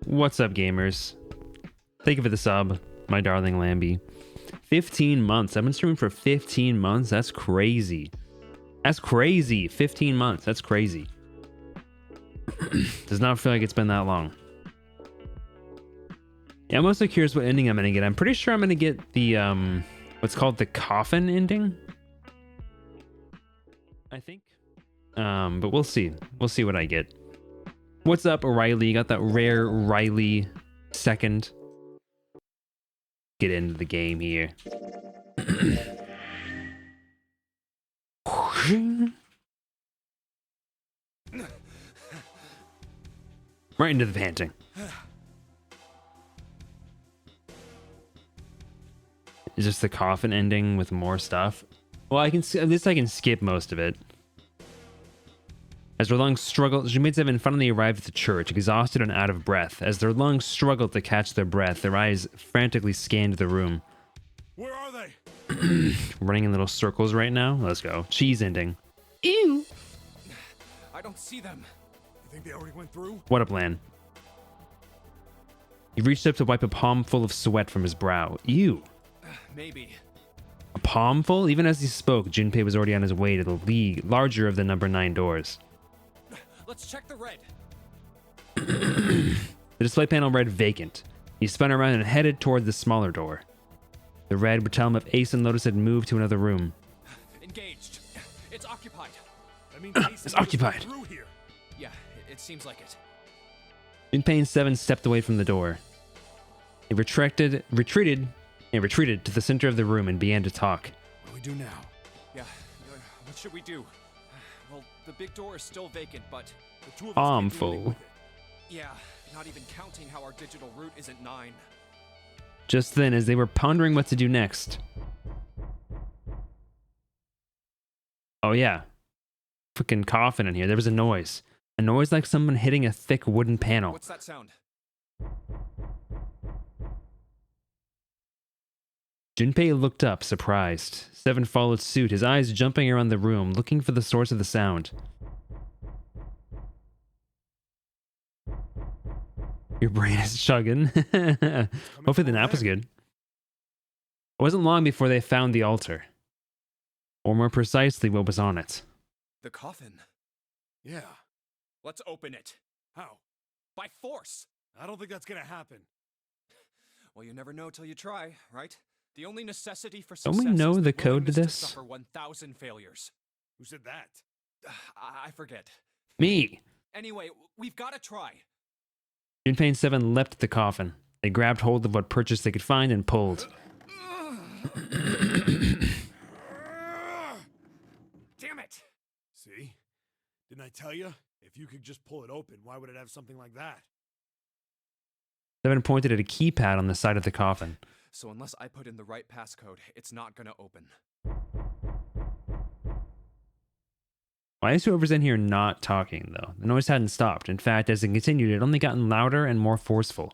What's up, gamers? Thank you for the sub, my darling Lambie. 15 months. I've been streaming for 15 months. That's crazy. That's crazy. 15 months. That's crazy. Does not feel like it's been that long. Yeah, I'm also curious what ending I'm going to get. I'm pretty sure I'm going to get the, what's called the coffin ending. I think. But we'll see. We'll see what I get. What's up, Riley? Got that rare Riley second. Get into the game here. Right into the panting. Is just the coffin ending with more stuff? Well, I can at least I can skip most of it. As their lungs struggled, Jumates have been finally arrived at the church, exhausted and out of breath. As their lungs struggled to catch their breath, their eyes frantically scanned the room. Where are they? Running in little circles right now. Let's go. Cheese ending. Ew. I don't see them. You think they already went through? What a plan. He reached up to wipe a palm full of sweat from his brow. Ew. Maybe. A palm full? Even as he spoke, Junpei was already on his way to the larger of the number 9 doors. Let's check the red. The display panel read vacant. He spun around and headed toward the smaller door. The red would tell him if Ace and Lotus had moved to another room. Engaged. It's occupied. That means Ace It's and Lotus occupied. went through here. Yeah, it seems like it. Junpei and Seven stepped away from the door. He retreated to the center of the room and began to talk. What do we do now? Yeah, what should we do? Well, the big door is still vacant, but... The two of us Palm can't do anything full. with it. Yeah, not even counting how our digital route isn't 9. Just then, as they were pondering what to do next. Oh yeah. Freaking coffin in here. There was a noise. A noise like someone hitting a thick wooden panel. What's that sound? Junpei looked up, surprised. Seven followed suit, his eyes jumping around the room, looking for the source of the sound. Your brain is chugging. Hopefully the nap was good. It wasn't long before they found the altar. Or more precisely, what was on it. The coffin. Yeah. Let's open it. How? By force! I don't think that's gonna happen. Well, you never know till you try, right? The only necessity for Don't success we know is the code to willingness this? suffer 1,000 failures. Who said that? I forget. Me! Anyway, we've got to try. Junpei and Seven leapt at the coffin. They grabbed hold of what purchase they could find and pulled. Damn it! See? Didn't I tell you? If you could just pull it open, why would it have something like that? Seven pointed at a keypad on the side of the coffin. So unless I put in the right passcode, it's not gonna open. Why is whoever's in here not talking, though? The noise hadn't stopped. In fact, as it continued, it had only gotten louder and more forceful.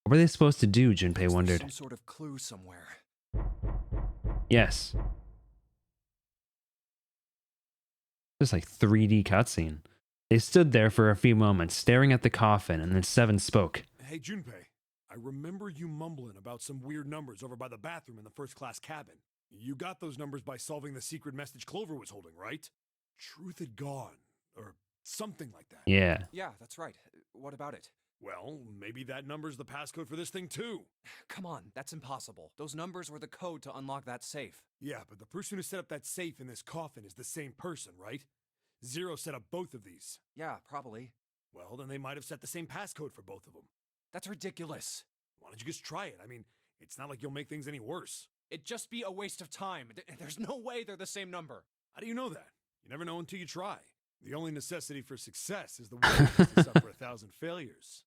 What were they supposed to do, Junpei Is there wondered. some sort of clue somewhere. Yes. Just like 3D cutscene. They stood there for a few moments, staring at the coffin, and then Seven spoke. Hey, Junpei. I remember you mumbling about some weird numbers over by the bathroom in the first-class cabin. You got those numbers by solving the secret message Clover was holding, right? Truth had gone, or something like that. Yeah. Yeah, that's right. What about it? Well, maybe that number's the passcode for this thing, too. Come on, that's impossible. Those numbers were the code to unlock that safe. Yeah, but the person who set up that safe in this coffin is the same person, right? Zero set up both of these. Yeah, probably. Well, then they might have set the same passcode for both of them. That's ridiculous. Why don't you just try it? I mean, it's not like you'll make things any worse. It'd just be a waste of time. There's no way they're the same number. How do you know that? You never know until you try. The only necessity for success is the willingness to suffer 1,000 failures.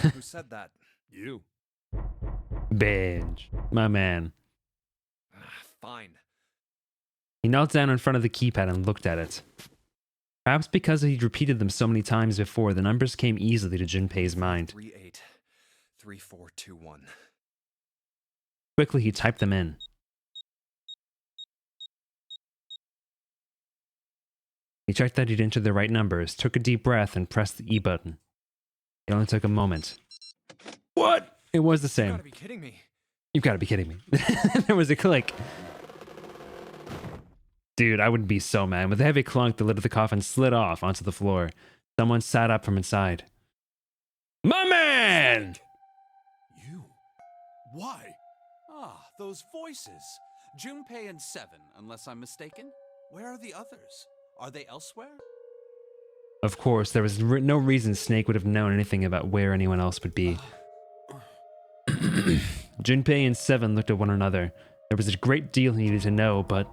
Who said that? You. Binge. My man. Fine. He knelt down in front of the keypad and looked at it. Perhaps because he'd repeated them so many times before, the numbers came easily to Junpei's mind. 383421. Quickly, he typed them in. He checked that he'd entered the right numbers, took a deep breath, and pressed the E button. It only took a moment. What? It was the You same. gotta be kidding me. You've got to be kidding me. There was a click. Dude, I would be so mad. With a heavy clunk, the lid of the coffin slid off onto the floor. Someone sat up from inside. My man! You? Why? Ah, those voices. Junpei and Seven, unless I'm mistaken. Where are the others? Are they elsewhere? Of course, there was no reason Snake would have known anything about where anyone else would be. Junpei and Seven looked at one another. There was a great deal he needed to know, but...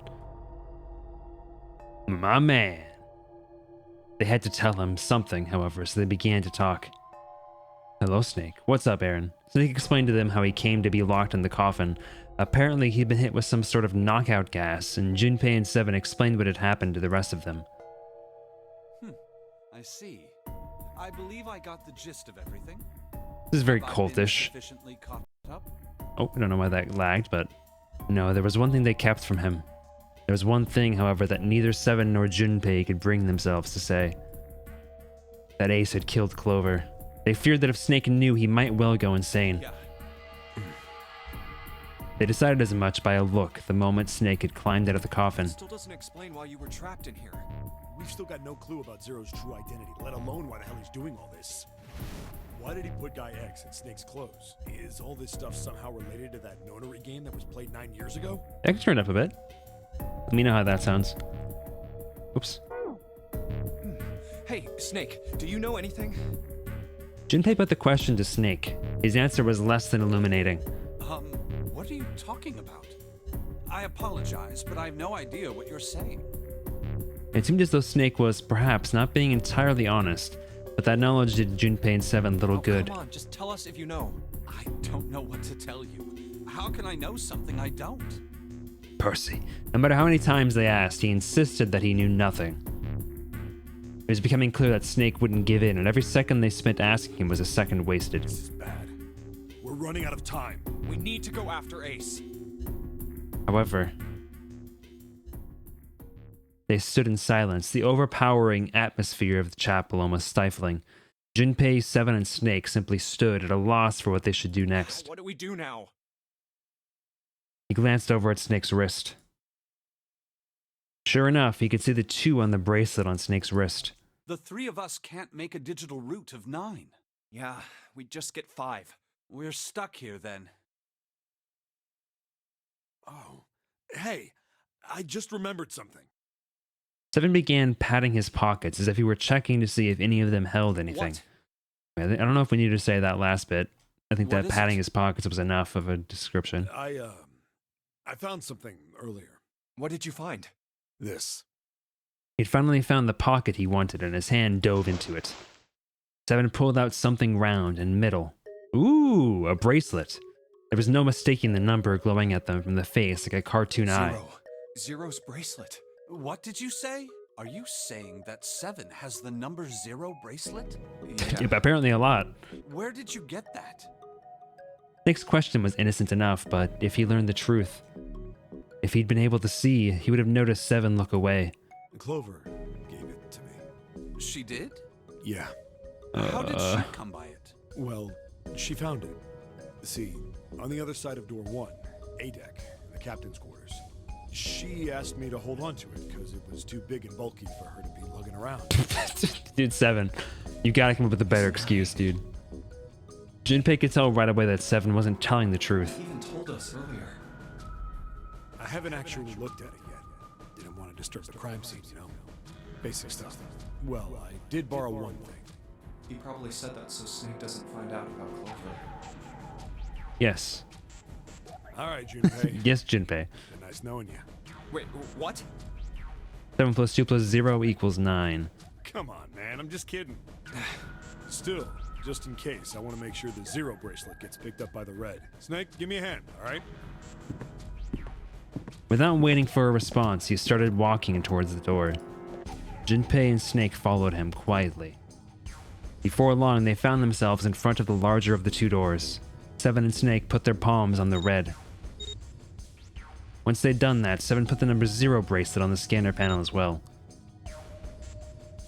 My man. They had to tell him something, however, so they began to talk. Hello, Snake. What's up, Aaron? Snake explained to them how he came to be locked in the coffin. Apparently, he'd been hit with some sort of knockout gas, and Junpei and Seven explained what had happened to the rest of them. I see. I believe I got the gist of everything. This is very Have I been cultish. sufficiently caught up? Oh, I don't know why that lagged, but... No, there was one thing they kept from him. There was one thing, however, that neither Seven nor Junpei could bring themselves to say. That Ace had killed Clover. They feared that if Snake knew, he might well go insane. Yeah. They decided as much by a look the moment Snake had climbed out of the coffin. Still doesn't explain why you were trapped in here. We've still got no clue about Zero's true identity, let alone why the hell he's doing all this. Why did he put Guy X in Snake's clothes? Is all this stuff somehow related to that notary game that was played 9 years ago? I can turn it up a bit. Let me know how that sounds. Oops. Hey, Snake, do you know anything? Junpei put the question to Snake. His answer was less than illuminating. What are you talking about? I apologize, but I have no idea what you're saying. It seemed as though Snake was, perhaps, not being entirely honest, but that knowledge did Junpei and Seven little good. Come on, just tell us if you know. I don't know what to tell you. How can I know something I don't? Percy. No matter how many times they asked, he insisted that he knew nothing. It was becoming clear that Snake wouldn't give in, and every second they spent asking him was a second wasted. This is bad. We're running out of time. We need to go after Ace. However, they stood in silence, the overpowering atmosphere of the chapel almost stifling. Junpei, Seven, and Snake simply stood at a loss for what they should do next. What do we do now? He glanced over at Snake's wrist. Sure enough, he could see the 2 on the bracelet on Snake's wrist. The three of us can't make a digital route of 9. Yeah, we just get 5. We're stuck here then. Oh. Hey, I just remembered something. Seven began patting his pockets as if he were checking to see if any of them held anything. What? I don't know if we need to say that last bit. I think What that is patting it? his pockets was enough of a description. I found something earlier. What did you find? This. He'd finally found the pocket he wanted, and his hand dove into it. Seven pulled out something round and middle. Ooh, a bracelet. There was no mistaking the number glowing at them from the face like a cartoon eye. Zero's bracelet. What did you say? Are you saying that 7 has the number 0 bracelet? Yeah, apparently a lot. Where did you get that? Snake's question was innocent enough, but if he learned the truth, if he'd been able to see, he would have noticed Seven look away. Clover gave it to me. She did? Yeah. How did she come by it? Well, she found it. See, on the other side of door 1, A deck, in the captain's quarters. She asked me to hold on to it because it was too big and bulky for her to be lugging around. Dude, Seven, you gotta come up with a better excuse, dude. Junpei could tell right away that Seven wasn't telling the truth. He even told us earlier. I haven't actually looked at it yet. Didn't want to disturb the crime scene, you know? Basic stuff. Well, I did borrow one thing. He probably said that so Snake doesn't find out about Clover. Yes. All right, Junpei. Yes, Junpei. Been nice knowing you. Wait, what? 7 plus 2 plus 0 equals 9. Come on, man. I'm just kidding. Still, just in case, I want to make sure the 0 bracelet gets picked up by the red. Snake, give me a hand, all right? Without waiting for a response, he started walking towards the door. Junpei and Snake followed him quietly. Before long, they found themselves in front of the larger of the 2 doors. Seven and Snake put their palms on the red. Once they'd done that, Seven put the number 0 bracelet on the scanner panel as well.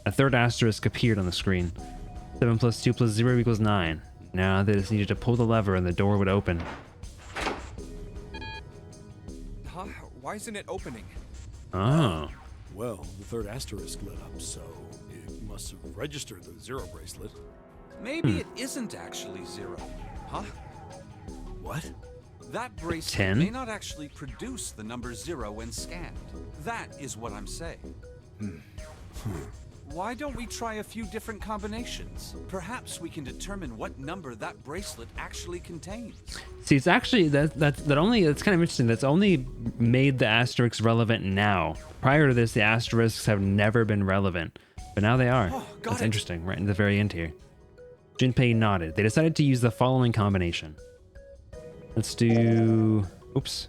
A third asterisk appeared on the screen. 7 plus 2 plus 0 equals 9. Now they just needed to pull the lever and the door would open. Huh? Why isn't it opening? Oh. Well, the third asterisk lit up, so it must have registered the 0 bracelet. Maybe it isn't actually 0. Huh? What? That bracelet 10? may not actually produce the number 0 when scanned. That is what I'm saying. Why don't we try a few different combinations? Perhaps we can determine what number that bracelet actually contains. See, it's actually that's kind of interesting. That's only made the asterisks relevant now. Prior to this, the asterisks have never been relevant, but now they are. Oh, got That's it. interesting. Right in the very end here. Junpei nodded. They decided to use the following combination. Let's do. Oops.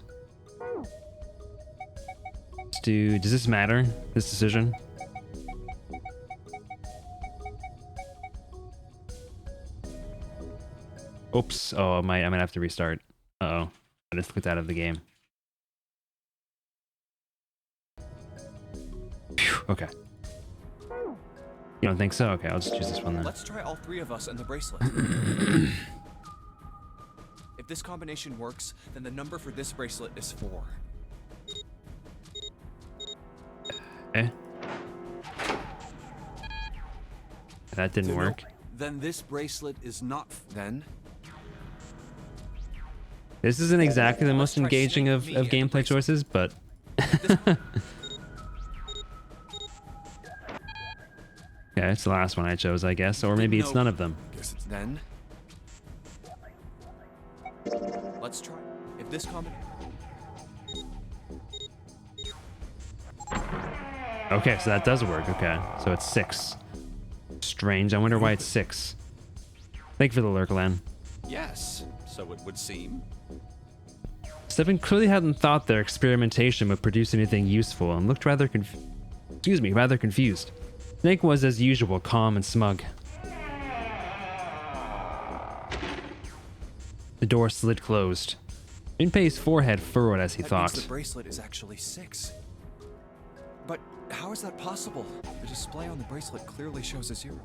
Let's do. Does this matter? This decision? Oops. Oh, I'm gonna have to restart. Uh-oh. I just clicked out of the game. Phew, okay. You don't think so? Okay, I'll just choose this one then. Let's try all 3 of us and the bracelet. If this combination works, then the number for this bracelet is 4. Okay. That didn't work. Then this bracelet is not. Then? This isn't exactly the most Let's try engaging Snake, of me, and gameplay bracelet. choices, but yeah, it's the last one I chose, I guess, or maybe it's none of them. Guess it's Then? Let's try. If this combination... Okay, so that does work. Okay, so it's 6. Strange. I wonder why it's 6. Thank you for the Lurkland. Yes, so it would seem. Stefan clearly hadn't thought their experimentation would produce anything useful and looked rather rather confused. Snake was, as usual, calm and smug. The door slid closed. Junpei's forehead furrowed as he That means thought. the bracelet is actually 6. But how is that possible? The display on the bracelet clearly shows a 0.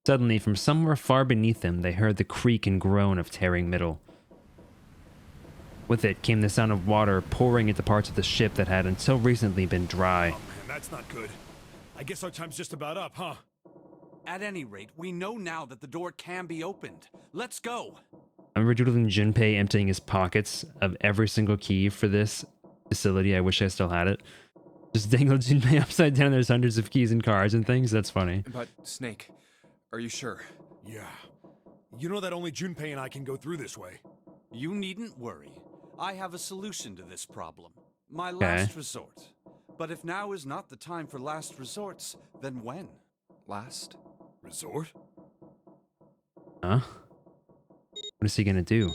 Suddenly, from somewhere far beneath them, they heard the creak and groan of tearing metal. With it came the sound of water pouring into parts of the ship that had until recently been dry. Man, that's not good. I guess our time's just about up, huh? At any rate, we know now that the door can be opened. Let's go. I remember doodling Junpei emptying his pockets of every single key for this facility. I wish I still had it. Just dangled Junpei upside down. There's hundreds of keys and cards and things. That's funny. But, Snake, are you sure? Yeah. You know that only Junpei and I can go through this way. You needn't worry. I have a solution to this problem. My last resort. But if now is not the time for last resorts, then when? Last? Resort? Huh? What is he gonna do?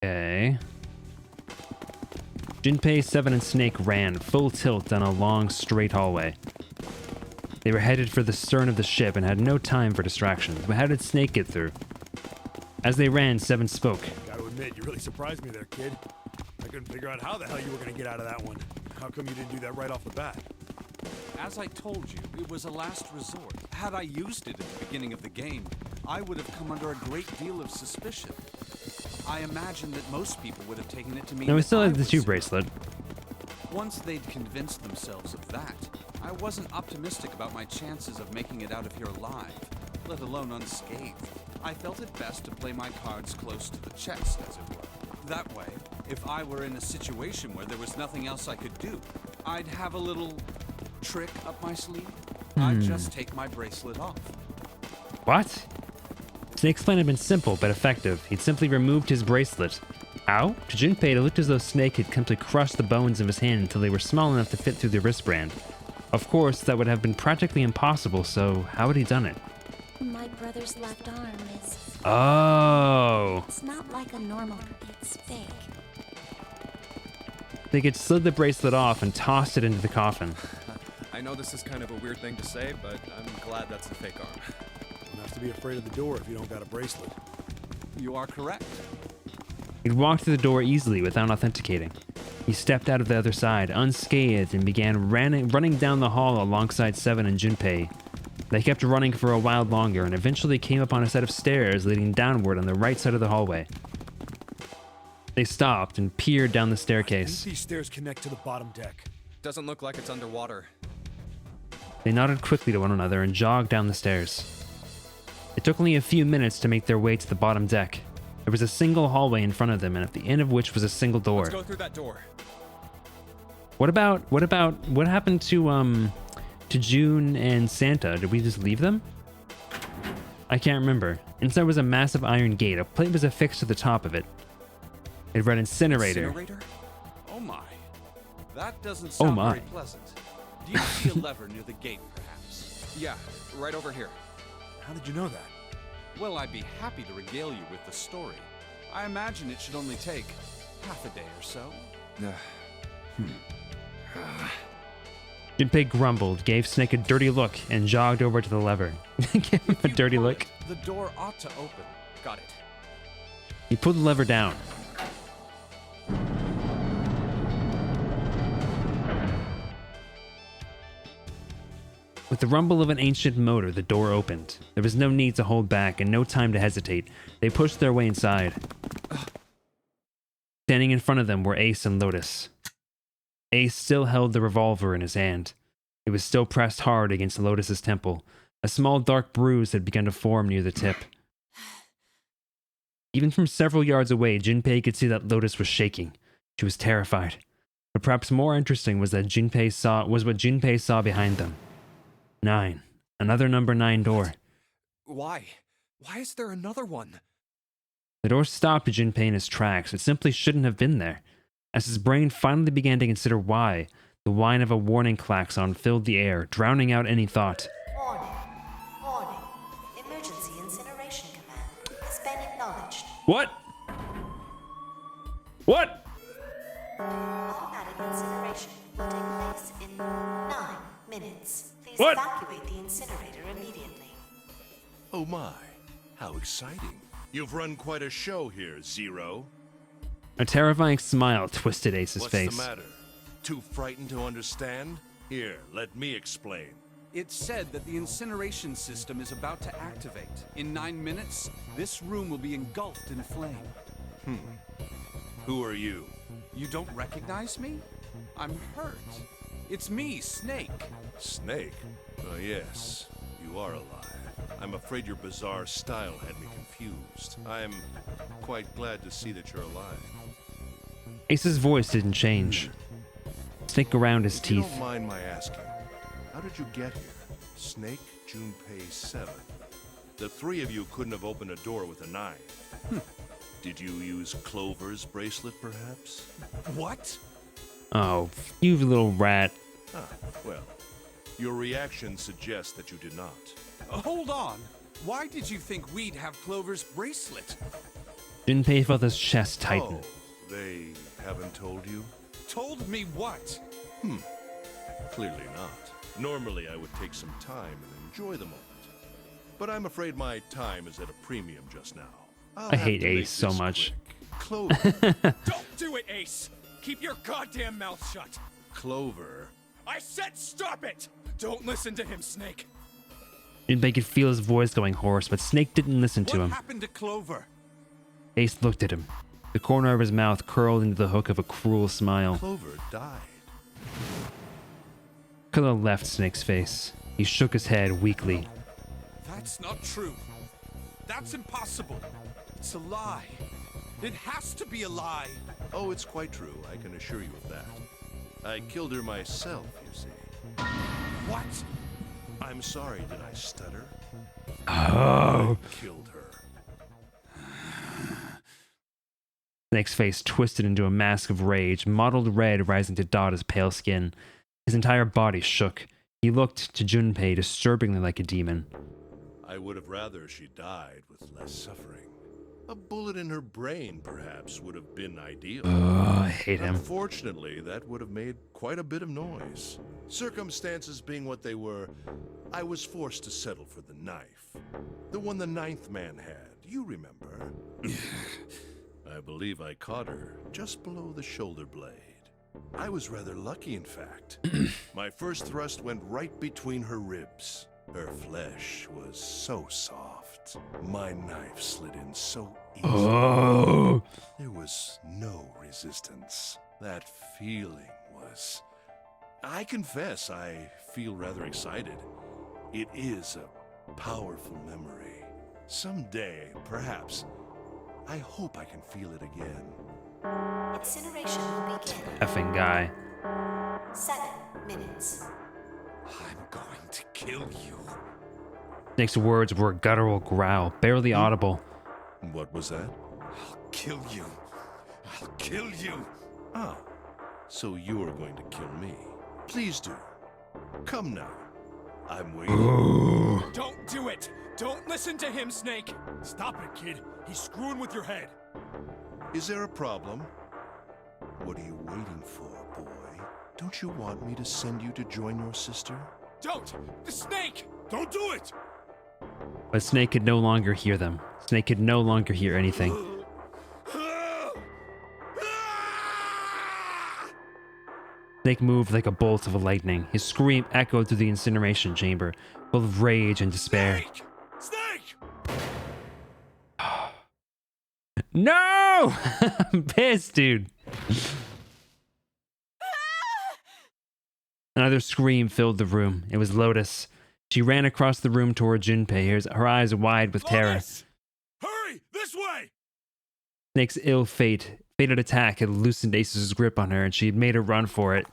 Okay. Junpei, Seven, and Snake ran full tilt down a long, straight hallway. They were headed for the stern of the ship and had no time for distractions. But how did Snake get through? As they ran, Seven spoke. Gotta admit, you really surprised me there, kid. I couldn't figure out how the hell you were gonna get out of that one. How come you didn't do that right off the bat? As I told you, it was a last resort. Had I used it at the beginning of the game, I would have come under a great deal of suspicion. I imagine that most people would have taken it to mean No, we that still I have the was 2 zero. bracelet. Once they'd convinced themselves of that, I wasn't optimistic about my chances of making it out of here alive, let alone unscathed. I felt it best to play my cards close to the chest, as it were. That way, if I were in a situation where there was nothing else I could do, I'd have a little trick up my sleeve. I'd just take my bracelet off. What? Snake's plan had been simple but effective. He'd simply removed his bracelet. How? To Junpei, it looked as though Snake had come to crush the bones of his hand until they were small enough to fit through the wristband. Of course, that would have been practically impossible, so how had he done it? My brother's left arm is... Oh! It's not like a normal... It's fake. They could slid the bracelet off and tossed it into the coffin. I know this is kind of a weird thing to say, but I'm glad that's a fake arm. Don't have to be afraid of the door if you don't got a bracelet. You are correct. He'd walked through the door easily without authenticating. He stepped out of the other side, unscathed, and began running down the hall alongside Seven and Junpei. They kept running for a while longer and eventually came upon a set of stairs leading downward on the right side of the hallway. They stopped and peered down the I think staircase. these stairs connect to the bottom deck. Doesn't look like it's underwater. They nodded quickly to one another and jogged down the stairs. It took only a few minutes to make their way to the bottom deck. There was a single hallway in front of them, and at the end of which was a single door. Let's go through that door. What happened to June and Santa? Did we just leave them? I can't remember. Inside was a massive iron gate. A plate was affixed to the top of it. It read incinerator. Incinerator? Oh my. That doesn't sound very pleasant. Do you see a lever near the gate, perhaps? Yeah, right over here. How did you know that? Well, I'd be happy to regale you with the story. I imagine it should only take half a day or so. Junpei grumbled, gave Snake a dirty look, and jogged over to the lever. Give him a If you dirty pull look. it, the door ought to open. Got it. He pulled the lever down. With the rumble of an ancient motor, the door opened. There was no need to hold back and no time to hesitate. They pushed their way inside. Standing in front of them were Ace and Lotus. Ace still held the revolver in his hand. It was still pressed hard against Lotus's temple. A small dark bruise had begun to form near the tip. Even from several yards away, Junpei could see that Lotus was shaking. She was terrified. But perhaps more interesting was what Junpei saw behind them. 9. Another number 9 door. Why? Why is there another one? The door stopped Junpei in his tracks. It simply shouldn't have been there. As his brain finally began to consider why, the whine of a warning klaxon filled the air, drowning out any thought. Warning. Warning. Emergency incineration command has been acknowledged. What? What? Automatic incineration will take place in 9 minutes. Please What? evacuate the incinerator immediately. Oh my, how exciting. You've run quite a show here, Zero. A terrifying smile twisted Ace's What's face. the matter? Too frightened to understand? Here, let me explain. It said that the incineration system is about to activate. In 9 minutes, this room will be engulfed in flame. Who are you? You don't recognize me? I'm hurt. It's me, Snake. Snake? Oh yes, you are alive. I'm afraid your bizarre style had me confused. I'm quite glad to see that you're alive. Ace's voice didn't change. Snake around his If you teeth. don't mind my asking, how did you get here? Snake, Junpei, 7. The three of you couldn't have opened a door with a knife. Did you use Clover's bracelet, perhaps? What? Oh, you little rat. Ah, well, your reaction suggests that you did not. Hold on. Why did you think we'd have Clover's bracelet? Junpei felt his chest tighten. Oh, they haven't told you? Told me what? Clearly not. Normally I would take some time and enjoy the moment. But I'm afraid my time is at a premium just now. I'll I have hate to make Ace so this much. quick. Clover. Don't do it, Ace! Keep your goddamn mouth shut! Clover. I said stop it! Don't listen to him, Snake. Junpei could feel his voice going hoarse, but Snake didn't listen to What him. happened to Clover? Ace looked at him. The corner of his mouth curled into the hook of a cruel smile. Clover died. Color left Snake's face. He shook his head weakly. That's not true. That's impossible. It's a lie. It has to be a lie. Oh, it's quite true. I can assure you of that. I killed her myself, you see. What? I'm sorry, did I stutter? Oh. I killed her. Snake's face twisted into a mask of rage, mottled red rising to dot his pale skin. His entire body shook. He looked to Junpei disturbingly like a demon. I would have rather she died with less suffering. A bullet in her brain, perhaps, would have been ideal. Oh, I hate him. Unfortunately, that would have made quite a bit of noise. Circumstances being what they were, I was forced to settle for the knife. The one the ninth man had, you remember. I believe I caught her just below the shoulder blade. I was rather lucky, in fact. My first thrust went right between her ribs. Her flesh was so soft. My knife slid in so easily. Oh. There was no resistance. That feeling was... I confess, I feel rather excited. It is a powerful memory. Someday, perhaps, I hope I can feel it again. Incineration will begin. Effing guy. 7 minutes. I'm going to kill you. Snake's words were a guttural growl, barely audible. What was that? I'll kill you. I'll kill you. Ah, so you're going to kill me. Please do. Come now. I'm waiting. Don't do it! Don't listen to him, Snake! Stop it, kid. He's screwing with your head. Is there a problem? What are you waiting for, boy? Don't you want me to send you to join your sister? Don't! The Snake! Don't do it! But Snake could no longer hear them. Snake could no longer hear anything. Snake moved like a bolt of lightning. His scream echoed through the incineration chamber, full of rage and despair. Snake! No! I'm pissed, dude. Another scream filled the room. It was Lotus. She ran across the room toward Junpei, her eyes wide with terror. Lotus! Hurry! This way! Snake's fated attack had loosened Ace's grip on her, and she had made a run for it.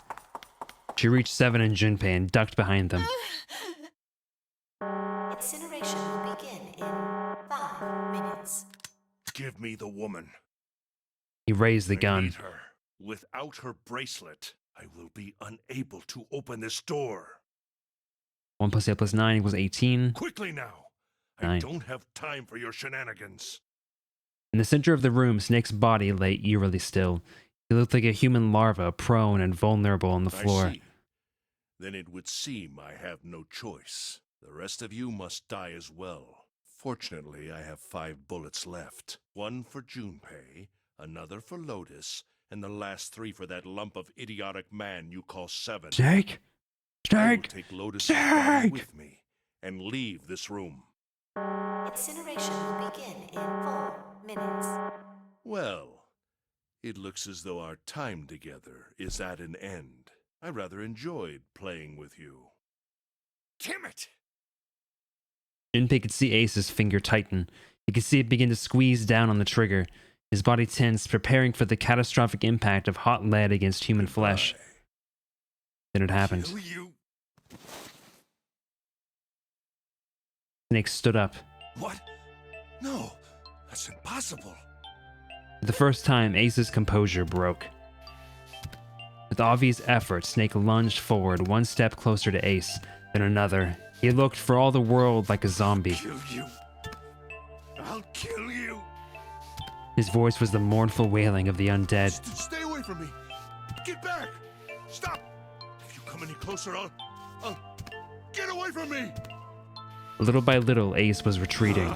She reached Seven and Junpei and ducked behind them. Incineration will begin in 5 minutes. Give me the woman. He raised the I gun. need her. Without her bracelet, I will be unable to open this door. 1 + 8 + 9 = 18. Quickly now! I 9. don't have time for your shenanigans. In the center of the room, Snake's body lay eerily still. He looked like a human larva, prone and vulnerable on the floor. I see. Then it would seem I have no choice. The rest of you must die as well. Fortunately, I have 5 bullets left. 1 for Junpei, another for Lotus, and the last 3 for that lump of idiotic man you call Seven. Snake! I will Snake! take Lotus's body Snake! with me and leave this room. Incineration will begin in 4 minutes. Well, it looks as though our time together is at an end. I rather enjoyed playing with you. Damn it! Junpei could see Ace's finger tighten. He could see it begin to squeeze down on the trigger. His body tensed, preparing for the catastrophic impact of hot lead against human flesh. Goodbye. Then it happened. Kill you. Snake stood up. What? No, that's impossible. For the first time, Ace's composure broke. With obvious effort, Snake lunged forward, 1 step closer to Ace, then another. He looked for all the world like a zombie. Kill you. I'll kill you. His voice was the mournful wailing of the undead. Stay away from me. Get back. Stop. If you come any closer, I'll... Get away from me. Little by little, Ace was retreating.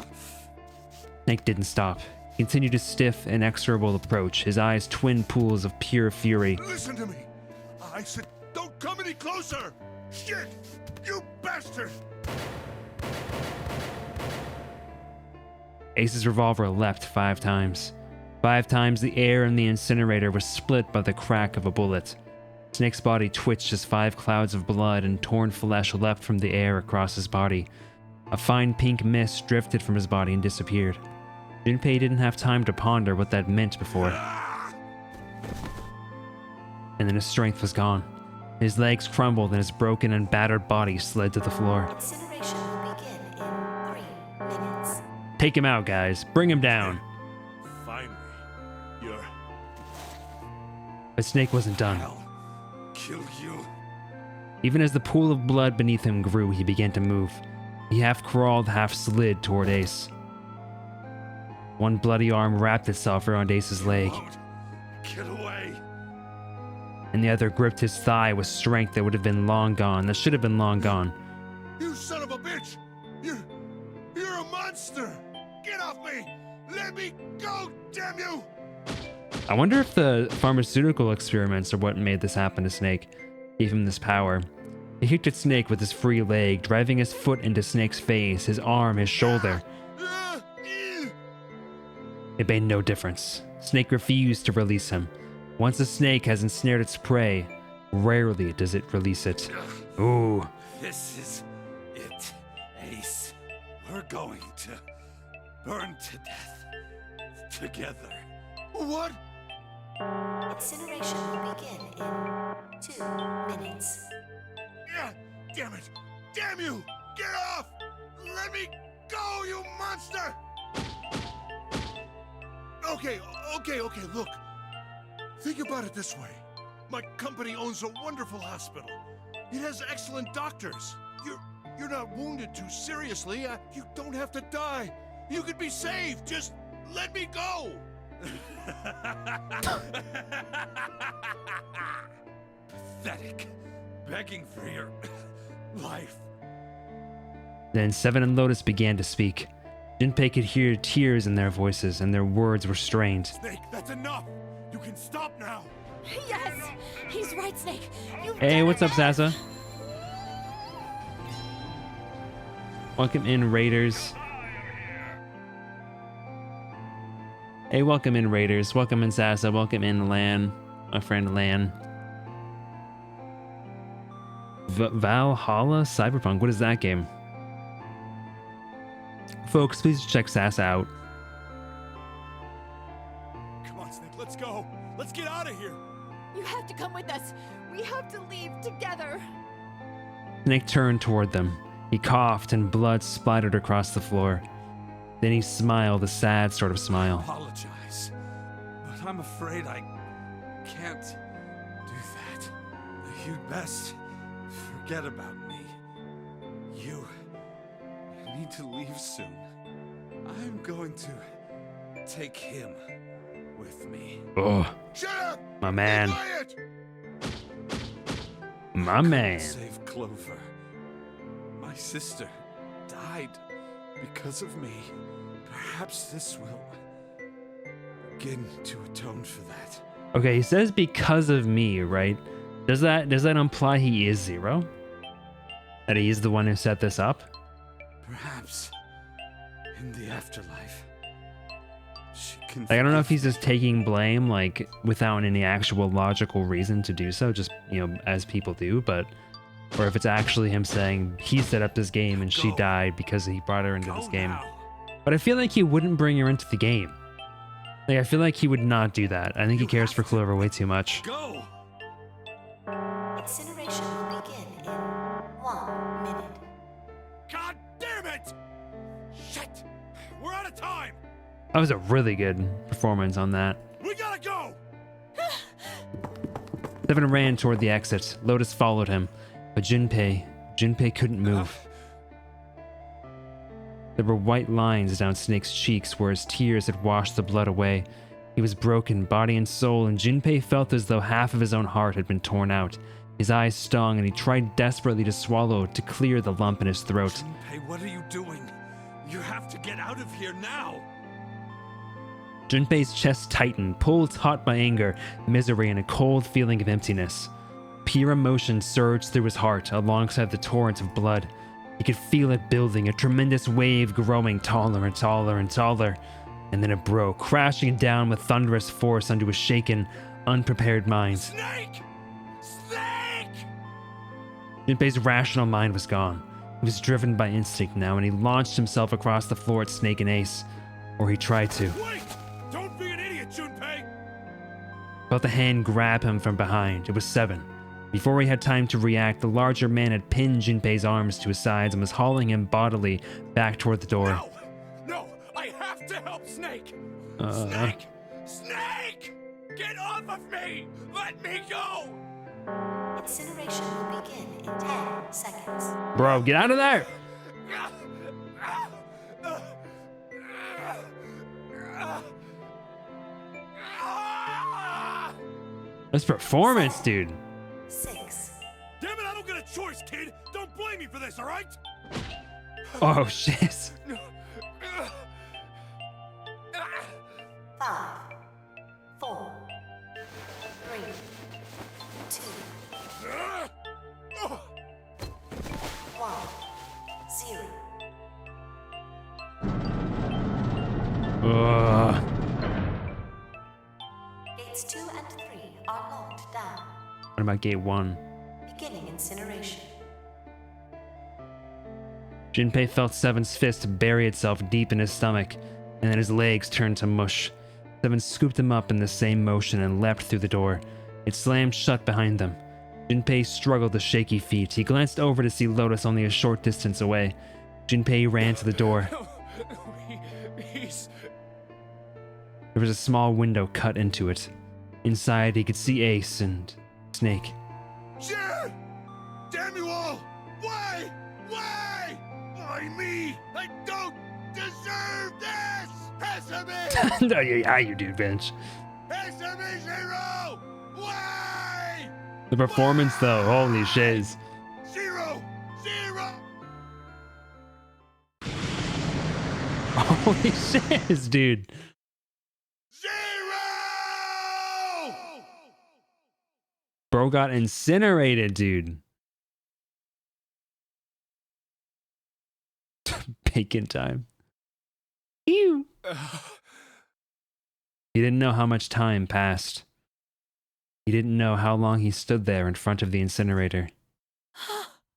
Snake didn't stop. He continued his stiff, inexorable approach, his eyes twin pools of pure fury. Listen to me. I said don't come any closer. Shit. You bastard. Ace's revolver leapt 5 times. 5 times the air in the incinerator was split by the crack of a bullet. Snake's body twitched as 5 clouds of blood and torn flesh leapt from the air across his body. A fine pink mist drifted from his body and disappeared. Junpei didn't have time to ponder what that meant before. And then his strength was gone. His legs crumbled and his broken and battered body slid to the floor. Incineration will begin in 3 minutes. Take him out, guys. Bring him down. Finally, you're... But Snake wasn't done. I'll kill you. Even as the pool of blood beneath him grew, he began to move. He half crawled, half slid toward Ace. One bloody arm wrapped itself around Ace's leg, Get away! and the other gripped his thigh with strength that would have been long gone, that should have been long gone. You son of a bitch! You're a monster! Get off me! Let me go, damn you! I wonder if the pharmaceutical experiments are what made this happen to Snake, gave him this power. He kicked at Snake with his free leg, driving his foot into Snake's face, his arm, his shoulder. It made no difference. Snake refused to release him. Once a snake has ensnared its prey, rarely does it release it. Ooh. This is it, Ace. We're going to burn to death together. What? Incineration will begin in 2 minutes. Yeah, damn it! Damn you! Get off! Let me go, you monster! Okay, look. Think about it this way. My company owns a wonderful hospital. It has excellent doctors. You're not wounded too seriously. You don't have to die. You could be saved. Just let me go. Pathetic. Begging for your life. Then Seven and Lotus began to speak. Junpei could hear tears in their voices, and their words were strained. Snake, that's enough. You can stop now. Yes! He's right, Snake. Hey, what's up, Sasa? Welcome in, Raiders. Hey, welcome in, Raiders. Welcome in, Sasa. Welcome in, Lan. My friend Lan. Valhalla Cyberpunk. What is that game? Folks, please check Sasa out. Come on, Snake, let's go. Let's get out of here. You have to come with us. We have to leave together. Snake turned toward them. He coughed and blood splattered across the floor. Then he smiled, a sad sort of smile. Apologize, but I'm afraid I can't do that. You'd best forget about me. You need to leave soon. I'm going to take him with me. Oh, Shut up! my man. Be quiet! My man. Save Clover. My sister died because of me. Perhaps this will begin to atone for that. Okay, he says because of me, right? Does that imply he is Zero? That he is the one who set this up? Perhaps in the afterlife, she can. Like, I don't know if he's just taking blame, like, without any actual logical reason to do so, just, you know, as people do, but... Or if it's actually him saying he set up this game and she died because he brought her into this game. But I feel like he wouldn't bring her into the game. Like, I feel like he would not do that. I think he cares for Clover way too much. Go! Incineration will begin in 1 minute. God damn it! Shit! We're out of time! That was a really good performance on that. We gotta go! Seven ran toward the exit. Lotus followed him. But Junpei couldn't move. There were white lines down Snake's cheeks where his tears had washed the blood away. He was broken, body and soul, and Junpei felt as though half of his own heart had been torn out. His eyes stung, and he tried desperately to swallow to clear the lump in his throat. Junpei, what are you doing? You have to get out of here now! Junpei's chest tightened, pulled taut by anger, misery, and a cold feeling of emptiness. Pure emotion surged through his heart alongside the torrent of blood. He could feel it building, a tremendous wave growing taller and taller and taller. And then it broke, crashing down with thunderous force onto a shaken, unprepared mind. Snake! Snake! Junpei's rational mind was gone. He was driven by instinct now, and he launched himself across the floor at Snake and Ace. Or he tried to. Wait! Don't be an idiot, Junpei! Felt a hand grab him from behind. It was Seven. Before he had time to react, the larger man had pinned Junpei's arms to his sides and was hauling him bodily back toward the door. No! I have to help Snake! Snake! Snake! Get off of me! Let me go! Incineration will begin in 10 seconds. Bro, get out of there! This performance, dude. 6, Damn it, I don't get a choice, kid! Don't blame me for this, alright? Oh shit. 5, 4, 3, 2, 1, 0. Ugh. Gates 2 and 3 are locked down. What about gate 1? Beginning incineration. Junpei felt Seven's fist bury itself deep in his stomach, and then his legs turned to mush. Seven scooped him up in the same motion and leapt through the door. It slammed shut behind them. Junpei struggled with shaky feet. He glanced over to see Lotus only a short distance away. Junpei ran to the door. He's... There was a small window cut into it. Inside, he could see Ace and Snake. Jin! Damn you all! Why? Why? Why me? I don't deserve this! Answer me! Yeah, you do, Bench. Answer me, Zero! Why? The performance, though, holy shiz. Zero! Zero! Holy shiz, dude. Zero! Bro got incinerated, dude. Bacon time. Ew. He didn't know how much time passed. He didn't know how long he stood there in front of the incinerator.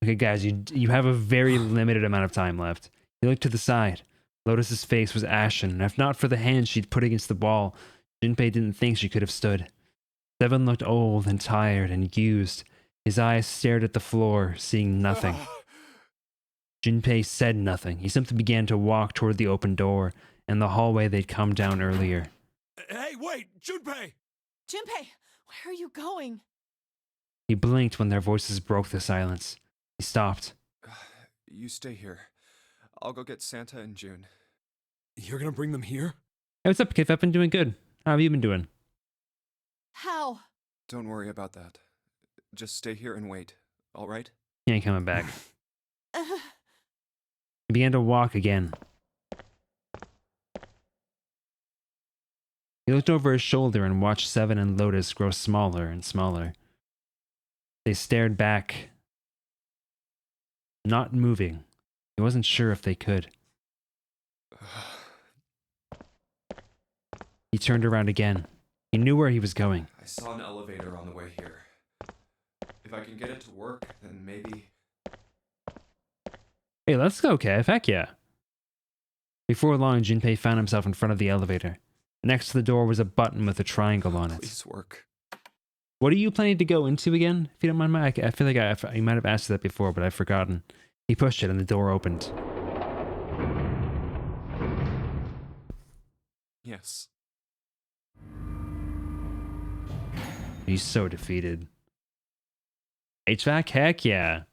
Okay, guys, you have a very limited amount of time left. He looked to the side. Lotus's face was ashen, and if not for the hand she'd put against the wall, Junpei didn't think she could have stood. Seven looked old and tired and used. His eyes stared at the floor, seeing nothing. Junpei said nothing. He simply began to walk toward the open door and the hallway they'd come down earlier. Hey, wait! Junpei! Junpei, where are you going? He blinked when their voices broke the silence. He stopped. You stay here. I'll go get Santa and June. You're gonna bring them here? Hey, what's up, Kif? I've been doing good. How have you been doing? How? Don't worry about that. Just stay here and wait, alright? He ain't coming back. He began to walk again. He looked over his shoulder and watched Seven and Lotus grow smaller and smaller. They stared back, not moving. He wasn't sure if they could. He turned around again. He knew where he was going. I saw an elevator on the way here. If I can get it to work, then maybe... Hey, let's go, Kev. Heck yeah. Before long, Junpei found himself in front of the elevator. Next to the door was a button with a triangle on it. Please work. What are you planning to go into again? If you don't mind, Mike, I feel like I might have asked that before, but I've forgotten. He pushed it and the door opened. Yes. He's so defeated. HVAC? Heck yeah.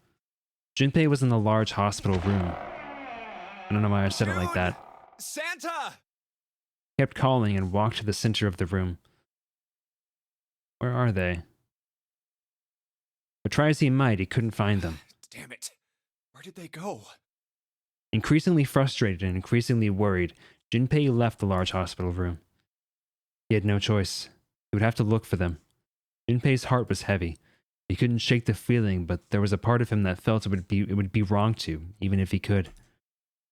Junpei was in the large hospital room. I don't know why I said it like that. Santa! He kept calling and walked to the center of the room. Where are they? But try as he might, he couldn't find them. Damn it. Where did they go? Increasingly frustrated and increasingly worried, Junpei left the large hospital room. He had no choice. He would have to look for them. Junpei's heart was heavy. He couldn't shake the feeling, but there was a part of him that felt it would be wrong to, even if he could.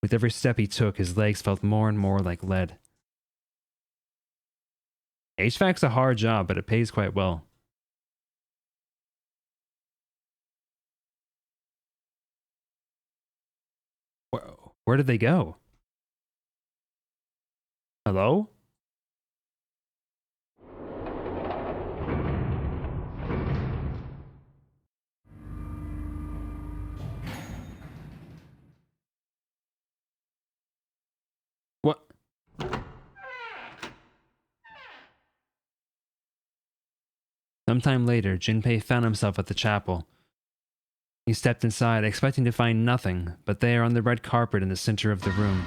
With every step he took, his legs felt more and more like lead. HVAC's a hard job, but it pays quite well. Where did they go? Hello? What? Sometime later, Junpei found himself at the chapel. He stepped inside, expecting to find nothing, but there on the red carpet in the center of the room.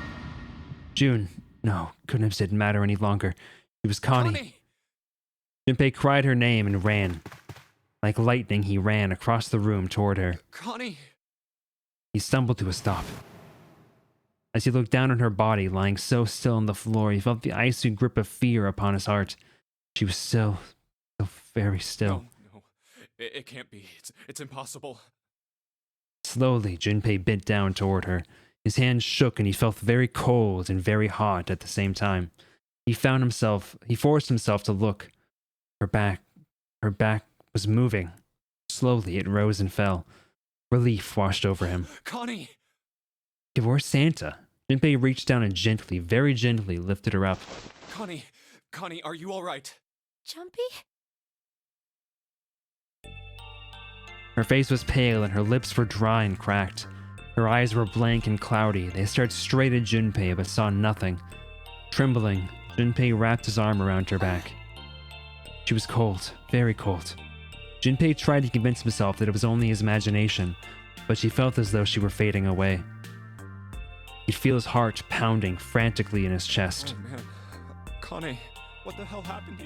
June. No, goodness didn't matter any longer. It was Connie. Junpei cried her name and ran. Like lightning, he ran across the room toward her. Connie! He stumbled to a stop. As he looked down on her body, lying so still on the floor, he felt the icy grip of fear upon his heart. She was so very still. No. It can't be. It's impossible. Slowly, Junpei bent down toward her. His hands shook and he felt very cold and very hot at the same time. He forced himself to look. Her back was moving. Slowly, it rose and fell. Relief washed over him. Connie! Where's Santa? Junpei reached down and gently, very gently, lifted her up. Connie, are you alright? Jumpy? Her face was pale and her lips were dry and cracked. Her eyes were blank and cloudy. They stared straight at Junpei but saw nothing. Trembling, Junpei wrapped his arm around her back. She was cold, very cold. Junpei tried to convince himself that it was only his imagination, but she felt as though she were fading away. He'd feel his heart pounding frantically in his chest. Oh man. Connie, what the hell happened to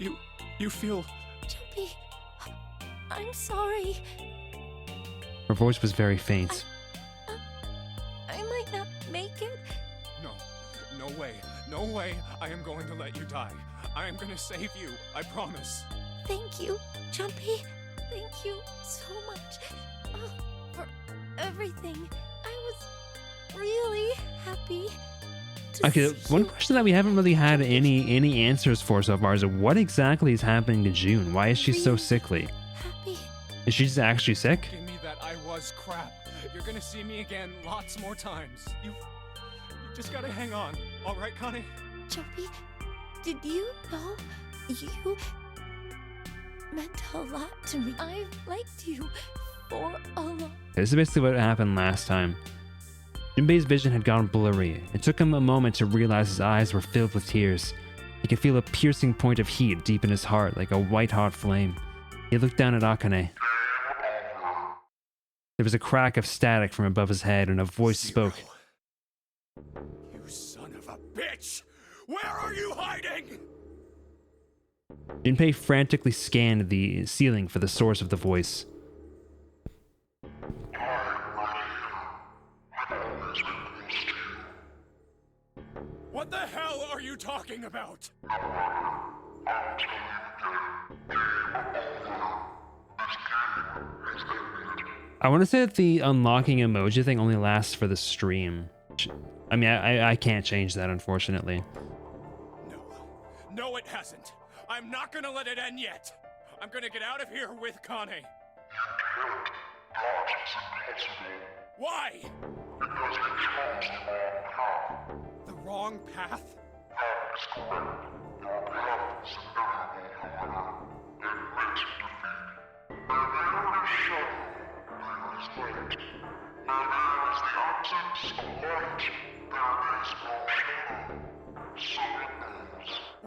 you? You feel... Jumpy, I'm sorry. Her voice was very faint. I might not make it. No way I am going to let you die. I am gonna save you, I promise. Thank you, Jumpy. Thank you so much for everything. I was really happy to Okay, see one you. question that we haven't really had any answers for so far is what exactly is happening to June? Why is she so sickly? Happy. Is she just actually sick? Give me that I was crap. You're gonna see me again lots more times. You just gotta hang on. Alright, Connie? Jumpy, did you know you meant a lot to me? I've liked you for a long... This is basically what happened last time. Junpei's vision had gone blurry. It took him a moment to realize his eyes were filled with tears. He could feel a piercing point of heat deep in his heart, like a white-hot flame. He looked down at Akane. There was a crack of static from above his head, and a voice spoke. You son of a bitch! Where are you hiding? Junpei frantically scanned the ceiling for the source of the voice. What the hell are you talking about? I want to say that the unlocking emoji thing only lasts for the stream. I mean, I can't change that, unfortunately. No, it hasn't. I'm not gonna let it end yet. I'm gonna get out of here with Connie. Why? The wrong path?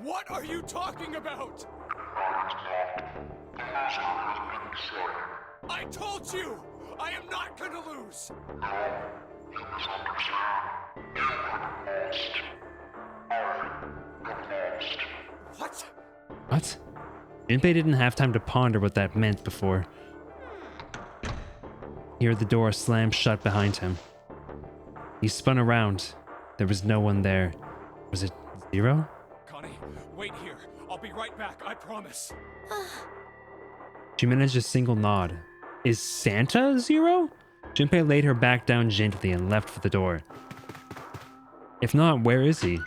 What are you talking about? I told you! I am not gonna lose! What? What? Junpei didn't have time to ponder what that meant before. He heard the door slam shut behind him. He spun around. There was no one there. Was it Zero? Connie, wait here. I'll be right back, I promise. She managed a single nod. Is Santa Zero? Junpei laid her back down gently and left for the door. If not, where is he?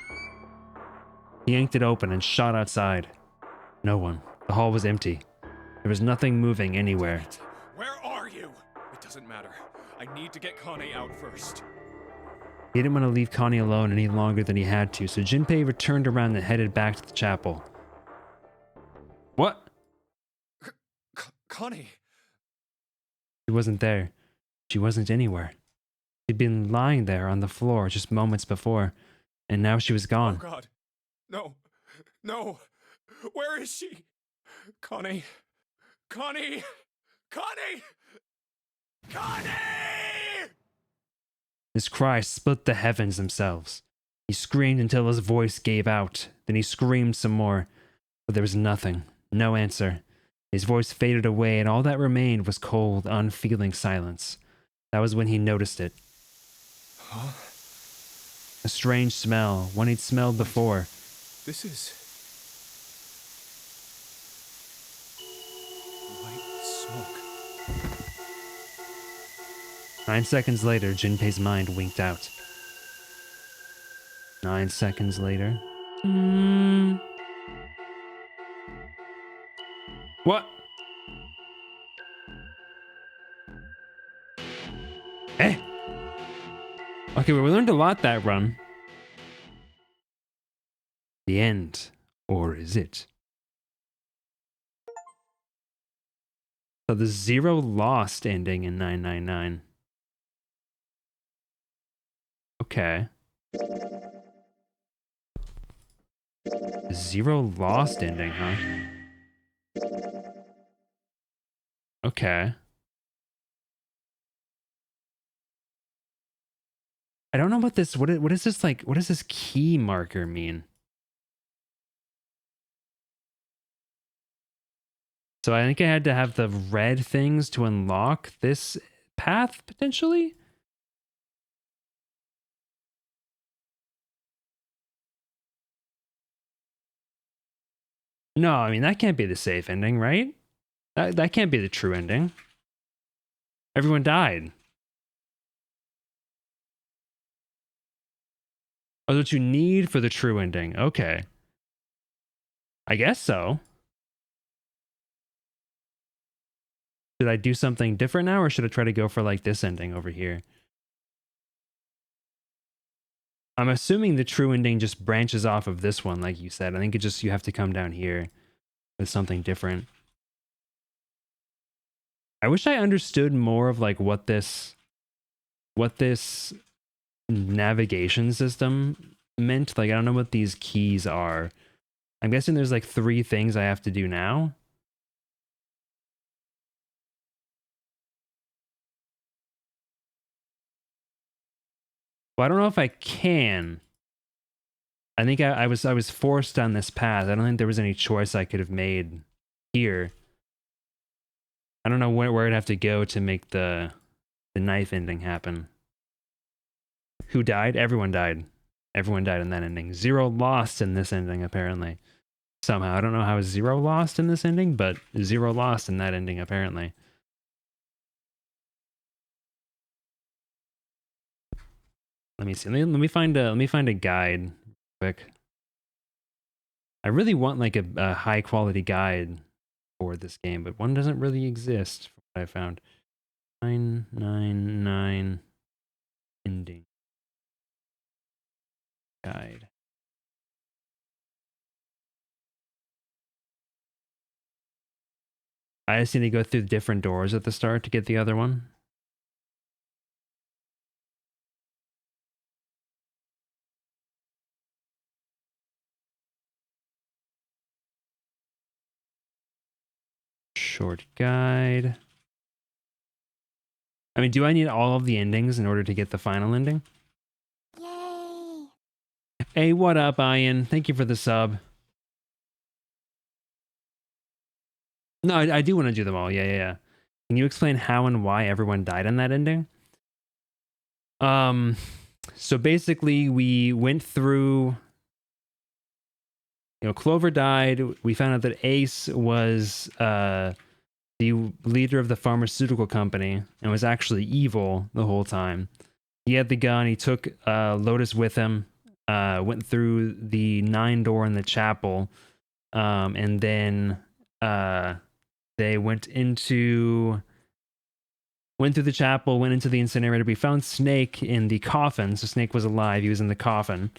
He yanked it open and shot outside. No one. The hall was empty. There was nothing moving anywhere. Where are you? It doesn't matter. I need to get Connie out first. He didn't want to leave Connie alone any longer than he had to, so Junpei returned around and headed back to the chapel. What? Connie! She wasn't there. She wasn't anywhere. She'd been lying there on the floor just moments before, and now she was Oh gone. God. No. No. Where is she? Connie. Connie! Connie! Connie! His cry split the heavens themselves. He screamed until his voice gave out. Then he screamed some more. But there was nothing, no answer. His voice faded away, and all that remained was cold, unfeeling silence. That was when he noticed it. Huh? A strange smell, one he'd smelled before. This is... white smoke. 9 seconds later, Junpei's mind winked out. 9 seconds later. What? Eh? Okay, well, we learned a lot that run. The end. Or is it? So the 0 lost ending in 999. Okay. 0 lost ending, huh? Okay. I don't know what this, what is this like, what does this key marker mean? So I think I had to have the red things to unlock this path, potentially? No, I mean, that can't be the safe ending, right? That can't be the true ending. Everyone died. Oh, that's what you need for the true ending. Okay. I guess so. Should I do something different now, or should I try to go for like this ending over here? I'm assuming the true ending just branches off of this one, like you said. I think it just, you have to come down here with something different. I wish I understood more of like what this navigation system meant. Like, I don't know what these keys are. I'm guessing there's like 3 things I have to do now. Well, I don't know if I can. I think I was forced on this path. I don't think there was any choice I could have made here. I don't know where I'd have to go to make the knife ending happen. Who died? Everyone died. Everyone died in that ending. 0 lost in this ending, apparently. Somehow. I don't know how 0 lost in this ending, but 0 lost in that ending, apparently. Let me see. Let me find a guide quick. I really want like a high quality guide for this game, but one doesn't really exist from what I found. 999 ending guide. I just need to go through different doors at the start to get the other one. Short guide. I mean, do I need all of the endings in order to get the final ending? Yay! Hey, what up, Ian? Thank you for the sub. No, I do want to do them all. Yeah. Can you explain how and why everyone died in that ending? So basically we went through, Clover died. We found out that Ace was the leader of the pharmaceutical company and was actually evil the whole time. He had the gun. He took Lotus with him, went through the 9 door in the chapel, and then they went through the chapel, went into the incinerator. We found Snake in the coffin. So Snake was alive. He was in the coffin.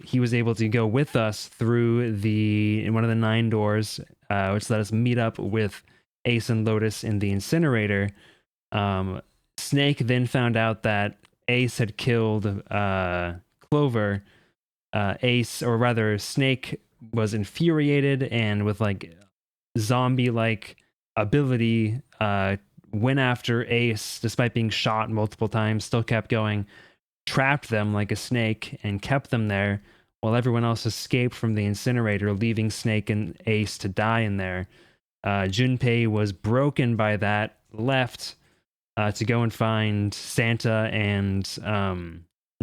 He was able to go with us through in one of the 9 doors, which let us meet up with Ace and Lotus in the incinerator. Snake then found out that Ace had killed Clover. Snake was infuriated and with like zombie-like ability, went after Ace despite being shot multiple times, still kept going, trapped them like a snake and kept them there while everyone else escaped from the incinerator, leaving Snake and Ace to die in there. Junpei was broken by that, left to go and find Santa and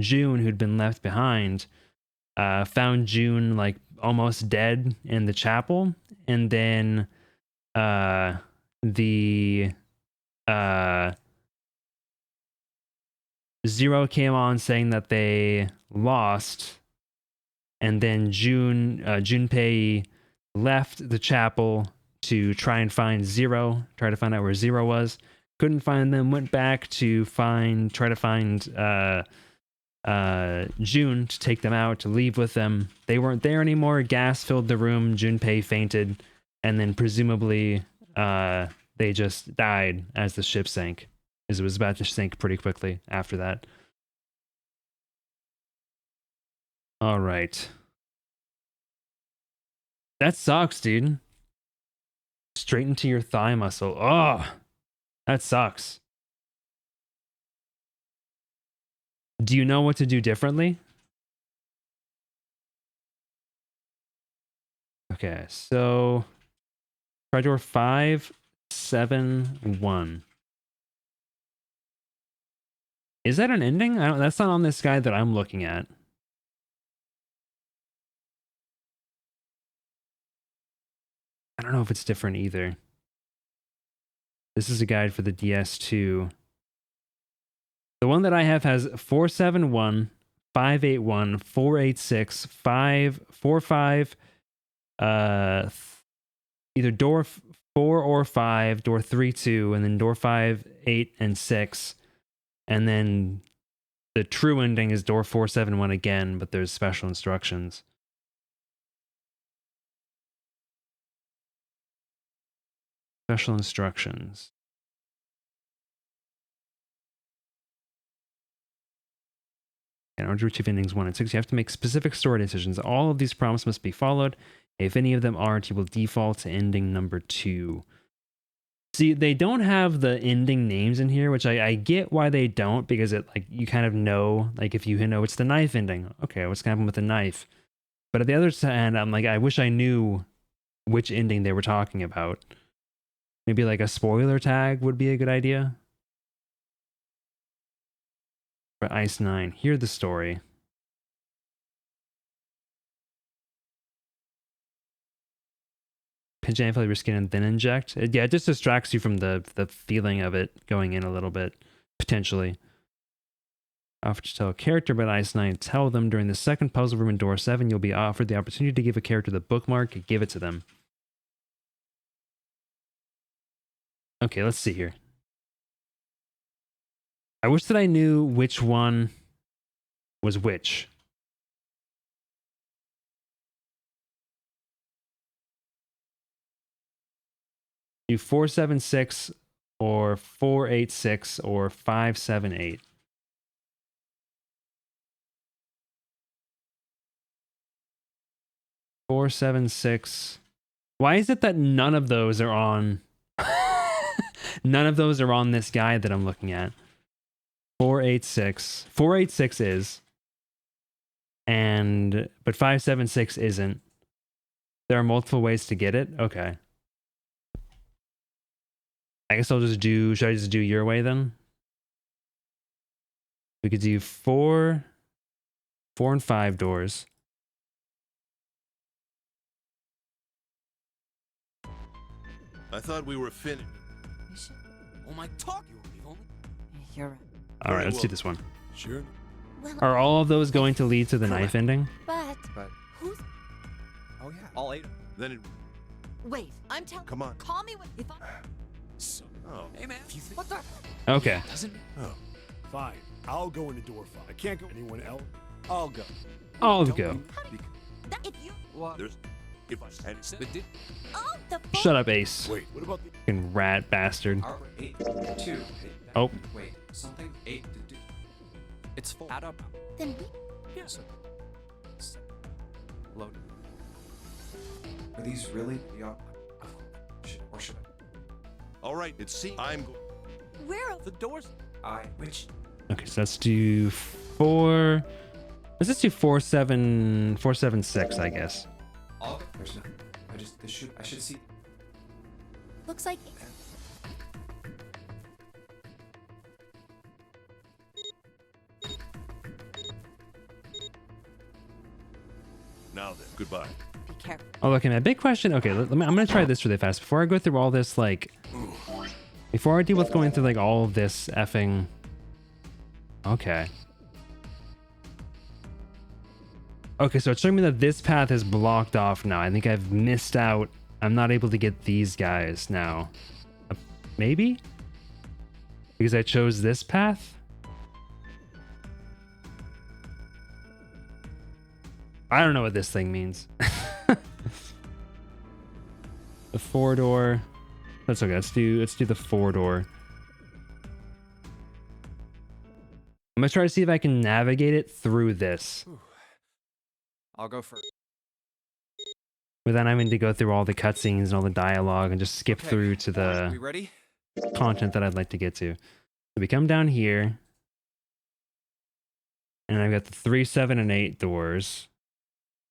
June, who'd been left behind. Found June like almost dead in the chapel, and then the Zero came on saying that they lost, and then Junpei left the chapel to try and find Zero, try to find out where Zero was. Couldn't find them, went back to try to find June to take them out, to leave with them. They weren't there anymore. Gas filled the room. Junpei fainted, and then presumably they just died as the ship sank, as it was about to sink pretty quickly after that. All right. That sucks, dude. Straight into your thigh muscle. Oh, that sucks. Do you know what to do differently? Okay, so try door 571. Is that an ending? That's not on this guide that I'm looking at. I don't know if it's different either. This is a guide for the DS2. The one that I have has 471, 581, 486, 545, either door 4 or 5, door 3, 2, and then door 5, 8, and 6. And then the true ending is door 471 again, but there's special instructions. Special instructions. In order to achieve endings 1 and 6, you have to make specific story decisions. All of these prompts must be followed. If any of them aren't, you will default to ending number 2. See, they don't have the ending names in here, which I get why they don't, because it like you kind of know, like if you know it's the knife ending, okay, what's gonna happen with the knife? But at the other hand, I'm like, I wish I knew which ending they were talking about. Maybe like a spoiler tag would be a good idea. For Ice 9, hear the story. Pinch and feel your skin and then inject. Yeah, it just distracts you from the feeling of it going in a little bit, potentially. Offer to tell a character about Ice 9. Tell them during the second puzzle room in door 7, you'll be offered the opportunity to give a character the bookmark. Give it to them. Okay, let's see here. I wish that I knew which one was which. Do 476 or 486 or 578. Four, 7, 6. Why is it that none of those are on? None of those are on this guide that I'm looking at. 486. 486 is. But 576 isn't. There are multiple ways to get it? Okay. I guess should I just do your way then? We could do 4 and 5 doors. I thought we were finished. Oh my talk! You're right. All right, let's do this one. Sure. Well, Are all of those going to lead to the knife ending? but But who's... oh yeah, all 8. Then it. Wait, I'm telling. Come on. Call me when if I. So, Oh. hey man, If you think- what the? Okay. Doesn't oh, fine. I'll go into door 5. I can't go. Anyone else? I'll go. I'll go. That, if you. What? There's. If I had it. But did Oh, the. Shut up, Ace. Wait, what about the... Fucking rat bastard. 8, 2. Oh. Wait, something 8. It's full. Add up. Then we... Yes. Load. Are these really the or should I? All right. It's C. I'm. Where are The doors. Which? Okay, so let's do 4. Let's just do 476, I guess. All good. There's nothing. I should see. Looks like Now then, goodbye. Be careful. Oh, okay, my big question. Okay, I'm gonna try this really fast before I go through all this. Like, before I deal with going through like all of this effing. Okay. Okay, so it's showing me that this path is blocked off now. I think I've missed out. I'm not able to get these guys now. Maybe? Because I chose this path? I don't know what this thing means. The 4-door. That's okay. Let's do the 4-door. I'm gonna try to see if I can navigate it through this I'll go first. without having to go through all the cutscenes and all the dialogue and just skip through to We the ready? content that I'd like to get to. So we come down here, and I've got the 3, 7, and 8 doors.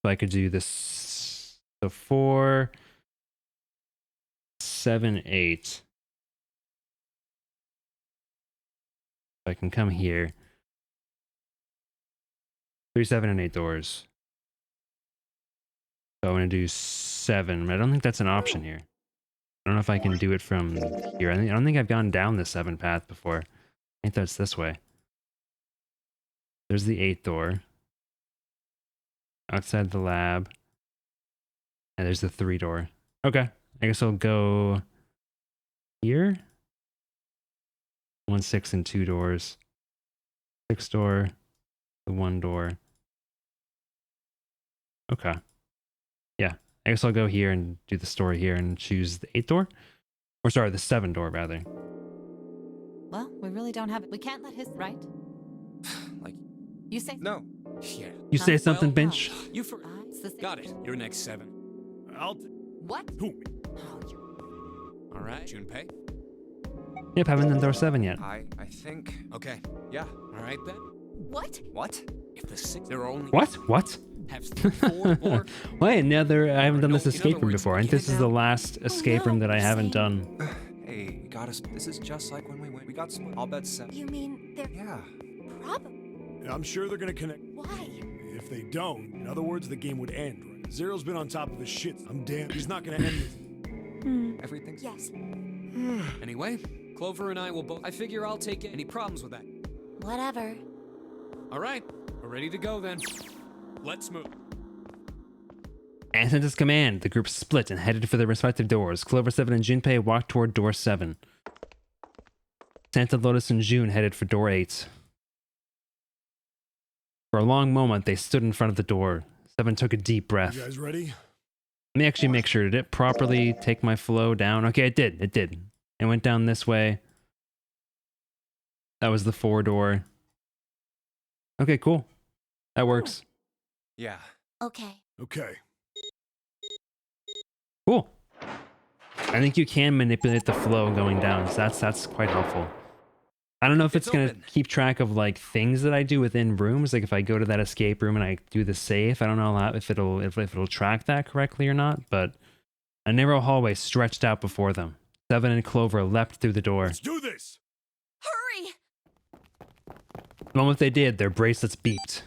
So I could do this. So 4, 7, 8. I can come here. 3, 7, and 8 doors. So I'm gonna do 7, but I don't think that's an option here. I don't know if I can do it from here. I don't think I've gone down the 7 path before. I think that's this way. There's the 8 door. Outside the lab. And there's the 3 door. Okay. I guess I'll go here. 1, 6, and 2 doors. 6 door. The 1 door. Okay. Yeah. I guess I'll go here and do the story here and choose the 8 door. Or sorry, the 7 door rather. Well, we really don't have it. We can't let his right. Like, You say No. Yeah. You say something, Well, Bench? You for. It's the same. Got it. You're next 7. What? Who? Oh, you- All right. Junpei. Yep, haven't done door 7 yet. I think. Okay. Yeah. All right then. What? What? If the 6 there are only What? What? have 4 more. Wait, I haven't done this No, in escape other room words, before. I think get this it is the down. last escape room that I haven't done. Hey, we got us. This is just like when we went. We got split. I'll bet 7. you mean they're Yeah. probably. I'm sure they're gonna connect. Why? If they don't, in other words, the game would end. Right? Zero's been on top of his shit. I'm damn. He's not gonna end this. Everything's. Yes. Anyway, Clover and I will both. I figure I'll take it. Any problems with that? Whatever. All right. We're ready to go then. Let's move. And sent his command, the group split and headed for their respective doors. Clover 7 and Junpei walked toward door 7. Santa, Lotus, and June headed for door 8. For a long moment, they stood in front of the door. 7 took a deep breath. You guys ready? Let me actually make sure. Did it properly take my flow down? Okay, it did. It did. It went down this way. That was the 4 door. Okay, cool. That works. Yeah. Okay. Okay. Cool. I think you can manipulate the flow going down, so that's quite helpful. I don't know if it's gonna open. keep track of like things that I do within rooms. Like if I go to that escape room and I do the safe, I don't know if it'll track that correctly or not. But a narrow hallway stretched out before them. 7 and Clover leapt through the door. Let's do this. Hurry! The moment they did, their bracelets beeped.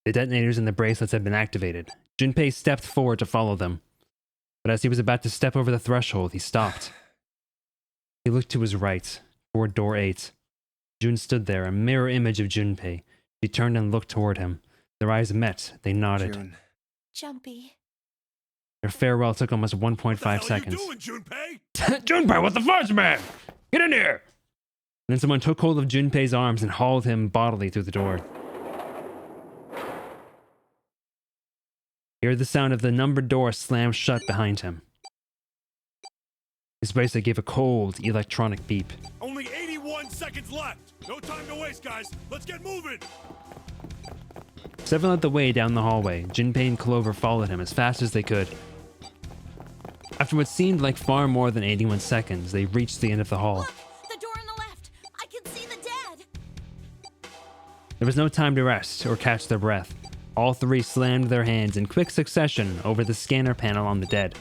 The detonators in the bracelets had been activated. Junpei stepped forward to follow them. But as he was about to step over the threshold, he stopped. He looked to his right, toward door 8. June stood there, a mirror image of Junpei. She turned and looked toward him. Their eyes met. They nodded. June. Jumpy. Their farewell took almost 1.5 What the hell seconds. are you doing, Junpei? Junpei, what the fudge, man? Get in here! Then someone took hold of Junpei's arms and hauled him bodily through the door. He heard the sound of the numbered door slam shut behind him. His bracelet gave a cold, electronic beep. Only 81 seconds left. No time to waste, guys. Let's get moving. 7 led the way down the hallway. Junpei and Clover followed him as fast as they could. After what seemed like far more than 81 seconds, they reached the end of the hall. Look! The door on the left! I can see the dead! There was no time to rest or catch their breath. All three slammed their hands in quick succession over the scanner panel on the dead.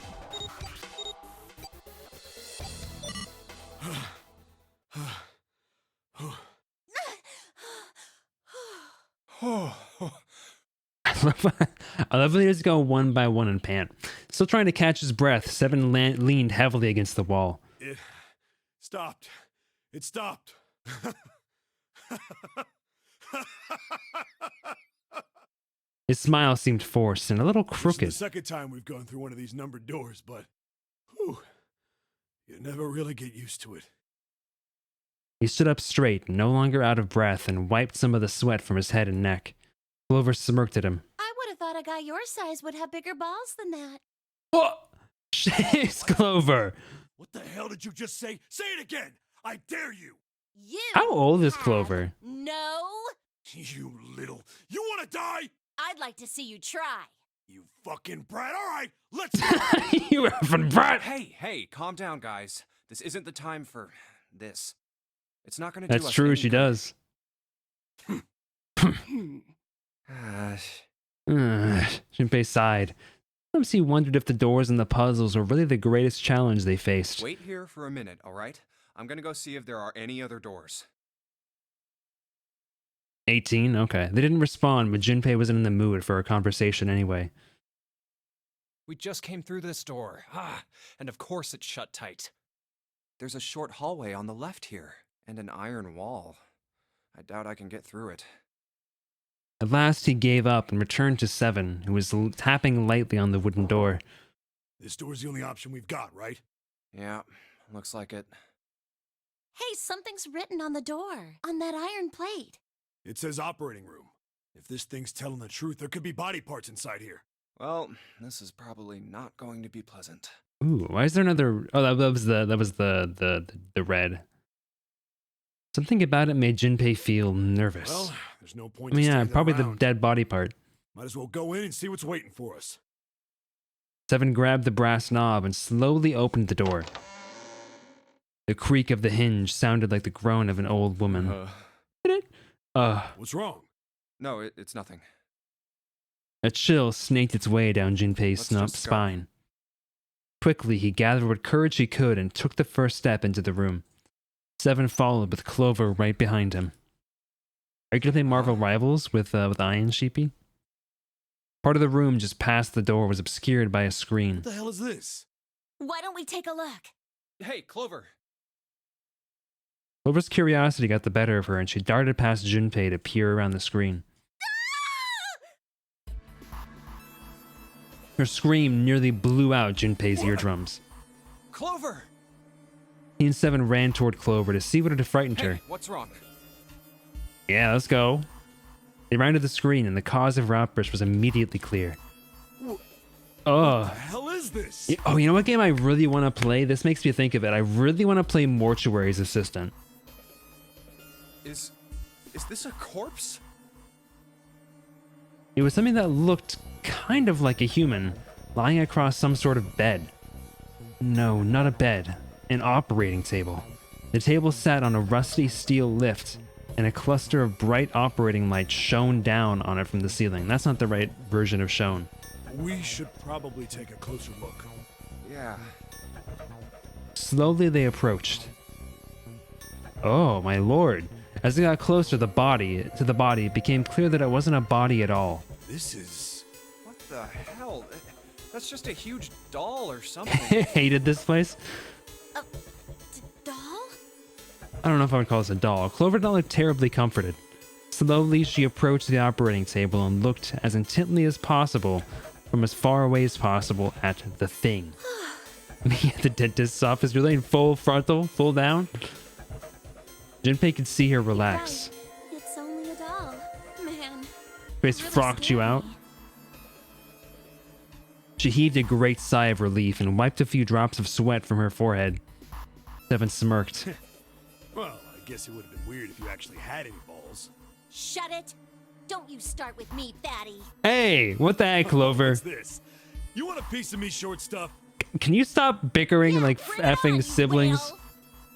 I love when they just go one by one and pant. Still trying to catch his breath, Seven leaned heavily against the wall. It stopped. It stopped. His smile seemed forced and a little This is crooked. the second time we've gone through one of these numbered doors, but whew, you never really get used to it. He stood up straight, no longer out of breath, and wiped some of the sweat from his head and neck. Clover smirked at him. I would have thought a guy your size would have bigger balls than that. What? Jeez, Clover. What the hell did you just say? Say it again! I dare you! You How old is have Clover? No. You little... You want to die? I'd like to see you try. You fucking brat. All right, let's go. You effing brat! Hey, calm down, guys. This isn't the time for this. It's not gonna do That's us true, any she good. does. Junpei sighed. Sometimes he wondered if the doors and the puzzles were really the greatest challenge they faced. Wait here for a minute, all right? I'm gonna go see if there are any other doors. 18? Okay. They didn't respond, but Junpei wasn't in the mood for a conversation anyway. We just came through this door. And of course it's shut tight. There's a short hallway on the left here, and an iron wall. I doubt I can get through it. At last he gave up and returned to Seven, who was tapping lightly on the wooden door. This door's the only option we've got, right? Yeah, looks like it. Hey, something's written on the door, on that iron plate. It says operating room. If this thing's telling the truth, there could be body parts inside here. Well, this is probably not going to be pleasant. Ooh, why is there another? Oh, that was the red. Something about it made Junpei feel nervous. Well, there's no point. I mean, in yeah, standing probably around. the dead body part. Might as well go in and see what's waiting for us. Seven grabbed the brass knob and slowly opened the door. The creak of the hinge sounded like the groan of an old woman. What's wrong? No, it's nothing. A chill snaked its way down Junpei's Let's just go. spine. Quickly, he gathered what courage he could and took the first step into the room. Seven followed with Clover right behind him. Are you gonna play Marvel Rivals with Ian, Sheepy? Part of the room just past the door was obscured by a screen. What the hell is this? Why don't we take a look? Hey, Clover. Clover's curiosity got the better of her, and she darted past Junpei to peer around the screen. Her scream nearly blew out Junpei's eardrums. Clover! He and Seven ran toward Clover to see what had frightened Hey, her. what's wrong? Yeah, let's go. They ran to the screen, and the cause of her outburst was immediately clear. Oh. What the hell is this? Oh, you know what game I really want to play? This makes me think of it. I really want to play Mortuary's Assistant. Is this a corpse? It was something that looked kind of like a human, lying across some sort of bed. No, not a bed. An operating table. The table sat on a rusty steel lift, and a cluster of bright operating lights shone down on it from the ceiling. That's not the right version of shone. We should probably take a closer look. Yeah. Slowly they approached. Oh, my lord. As they got closer to the body, it became clear that it wasn't a body at all. This is... What the hell? That's just a huge doll or I something. hated this place. Doll? I don't know if I would call this a doll. Clover did not look terribly comforted. Slowly, she approached the operating table and looked as intently as possible, from as far away as possible, at the thing. Me at the dentist's office, you're laying full frontal, full down. Junpei could see her relax. Right. It's only a doll. Man. Face really frocked you scary. out. She heaved a great sigh of relief and wiped a few drops of sweat from her forehead. Seven smirked. Well, I guess it would have been weird if you actually had any balls. Shut it! Don't you start with me, fatty. Hey, what the heck, Clover? What's this? You want a piece of me, short stuff? Can you stop bickering like Bring it on, effing you siblings? whale.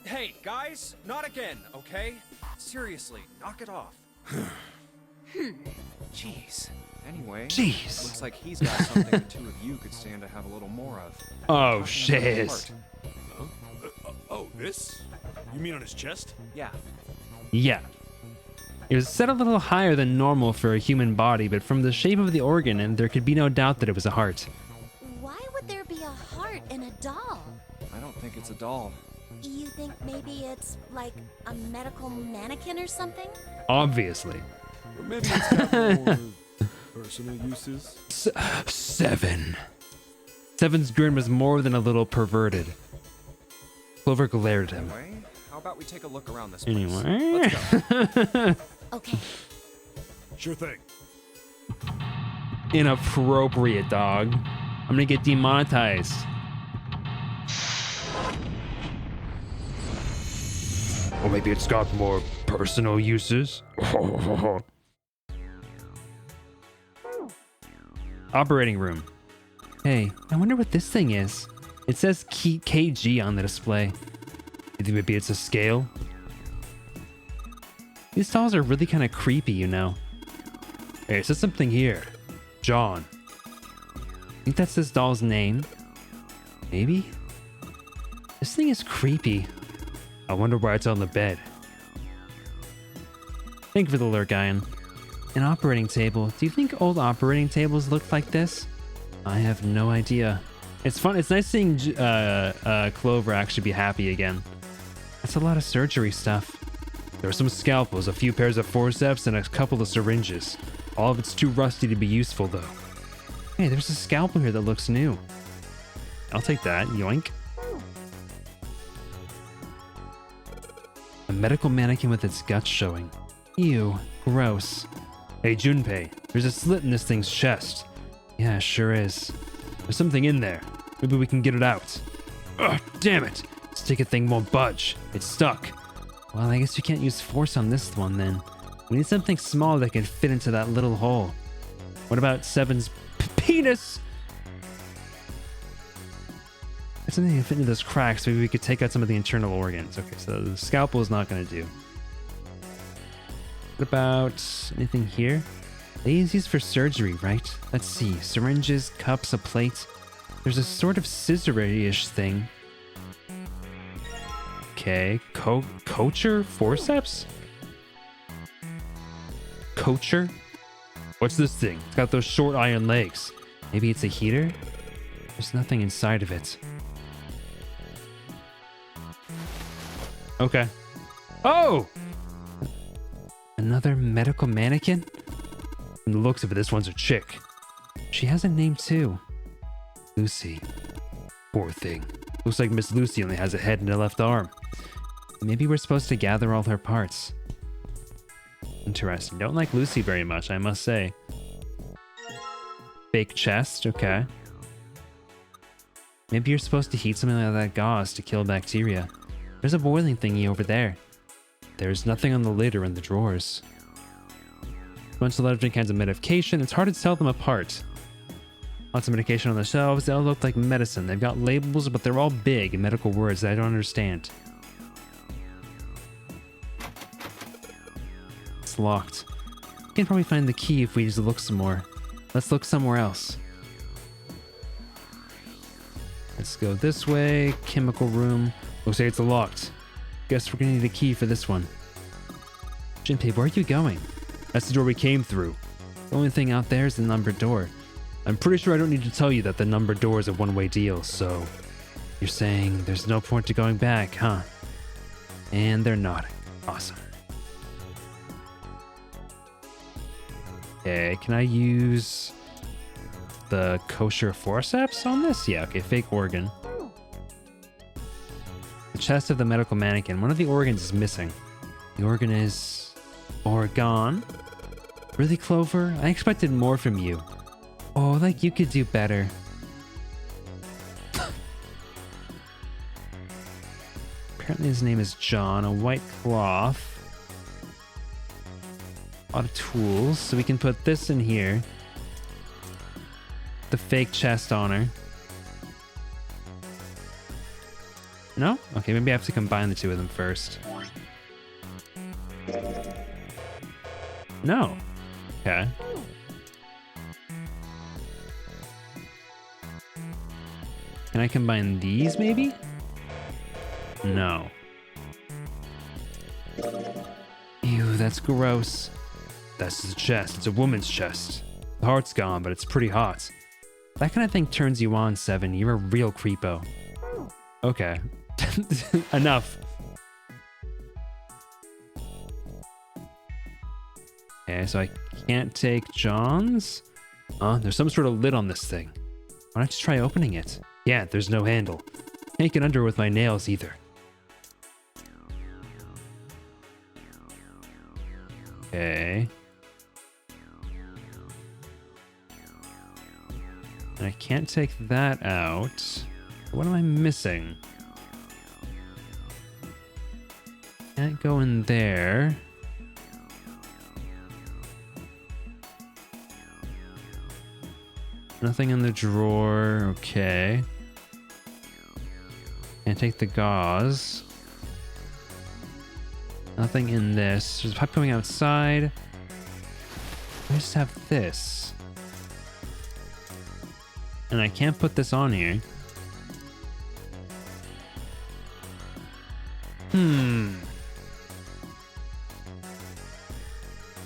Hey, guys, not again, okay? Seriously, knock it off. Jeez. Anyway, Jeez. looks like he's got something the two of you could stand to have a little more of. Oh, Talking about shit. heart. Oh, this? You mean on his chest? Yeah. Yeah. It was set a little higher than normal for a human body, but from the shape of the organ, and there could be no doubt that it was a heart. Why would there be a heart in a doll? I don't think it's a doll. You think maybe it's like a medical mannequin or something? Obviously. Or maybe it's got more personal uses? 7. Seven's grin was more than a little perverted. Clover glared at him. Anyway, how about we take a look around this place? Anyway. Let's go. Okay. Sure thing. Inappropriate, dog. I'm gonna get demonetized. Or maybe it's got more personal uses. Operating room. Hey, I wonder what this thing is. It says kg on the display. You think maybe it's a scale? These dolls are really kind of creepy, you know. Hey, it says something here. John. Think that's this doll's name? Maybe? This thing is creepy. I wonder why it's on the bed. Thank you for the alert, Guyan. An operating table. Do you think old operating tables looked like this? I have no idea. It's fun. It's nice seeing Clover actually be happy again. That's a lot of surgery stuff. There are some scalpels, a few pairs of forceps, and a couple of syringes. All of it's too rusty to be useful, though. Hey, there's a scalpel here that looks new. I'll take that. Yoink. A medical mannequin with its guts showing. Ew. Gross. Hey, Junpei, there's a slit in this thing's chest. Yeah, sure is. There's something in there. Maybe we can get it out. Ugh, damn it. This ticket thing won't budge. It's stuck. Well, I guess you can't use force on this one then. We need something small that can fit into that little hole. What about Seven's penis? If something can fit into those cracks, maybe we could take out some of the internal organs. Okay, so the scalpel is not going to do. What about anything here? They use these for surgery, right? Let's see. Syringes, cups, a plate. There's a sort of scissor-ish thing. Okay. Coacher? Forceps? Coacher? What's this thing? It's got those short iron legs. Maybe it's a heater? There's nothing inside of it. Okay. Oh! Another medical mannequin? From the looks of it, this one's a chick. She has a name too. Lucy. Poor thing. Looks like Miss Lucy only has a head and a left arm. Maybe we're supposed to gather all her parts. Interesting. Don't like Lucy very much, I must say. Fake chest, okay. Maybe you're supposed to heat something like that gauze to kill bacteria. There's a boiling thingy over there. There's nothing on the lid or in the drawers. Bunch of different kinds of medication. It's hard to tell them apart. Lots of medication on the shelves. They all look like medicine. They've got labels, but they're all big medical words that I don't understand. It's locked. We can probably find the key if we just look some more. Let's look somewhere else. Let's go this way. Chemical room. Looks like it's locked. Guess we're gonna need a key for this one. Junpei, where are you going? That's the door we came through. The only thing out there is the numbered door. I'm pretty sure I don't need to tell you that the numbered door is a one-way deal, so... You're saying there's no point to going back, huh? And they're nodding. Awesome. Okay, can I use the kosher forceps on this? Yeah, okay, fake organ. The chest of the medical mannequin. One of the organs is missing. The organ is... Oregon? Really, Clover? I expected more from you. Oh, like you could do better. Apparently his name is John. A white cloth. A lot of tools. So we can put this in here. The fake chest on her. No? Okay, maybe I have to combine the two of them first. No. Okay. Can I combine these maybe? No. Ew, that's gross. That's the chest. It's a woman's chest. The heart's gone, but it's pretty hot. That kind of thing turns you on, Seven. You're a real creepo. Okay. Enough. Okay, so I can't take John's? There's some sort of lid on this thing. Why don't I just try opening it? Yeah, there's no handle. Can't get under with my nails either. Okay. And I can't take that out. What am I missing? Can't go in there. Nothing in the drawer. Okay. Can't take the gauze. Nothing in this. There's a pipe going outside. I just have this. And I can't put this on here.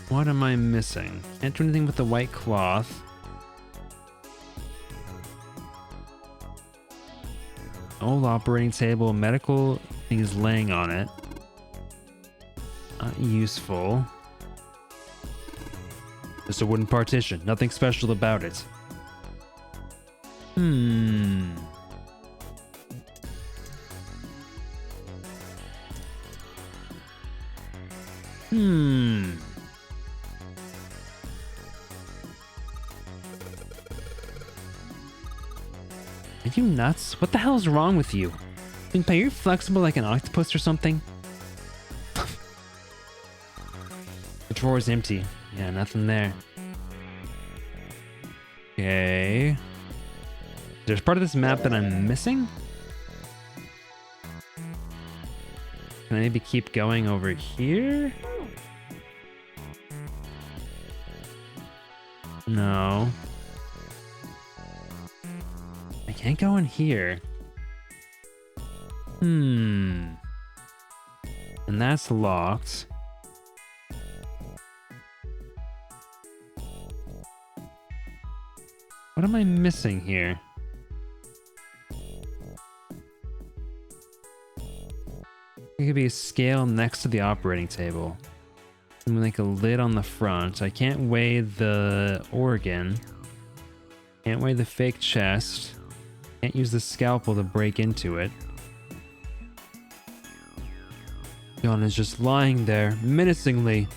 What am I missing? Can't do anything with the white cloth. Old operating table, medical thing is laying on it. Not useful. Just a wooden partition, nothing special about it. Are you nuts? What the hell is wrong with you? Are you flexible like an octopus or something? The drawer is empty. Yeah, nothing there. Okay. There's part of this map that I'm missing? Can I maybe keep going over here? No. I can't go in here. And that's locked. What am I missing here? It could be a scale next to the operating table. And like a lid on the front. I can't weigh the organ. Can't weigh the fake chest. Can't use the scalpel to break into it. John is just lying there, menacingly.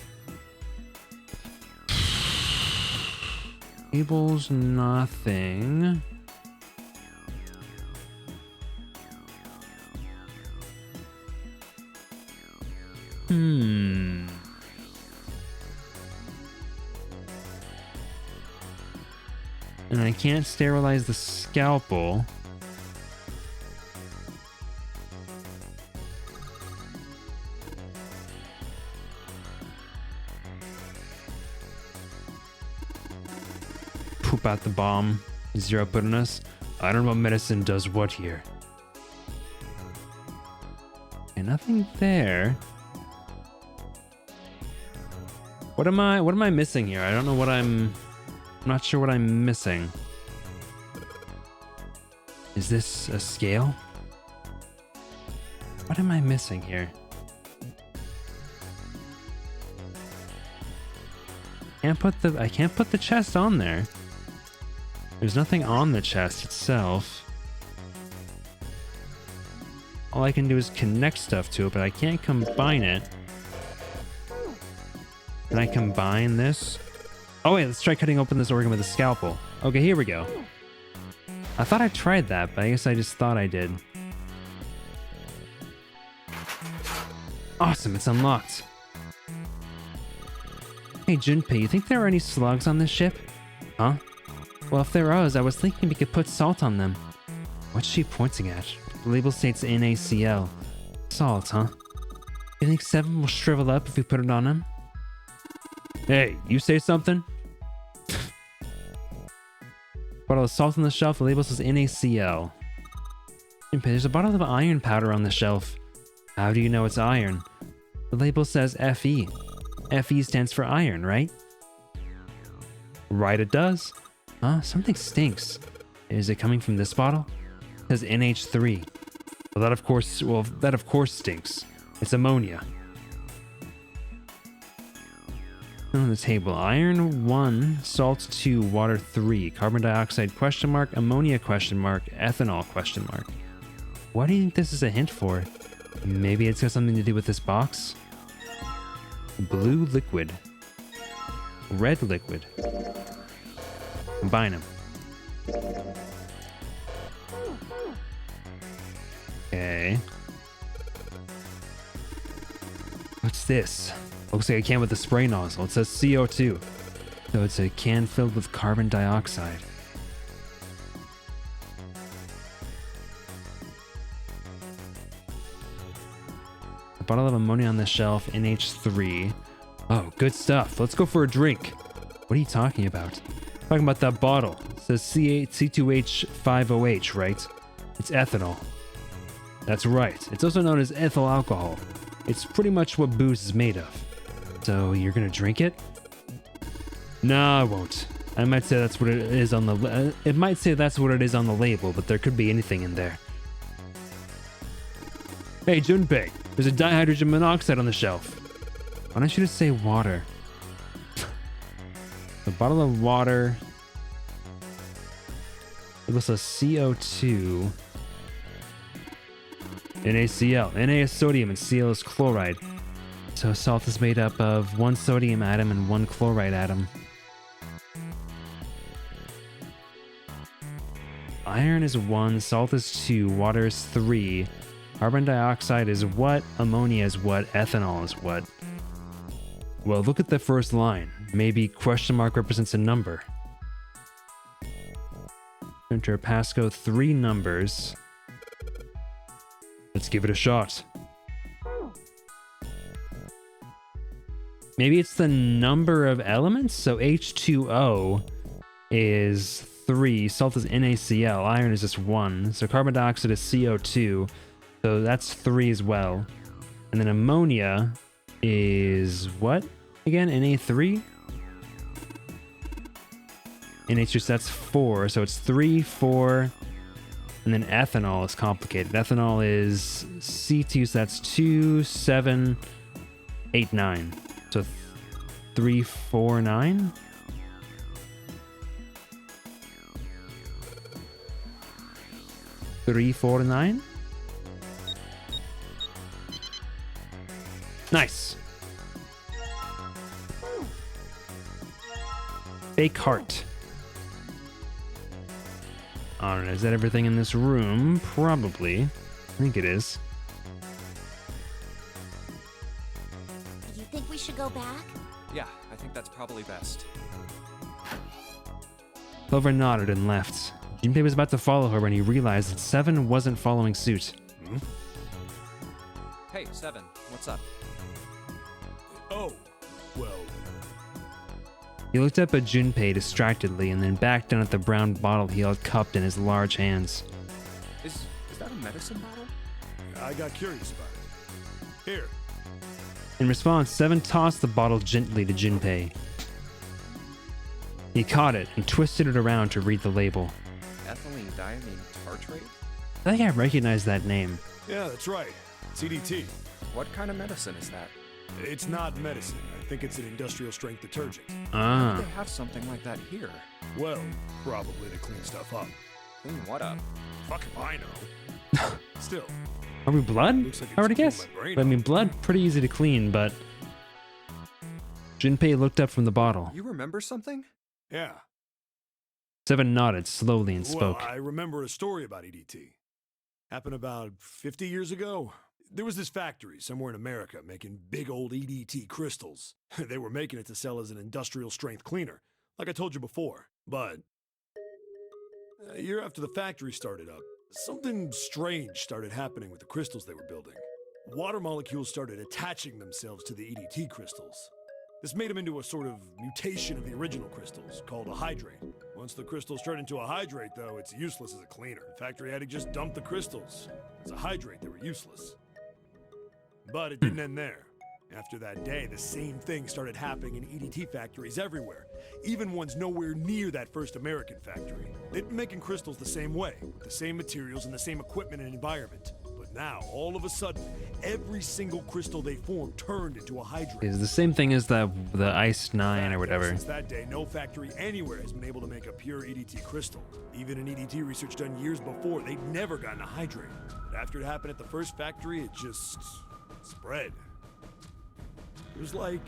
Tables, nothing. And I can't sterilize the scalpel. Poop out the bomb. Zero bitterness. I don't know what medicine does what here. And nothing there. What am I missing here? I don't know what I'm not sure what I'm missing. Is this a scale? What am I missing here? I can't put the chest on there. There's nothing on the chest itself. All I can do is connect stuff to it, but I can't combine it. Can I combine this? Oh wait, let's try cutting open this organ with a scalpel. Okay, here we go. I thought I tried that, but I guess I just thought I did. Awesome, it's unlocked. Hey Junpei, you think there are any slugs on this ship? Huh? Well, if there was, I was thinking we could put salt on them. What's she pointing at? The label states NaCl. Salt, huh? You think Seven will shrivel up if we put it on him? Hey, you say something? bottle of salt on the shelf. The label says NaCl. Junpei, there's a bottle of iron powder on the shelf. How do you know it's iron? The label says Fe. Fe stands for iron, right? Right, it does. Something stinks. Is it coming from this bottle? It says NH3. Well, that of course stinks. It's ammonia. On the table, iron 1, salt 2, water 3, carbon dioxide question mark, ammonia question mark, ethanol question mark. What do you think this is a hint for? Maybe it's got something to do with this box? Blue liquid. Red liquid. Combine them. Okay. What's this? Looks like a can with a spray nozzle. It says CO2. So it's a can filled with carbon dioxide. A bottle of ammonia on the shelf, NH3. Oh, good stuff. Let's go for a drink. What are you talking about? Talking about that bottle. It says C2H5OH, right? It's ethanol. That's right. It's also known as ethyl alcohol. It's pretty much what booze is made of. So you're gonna drink it? No, I won't. I might say that's what it is on the. It might say that's what it is on the label, but there could be anything in there. Hey, Junpei, there's a dihydrogen monoxide on the shelf. Why don't you just say water? A bottle of water. It was a CO2. NaCl. Na is sodium and Cl is chloride. So salt is made up of 1 sodium atom and 1 chloride atom. Iron is 1, salt is 2, water is 3. Carbon dioxide is what? Ammonia is what? Ethanol is what? Well, look at the first line. Maybe question mark represents a number. Enter passcode 3 numbers. Let's give it a shot. Maybe it's the number of elements? So H2O is 3, salt is NaCl, iron is just 1, so carbon dioxide is CO2, so that's 3 as well. And then ammonia is what? Again, Na3? NH2, that's 4, so it's 3, 4, and then ethanol is complicated. Ethanol is C2, so that's 2, 7, 8, 9. So 3, 4, 9? Three, 4, 9? Nice. Fake heart. I don't know, is that everything in this room? Probably. I think it is. Do you think we should go back? Yeah, I think that's probably best. Clover nodded and left. Junpei was about to follow her when he realized that Seven wasn't following suit. Hey, Seven, what's up? Oh, well, He looked up at Junpei distractedly and then back down at the brown bottle he held cupped in his large hands. Is that a medicine bottle? I got curious about it. Here. In response, Seven tossed the bottle gently to Junpei. He caught it and twisted it around to read the label. Ethylene diamine tartrate? I think I recognize that name. Yeah, that's right. CDT. What kind of medicine is that? It's not medicine. I think it's an industrial strength detergent. Ah. They have something like that here. Well, probably to clean stuff up. Clean what up? Fuck if I know. Still. Are we blood? Looks like I would it's guess. cleaned my brain I mean, up. blood, pretty easy to clean, but... Junpei looked up from the bottle. You remember something? Yeah. Seven nodded slowly and spoke. Well, I remember a story about EDT. Happened about 50 years ago. There was this factory somewhere in America making big old EDT crystals. They were making it to sell as an industrial strength cleaner, like I told you before. But a year after the factory started up, something strange started happening with the crystals they were building. Water molecules started attaching themselves to the EDT crystals. This made them into a sort of mutation of the original crystals, called a hydrate. Well, Once the crystals turn into a hydrate, though, it's useless as a cleaner. The factory had to just dump the crystals. As a hydrate, they were useless. But it didn't end there. After that day, the same thing started happening in EDT factories everywhere, even ones nowhere near that first American factory. They'd been making crystals the same way, with the same materials and the same equipment and environment. But now, all of a sudden, every single crystal they formed turned into a hydrate. It's the same thing as the Ice 9 or whatever. Since that day, no factory anywhere has been able to make a pure EDT crystal. Even in EDT research done years before, they'd never gotten a hydrate. But after it happened at the first factory, it just spread. It was like,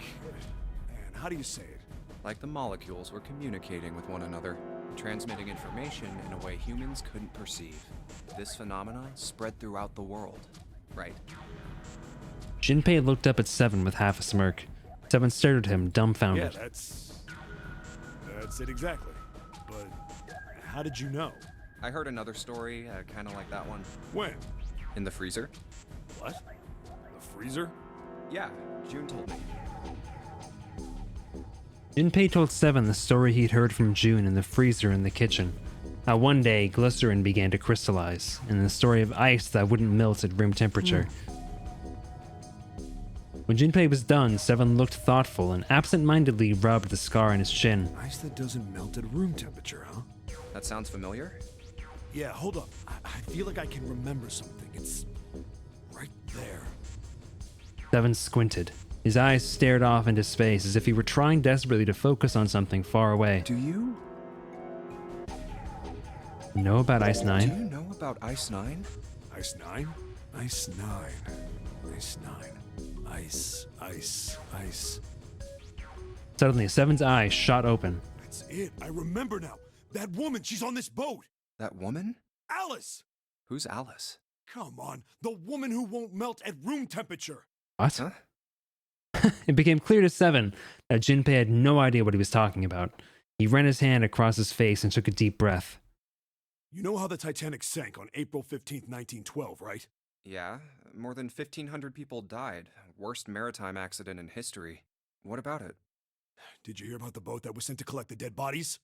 man, how do you say it? Like the molecules were communicating with one another, transmitting information in a way humans couldn't perceive. This phenomenon spread throughout the world, right? Jinpei looked up at Seven with half a smirk. Seven stared at him, dumbfounded. Yeah, that's it exactly. But how did you know? I heard another story, kind of like that one. When? In the freezer? What? The freezer? Yeah, June told me. Jinpei told Seven the story he'd heard from June in the freezer in the kitchen. How one day glycerin began to crystallize, and the story of ice that wouldn't melt at room temperature. When Jinpei was done, Seven looked thoughtful and absent-mindedly rubbed the scar on his chin. Ice that doesn't melt at room temperature, huh? That sounds familiar? Yeah, hold up. I feel like I can remember something. It's right there. Seven squinted. His eyes stared off into space as if he were trying desperately to focus on something far away. Do you Know about Ice 9? Do you know about Ice 9? Ice 9? Ice 9. Ice 9. Ice. Suddenly, Seven's eyes shot open. That's it. I remember now. That woman, she's on this boat. That woman? Alice! Who's Alice? Come on. The woman who won't melt at room temperature. What? Huh? It became clear to Seven that Jinpei had no idea what he was talking about. He ran his hand across his face and took a deep breath. You know how the Titanic sank on April 15th, 1912, right? Yeah, more than 1,500 people died. Worst maritime accident in history. What about it? Did you hear about the boat that was sent to collect the dead bodies?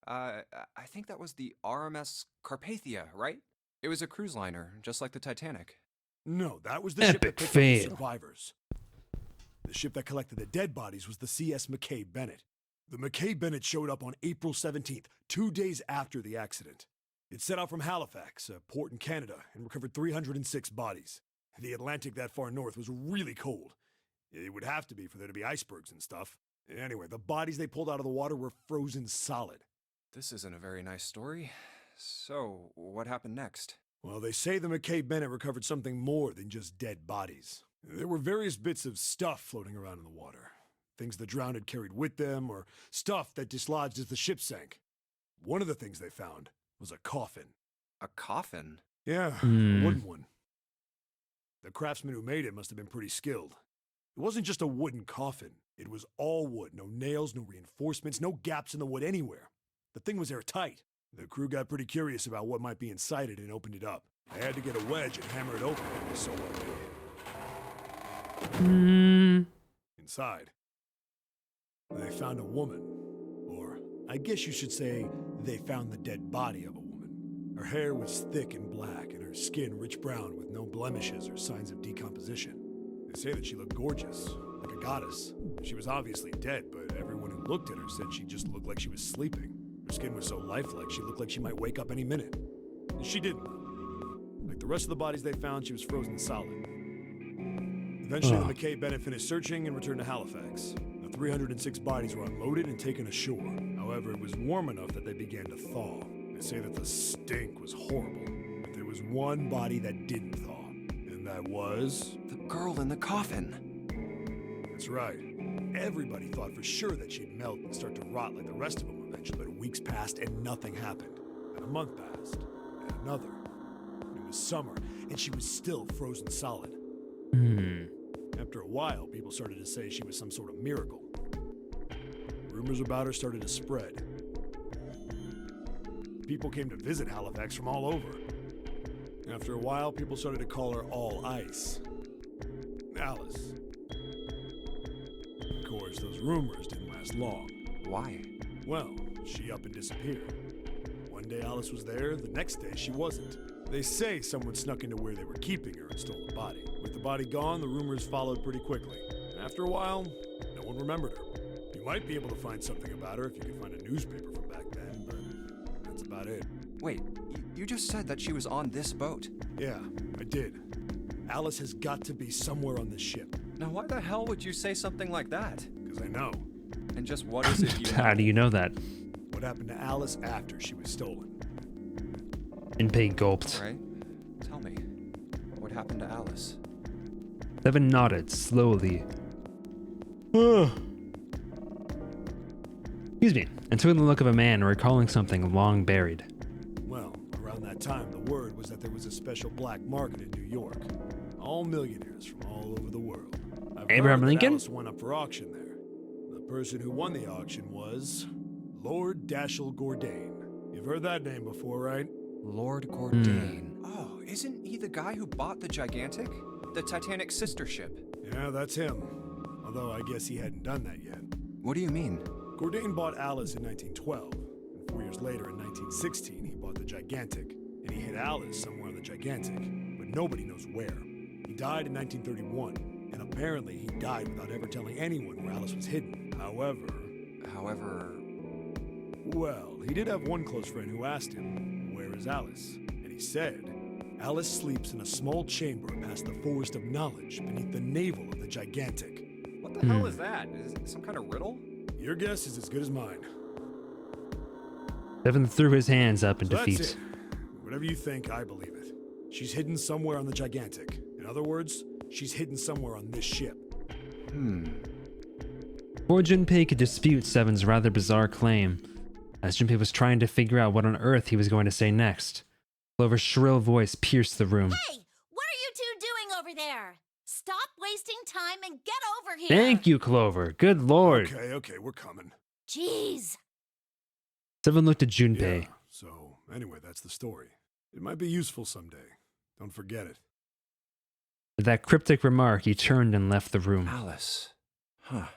I think that was the RMS Carpathia, right? It was a cruise liner, just like the Titanic. No, that was the ship that Epic picked up fail. the survivors. The ship that collected the dead bodies was the CS McKay Bennett. The McKay Bennett showed up on April 17th, 2 days after the accident. It set out from Halifax, a port in Canada, and recovered 306 bodies. The Atlantic that far north was really cold. It would have to be for there to be icebergs and stuff. Anyway, the bodies they pulled out of the water were frozen solid. This isn't a very nice story. So, what happened next? Well, they say the McKay Bennett recovered something more than just dead bodies. There were various bits of stuff floating around in the water. Things the drowned had carried with them, or stuff that dislodged as the ship sank. One of the things they found was a coffin. A coffin? Yeah, a wooden one. The craftsman who made it must have been pretty skilled. It wasn't just a wooden coffin. It was all wood. No nails, no reinforcements, no gaps in the wood anywhere. The thing was airtight. The crew got pretty curious about what might be inside it and opened it up. They had to get a wedge and hammer it open. It was so well. Inside, they found a woman. Or, I guess you should say, they found the dead body of a woman. Her hair was thick and black, and her skin rich brown with no blemishes or signs of decomposition. They say that she looked gorgeous, like a goddess. She was obviously dead, but everyone who looked at her said she just looked like she was sleeping. Her skin was so lifelike, she looked like she might wake up any minute. And she didn't. Like the rest of the bodies they found, she was frozen solid. Eventually, the McKay Bennett finished searching and returned to Halifax. The 306 bodies were unloaded and taken ashore. However, it was warm enough that they began to thaw. They say that the stink was horrible. But there was one body that didn't thaw, and that was... The girl in the coffin. That's right. Everybody thought for sure that she'd melt and start to rot like the rest of them eventually, but weeks passed and nothing happened. And a month passed, and another. And it was summer, and she was still frozen solid. After a while, people started to say she was some sort of miracle. Rumors about her started to spread. People came to visit Halifax from all over. After a while, people started to call her All Ice. Alice. Of course, those rumors didn't last long. Why? Well, she up and disappeared. One day Alice was there, the next day she wasn't. They say someone snuck into where they were keeping her and stole the body. With the body gone, the rumors followed pretty quickly. After a while, no one remembered her. You might be able to find something about her if you could find a newspaper from back then, but that's about it. Wait, you just said that she was on this boat. Yeah, I did. Alice has got to be somewhere on this ship. Now why the hell would you say something like that? Because I know. And just what is it you How do you know that? What happened to Alice after she was stolen? Junpei gulped. Right? Tell me, what happened to Alice? Seven nodded slowly. Excuse me, and took the look of a man recalling something long buried. Well, around that time, the word was that there was a special black market in New York. All millionaires from all over the world. I've Abraham heard that Lincoln? Alice went up for auction there. The person who won the auction was Lord Dashiell Gordain. You've heard that name before, right? Lord Gordain. Oh, isn't he the guy who bought the Gigantic? The Titanic sister ship? Yeah, that's him. Although I guess he hadn't done that yet. What do you mean? Gordain bought Alice in 1912, and 4 years later, in 1916, he bought the Gigantic, and he hid Alice somewhere on the Gigantic, but nobody knows where. He died in 1931, and apparently he died without ever telling anyone where Alice was hidden. However, well, he did have one close friend who asked him, "Where is Alice?" And he said, "Alice sleeps in a small chamber past the Forest of Knowledge beneath the navel of the Gigantic." What the hell is that? Is it some kind of riddle? Your guess is as good as mine. Seven threw his hands up in So defeat. that's it. Whatever you think, I believe it. She's hidden somewhere on the Gigantic. In other words, she's hidden somewhere on this ship. Before Junpei could dispute Seven's rather bizarre claim, as Junpei was trying to figure out what on earth he was going to say next, Clover's shrill voice pierced the room. Hey, what are you two doing over there? Stop wasting time and get over here. Thank you, Clover. Good lord. Okay, we're coming. Jeez. Seven looked at Junpei. Yeah, so anyway, that's the story. It might be useful someday. Don't forget it. With that cryptic remark, he turned and left the room. Alice. Huh.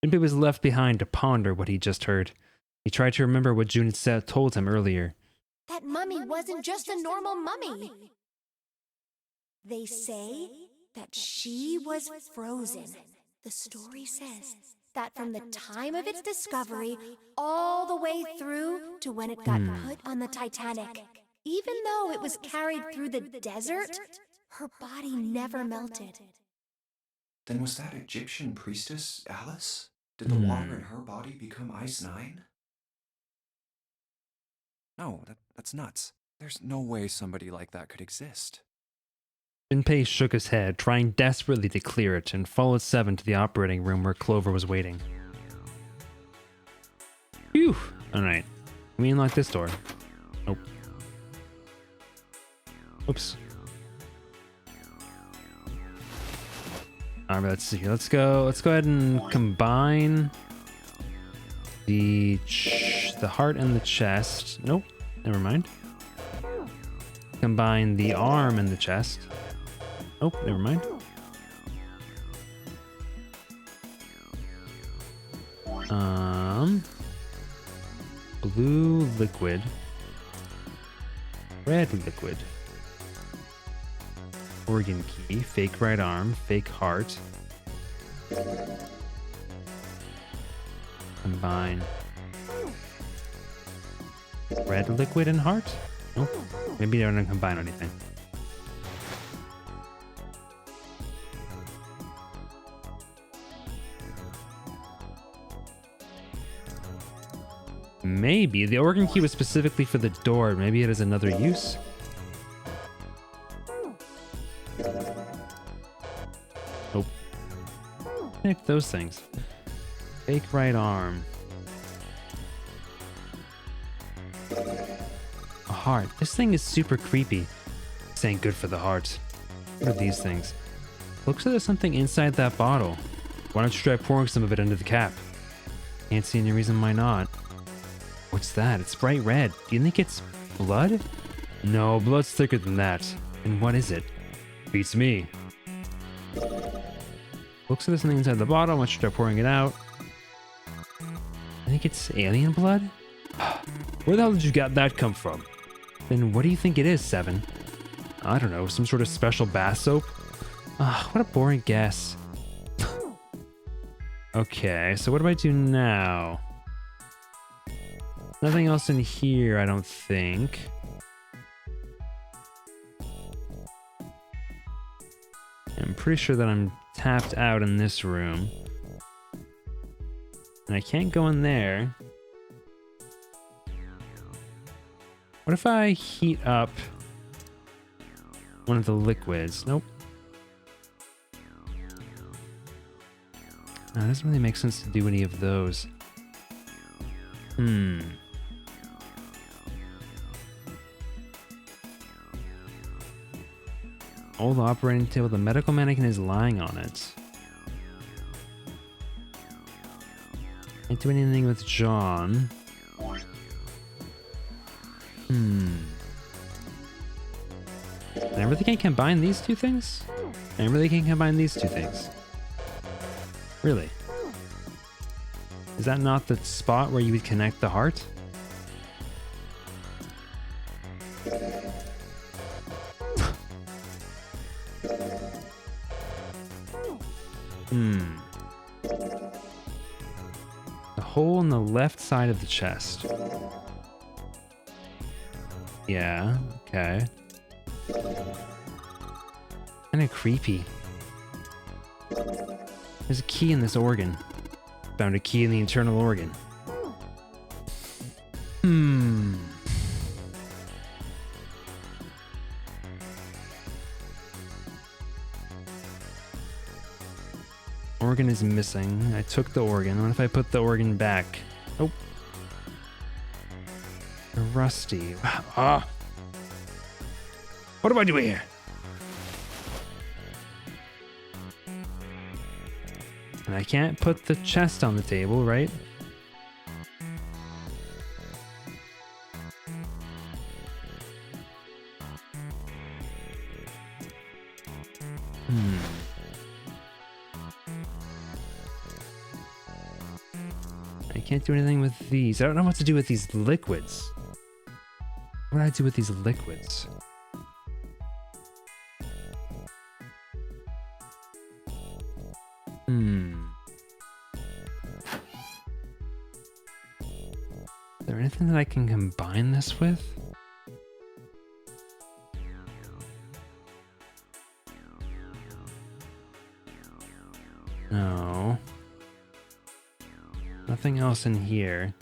Junpei was left behind to ponder what he just heard. He tried to remember what June had told him earlier. That mummy wasn't just a normal mummy. They say that she was frozen. The story says that from the time of its discovery all the way through to when it got put on the Titanic, even though it was carried through the desert, her body never melted. Then was that Egyptian priestess Alice? Did the water in her body become Ice 9? No, that's nuts. There's no way somebody like that could exist. Junpei shook his head, trying desperately to clear it, and followed Seven to the operating room where Clover was waiting. Phew! Alright. Can we unlock this door? Nope. Oops. Alright, let's see here. Let's go ahead and combine the heart and the chest. Nope. Never mind. Combine the arm and the chest. Oh, never mind. Blue liquid. Red liquid. Organ key. Fake right arm. Fake heart. Combine. Red liquid and heart? Nope. Maybe they're not gonna combine anything. Maybe. The organ key was specifically for the door. Maybe it has another use. Nope. Pick those things. Fake right arm. A heart. This thing is super creepy. This ain't good for the heart. What are these things? Looks like there's something inside that bottle. Why don't you try pouring some of it into the cap? Can't see any reason why not. What's that? It's bright red. Do you think it's blood? No, blood's thicker than that. And what is it? Beats me. Looks like there's something inside the bottle. Why don't you try pouring it out? I think it's alien blood? Where the hell did you get that come from? Then what do you think it is, Seven? I don't know, some sort of special bath soap? What a boring guess. Okay, so what do I do now? Nothing else in here, I don't think. I'm pretty sure that I'm tapped out in this room. And I can't go in there. What if I heat up one of the liquids? Nope. No, it doesn't really make sense to do any of those. Old operating table. The medical mannequin is lying on it. Can't do anything with John. I really can't combine these two things? I really can't combine these two things. Really? Is that not the spot where you would connect the heart? The hole in the left side of the chest. Yeah, okay. Kinda creepy. There's a key in this organ. Found a key in the internal organ. Organ is missing. I took the organ. What if I put the organ back? Oh. Rusty. Ah. What do I do here? And I can't put the chest on the table, right? I can't do anything with these. I don't know what to do with these liquids. What do I do with these liquids? Is there anything that I can combine this with? No. Nothing else in here.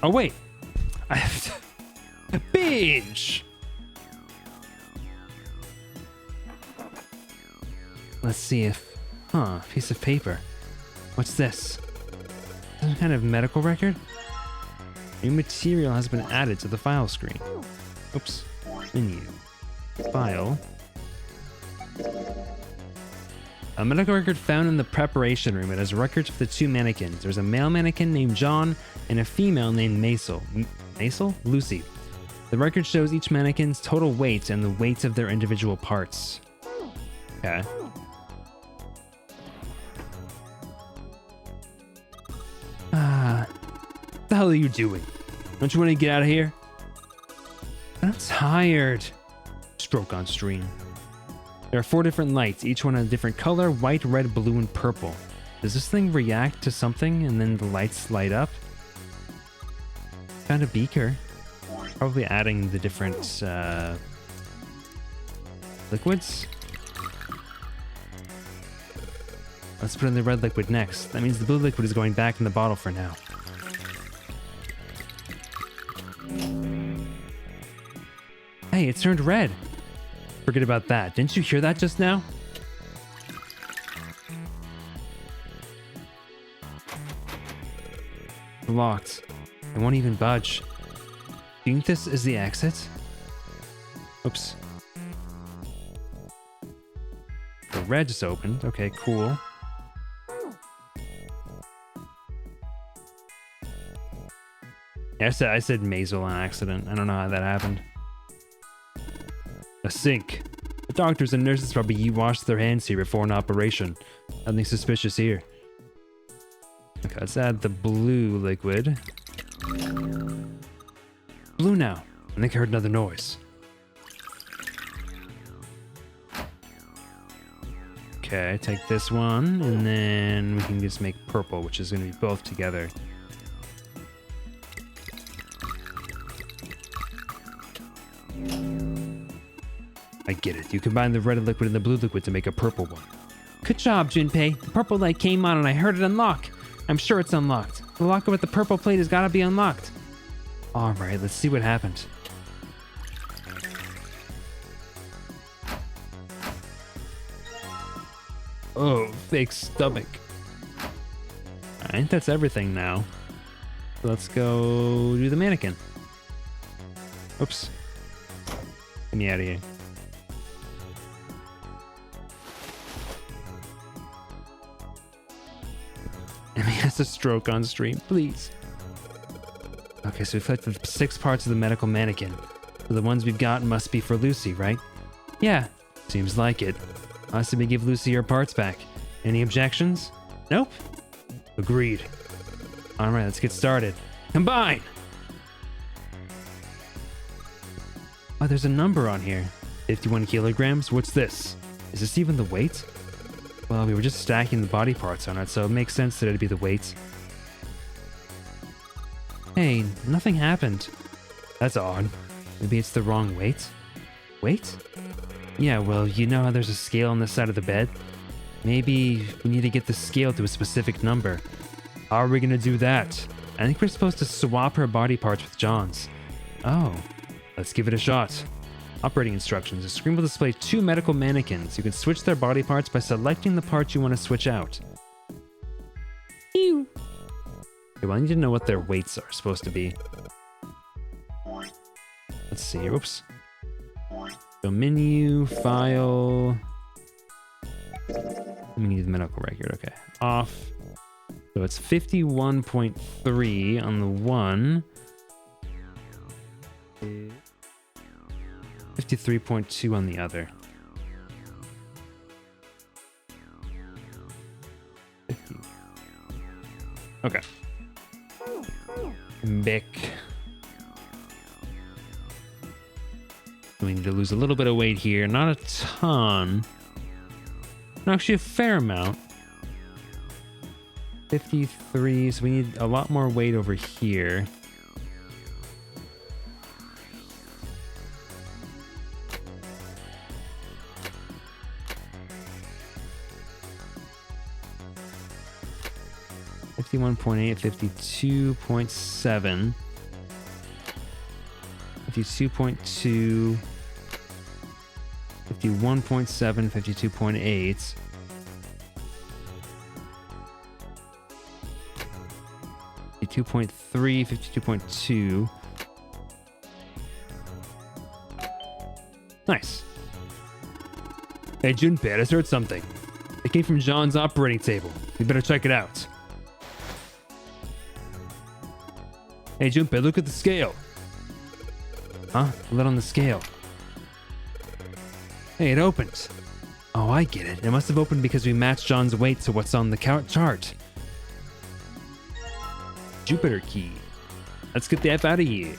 Oh, wait. I have to binge. Let's see if... piece of paper. What's this? Some kind of medical record? New material has been added to the file screen. Oops. Menu. File. A medical record found in the preparation room. It has records for the two mannequins. There's a male mannequin named John and a female named Maisel? Lucy. The record shows each mannequin's total weight and the weights of their individual parts. Okay. What the hell are you doing? Don't you want to get out of here? I'm tired. Stroke on stream. There are 4 different lights, each one a different color: white, red, blue, and purple. Does this thing react to something and then the lights light up? Found a beaker. Probably adding the different liquids. Let's put in the red liquid next. That means the blue liquid is going back in the bottle for now. Hey, it turned red. Forget about that. Didn't you hear that just now? Locked. It won't even budge. Do you think this is the exit? Oops. The red just opened. Okay, cool. I said Maisel on accident. I don't know how that happened. A sink. The doctors and nurses probably washed their hands here before an operation. Nothing suspicious here. Okay, let's add the blue liquid. Blue now. I think I heard another noise. Okay, take this one, and then we can just make purple, which is going to be both together. I get it. You combine the red liquid and the blue liquid to make a purple one. Good job, Junpei. The purple light came on and I heard it unlock. I'm sure it's unlocked. The locker with the purple plate has got to be unlocked. All right, let's see what happened. Oh, fake stomach. Alright, that's everything now. Let's go do the mannequin. Oops. Get me out of here. Emmy has a stroke on stream, please. Okay, so we've collected 6 parts of the medical mannequin. So the ones we've got must be for Lucy, right? Yeah, seems like it. I'll simply give Lucy her parts back. Any objections? Nope. Agreed. Alright, let's get started. Combine! Oh, there's a number on here. 51 kilograms? What's this? Is this even the weight? Well, we were just stacking the body parts on it, so it makes sense that it'd be the weight. Hey, nothing happened. That's odd. Maybe it's the wrong weight? Weight? Yeah, well, you know how there's a scale on the side of the bed? Maybe we need to get the scale to a specific number. How are we gonna do that? I think we're supposed to swap her body parts with John's. Oh, let's give it a shot. Operating instructions. The screen will display 2 medical mannequins. You can switch their body parts by selecting the parts you want to switch out. Ew. Okay, well, I need to know what their weights are supposed to be. Let's see. Oops. So menu, file. We need the medical record. Okay. Off. So it's 51.3 on the one. 53.2 on the other. 50. Okay. Bic. We need to lose a little bit of weight here. Not a ton. Actually, a fair amount. 53. So we need a lot more weight over here. $51.8, 52.7, 52.2, 51.7, 52.8, 52.3, 52.2. Nice. Hey, Junpei, I just heard something. It came from John's operating table. We better check it out. Hey, Junpei, look at the scale. Huh? Let on the scale. Hey, it opened. Oh, I get it. It must have opened because we matched John's weight to what's on the chart. Jupiter key. Let's get the F out of here.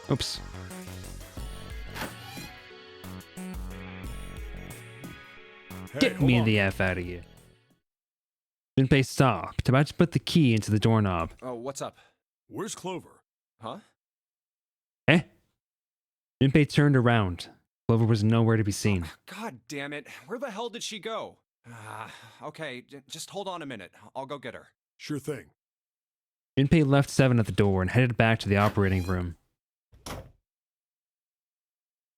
Oops. Hey, Get hold me on. the F out of here. Junpei stopped, about to put the key into the doorknob. Oh, what's up? Where's Clover? Huh? Eh? Junpei turned around. Clover was nowhere to be seen. God damn it. Where the hell did she go? Okay, just hold on a minute. I'll go get her. Sure thing. Junpei left Seven at the door and headed back to the operating room.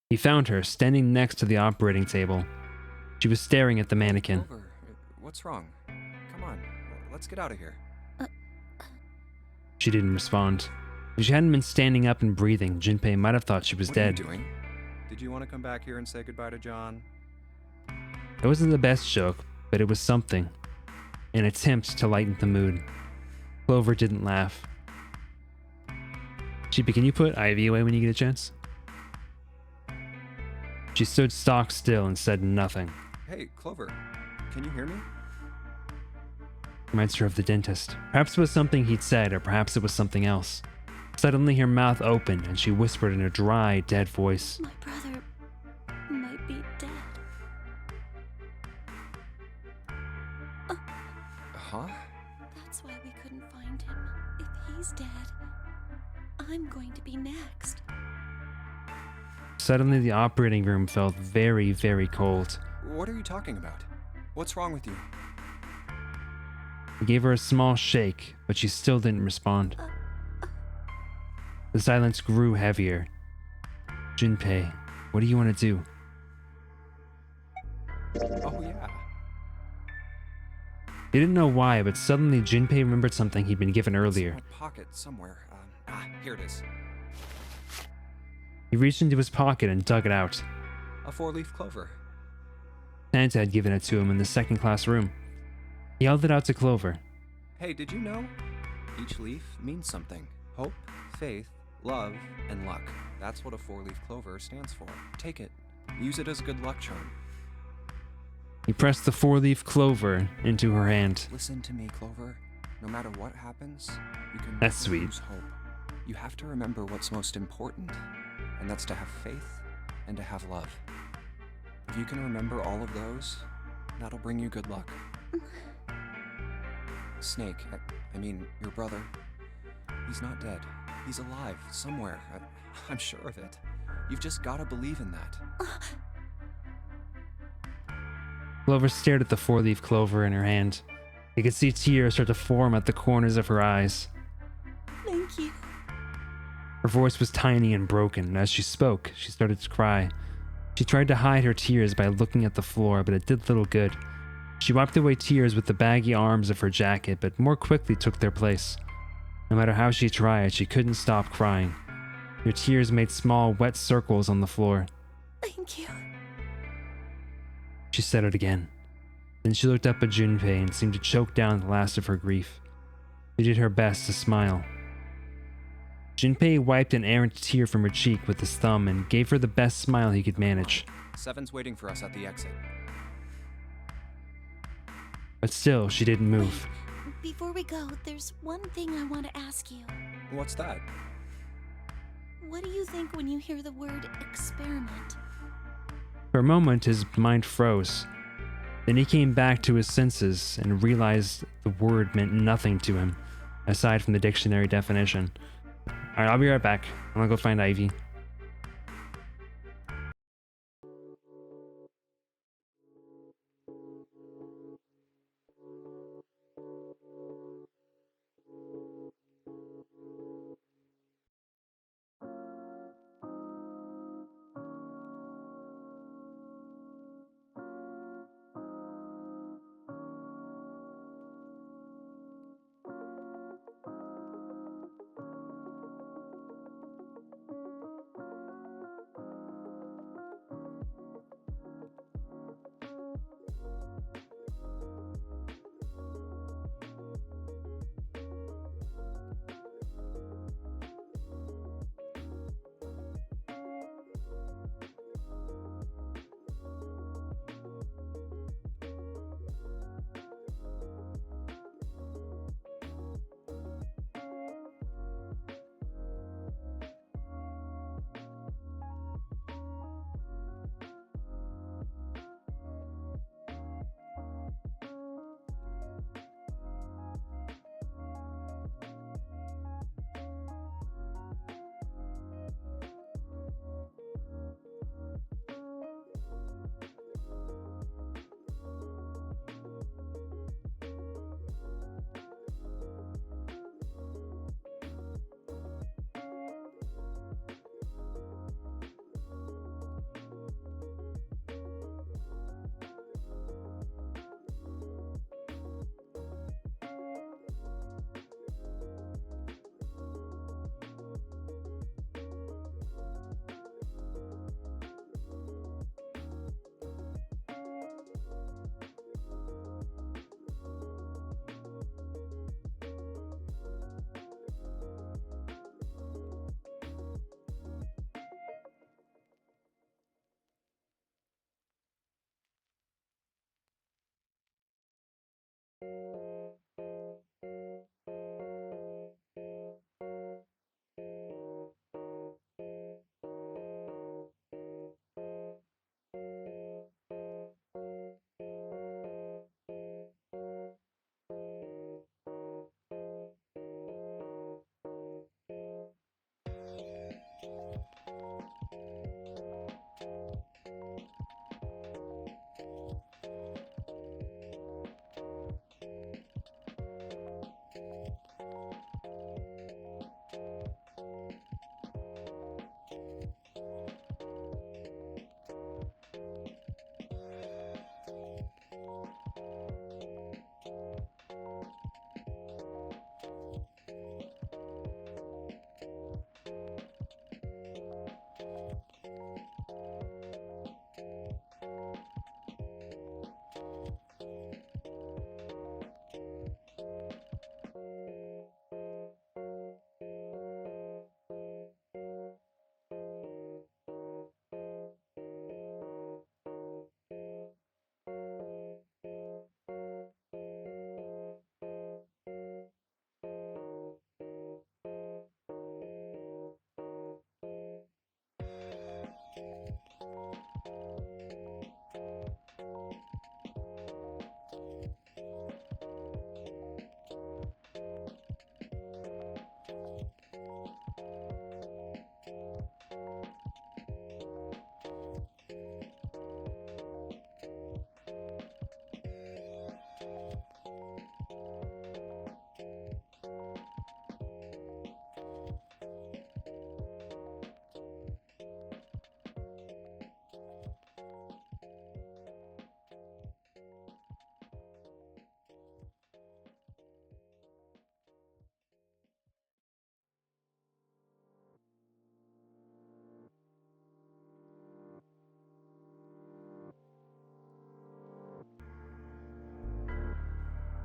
He found her standing next to the operating table. She was staring at the mannequin. Clover, what's wrong? Come on, let's get out of here. She didn't respond. If she hadn't been standing up and breathing, Junpei might have thought she was dead. What are you doing? Did you want to come back here and say goodbye to John? It wasn't the best joke, but it was something. an attempt to lighten the mood. Clover didn't laugh. Sheepy, can you put Ivy away when you get a chance? She stood stock still and said nothing. Hey, Clover, can you hear me? Reminds her of the dentist. Perhaps it was something he'd said, or perhaps it was something else. Suddenly her mouth opened and she whispered in a dry, dead voice. My brother might be dead. Huh? That's why we couldn't find him. If he's dead, I'm going to be next. Suddenly the operating room felt very, very cold. What are you talking about? What's wrong with you? He gave her a small shake, but she still didn't respond. The silence grew heavier. Junpei, what do you want to do? Oh, yeah. He didn't know why, but suddenly Junpei remembered something he'd been given earlier. It's in my pocket somewhere. Here it is. He reached into his pocket and dug it out. A 4-leaf clover. Santa had given it to him in the second-class room. He held it out to Clover. Hey, did you know? Each leaf means something. Hope, faith, love, and luck. That's what a 4-leaf clover stands for. Take it. Use it as a good luck charm. He pressed the 4-leaf clover into her hand. Listen to me, Clover. No matter what happens, you can That's never sweet. lose hope. You have to remember what's most important, and that's to have faith and to have love. If you can remember all of those, that'll bring you good luck. Snake, I mean, your brother, he's not dead. He's alive, somewhere. I'm sure of it. You've just gotta believe in that. Clover stared at the 4-leaf clover in her hand. He could see tears start to form at the corners of her eyes. Thank you. Her voice was tiny and broken, and as she spoke, she started to cry. She tried to hide her tears by looking at the floor, but it did little good. She wiped away tears with the baggy arms of her jacket, but more quickly took their place. No matter how she tried, she couldn't stop crying. Her tears made small, wet circles on the floor. Thank you. She said it again. Then she looked up at Junpei and seemed to choke down the last of her grief. She did her best to smile. Junpei wiped an errant tear from her cheek with his thumb and gave her the best smile he could manage. 7's waiting for us at the exit. But still, she didn't move. Wait, before we go, there's one thing I want to ask you. What's that? What do you think when you hear the word experiment? For a moment, his mind froze. Then he came back to his senses and realized the word meant nothing to him, aside from the dictionary definition. Alright, I'll be right back. I'm gonna go find Ivy.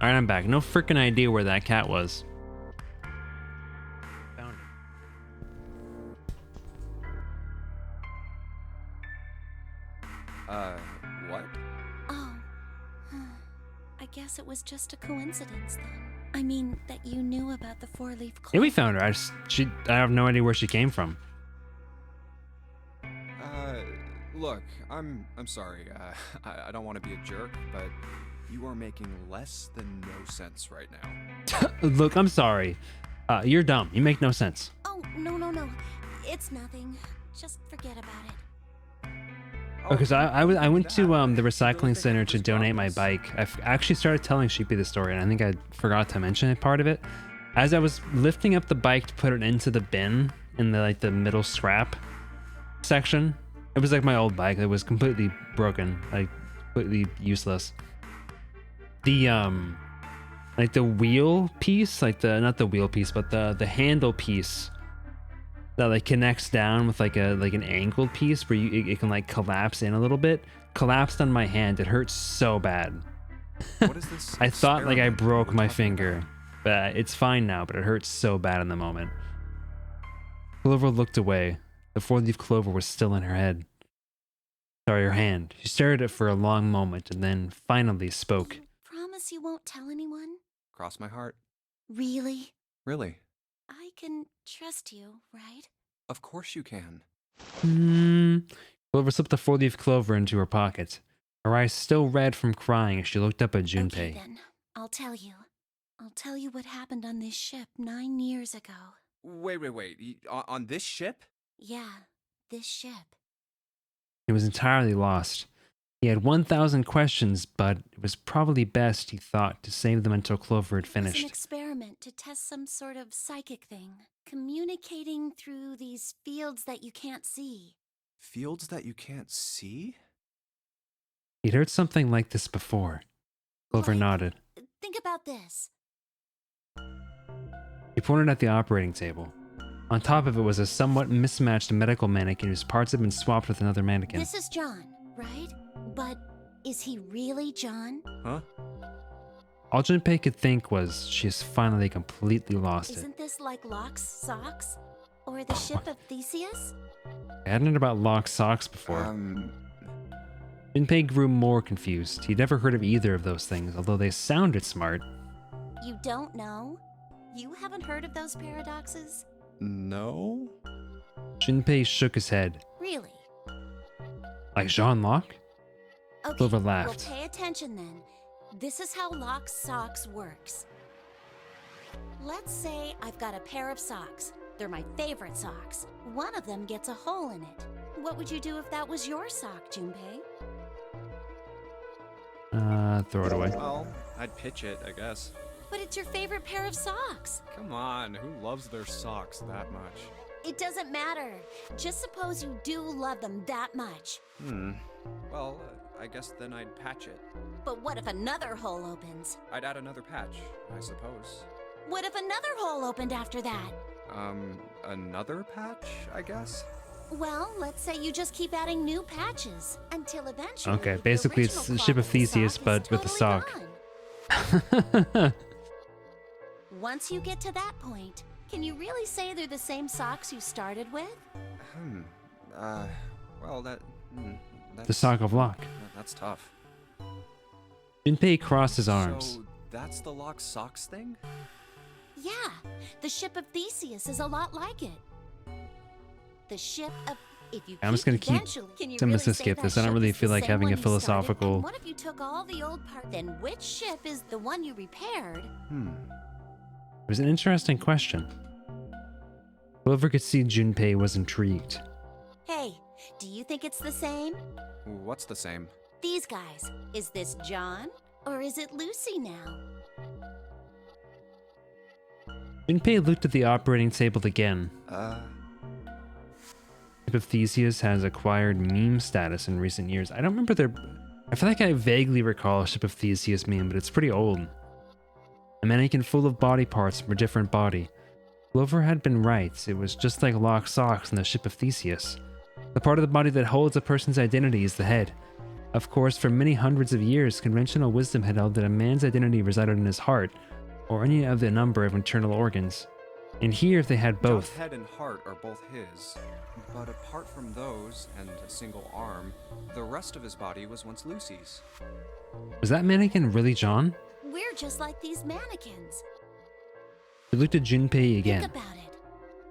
Alright, I'm back. No freaking idea where that cat was. Found it. What? Oh. I guess it was just a coincidence then. I mean, that you knew about the four-leaf clover. Yeah, we found her. I have no idea where she came from. Look, I'm sorry. I don't want to be a jerk, but you are making less than no sense right now. Look, I'm sorry. You're dumb. You make no sense. Oh, no. It's nothing. Just forget about it. Okay, so I went to the recycling center to donate my bike. I actually started telling Sheepy the story, and I think I forgot to mention it, part of it. As I was lifting up the bike to put it into the bin in the middle scrap section, it was like my old bike. It was completely broken, like completely useless. The like the wheel piece, not the wheel piece, but the handle piece that like connects down with like an angled piece where it can like collapse in a little bit, collapsed on my hand. It hurts so bad. What is this? I thought like I broke my finger, but it's fine now, but it hurts so bad in the moment. Clover looked away. The four-leaf clover was still in her head. Sorry, her hand. She stared at it for a long moment and then finally spoke. Promise you won't tell anyone? Cross my heart. Really? Really? I can trust you, right? Of course you can. Clover slipped the four-leaf clover into her pocket. Her eyes still red from crying as she looked up at Junpei. Okay, then. I'll tell you. I'll tell you what happened on this ship 9 years ago. Wait. On this ship? Yeah, this ship. He was entirely lost. He had 1,000 questions, but it was probably best, he thought, to save them until Clover had It was an finished. experiment to test some sort of psychic thing. Communicating through these fields that you can't see. Fields that you can't see? He'd heard something like this before. Clover Like, nodded. Think about this. He pointed at the operating table. On top of it was a somewhat mismatched medical mannequin whose parts had been swapped with another mannequin. This is John, right? But is he really John? Huh? All Junpei could think was she has finally completely lost it. Isn't this like Locke's socks? Or the ship of Theseus? I hadn't heard about Locke's socks before. Junpei grew more confused. He'd never heard of either of those things, although they sounded smart. You don't know? You haven't heard of those paradoxes? No? Junpei shook his head. Really? Like Jean Locke? Okay, Clover laughed. well, pay attention then. This is how Locke's socks works. Let's say I've got a pair of socks. They're my favorite socks. One of them gets a hole in it. What would you do if that was your sock, Junpei? Throw it away. Well, I'd pitch it, I guess. But it's your favorite pair of socks. Come on, who loves their socks that much? It doesn't matter. Just suppose you do love them that much. Well, I guess then I'd patch it. But what if another hole opens? I'd add another patch, I suppose. What if another hole opened after that? Another patch, I guess? Well, let's say you just keep adding new patches until eventually. Okay, the basically it's original the ship of clog in the Theseus, sock but is with a totally sock. gone. Once you get to that point, can you really say they're the same socks you started with? Well, that's... The sock of Locke. That's tough. Junpei crossed his arms. So, that's the Locke socks thing? Yeah, the ship of Theseus is a lot like it. The ship of... If you I'm just gonna keep I'm gonna skip this. I don't really feel like having a philosophical. What if you took all the old parts? Then which ship is the one you repaired? It was an interesting question. Clover could see Junpei was intrigued. Hey, do you think it's the same? What's the same? These guys. Is this John? Or is it Lucy now? Junpei looked at the operating table again. Ship of Theseus has acquired meme status in recent years. I don't remember I feel like I vaguely recall a Ship of Theseus meme, but it's pretty old. A mannequin full of body parts from a different body. Clover had been right. It was just like Locke's socks in the Ship of Theseus. The part of the body that holds a person's identity is the head. Of course, for many hundreds of years, conventional wisdom had held that a man's identity resided in his heart, or any of the number of internal organs. And here they had both. John's head and heart are both his, but apart from those and a single arm, the rest of his body was once Lucy's. Was that mannequin really John? We're just like these mannequins. He looked at Junpei again. Think about it.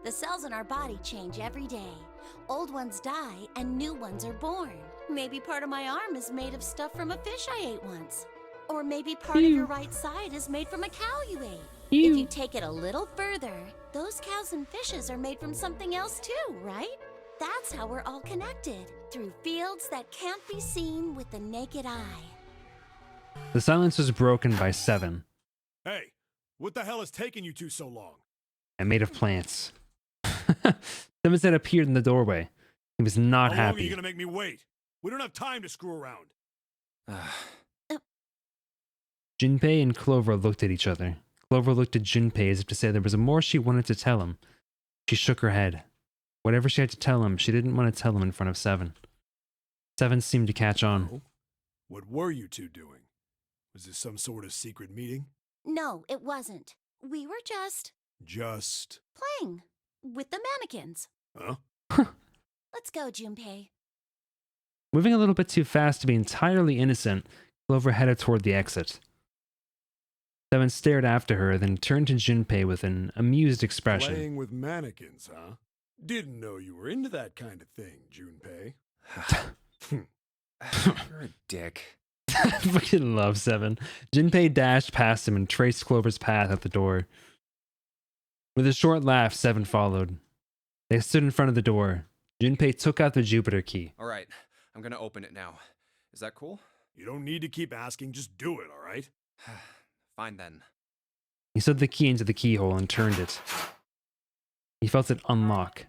The cells in our body change every day. Old ones die and new ones are born. Maybe part of my arm is made of stuff from a fish I ate once. Or maybe part of your right side is made from a cow you ate. If you take it a little further, those cows and fishes are made from something else too, right? That's how we're all connected, through fields that can't be seen with the naked eye. The silence was broken by Seven. Hey, what the hell is taking you two so long? And made of plants. Seven's head appeared in the doorway. He was not How long are happy. you gonna make me wait? We don't have time to screw around. Junpei and Clover looked at each other. Clover looked at Junpei as if to say there was more she wanted to tell him. She shook her head. Whatever she had to tell him, she didn't want to tell him in front of Seven. Seven seemed to catch on. Oh? What were you two doing? Was this some sort of secret meeting? No, it wasn't. We were just Just... playing with the mannequins. Huh? Let's go, Junpei. Moving a little bit too fast to be entirely innocent, Clover headed toward the exit. Seven stared after her, then turned to Junpei with an amused expression. Playing with mannequins, huh? Didn't know you were into that kind of thing, Junpei. You're a dick. I fucking love Seven. Junpei dashed past him and traced Clover's path at the door. With a short laugh, Seven followed. They stood in front of the door. Junpei took out the Jupiter key. All right, I'm gonna open it now. Is that cool? You don't need to keep asking, just do it, all right? Fine then. He slid the key into the keyhole and turned it. He felt it unlock.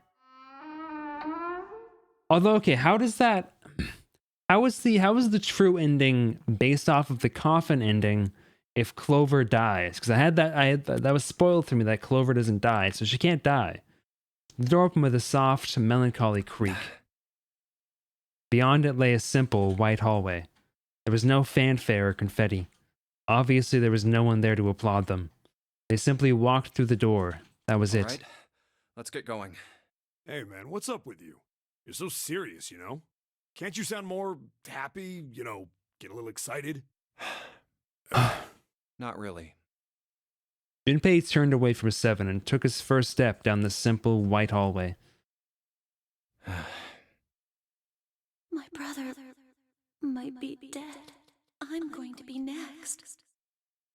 Although, okay, how is the true ending based off of the coffin ending if Clover dies? Because that was spoiled for me that Clover doesn't die, so she can't die. The door opened with a soft, melancholy creak. Beyond it lay a simple, white hallway. There was no fanfare or confetti. Obviously, there was no one there to applaud them. They simply walked through the door. That was it. All right, let's get going. Hey, man, what's up with you? You're so serious, you know? Can't you sound more happy, get a little excited? Not really. Junpei turned away from Seven and took his first step down the simple, white hallway. My brother might be dead. I'm going to be next.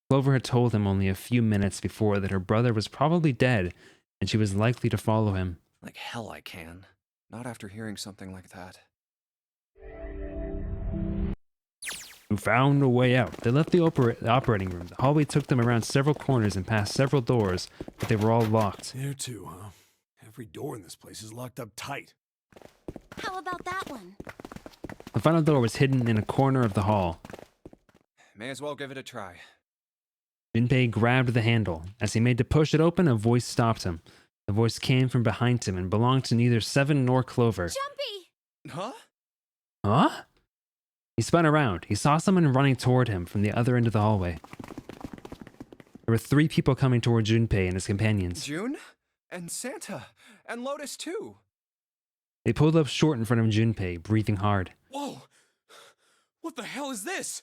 Clover had told him only a few minutes before that her brother was probably dead and she was likely to follow him. Like hell I can. Not after hearing something like that. Who found a way out. They left the operating room. The hallway took them around several corners and past several doors, but they were all locked. There too, huh? Every door in this place is locked up tight. How about that one? The final door was hidden in a corner of the hall. May as well give it a try. Junpei grabbed the handle. As he made to push it open, a voice stopped him. The voice came from behind him and belonged to neither Seven nor Clover. Jumpy! Huh? Huh? He spun around. He saw someone running toward him from the other end of the hallway. There were 3 people coming toward Junpei and his companions. June? And Santa? And Lotus too? They pulled up short in front of Junpei, breathing hard. Whoa! What the hell is this?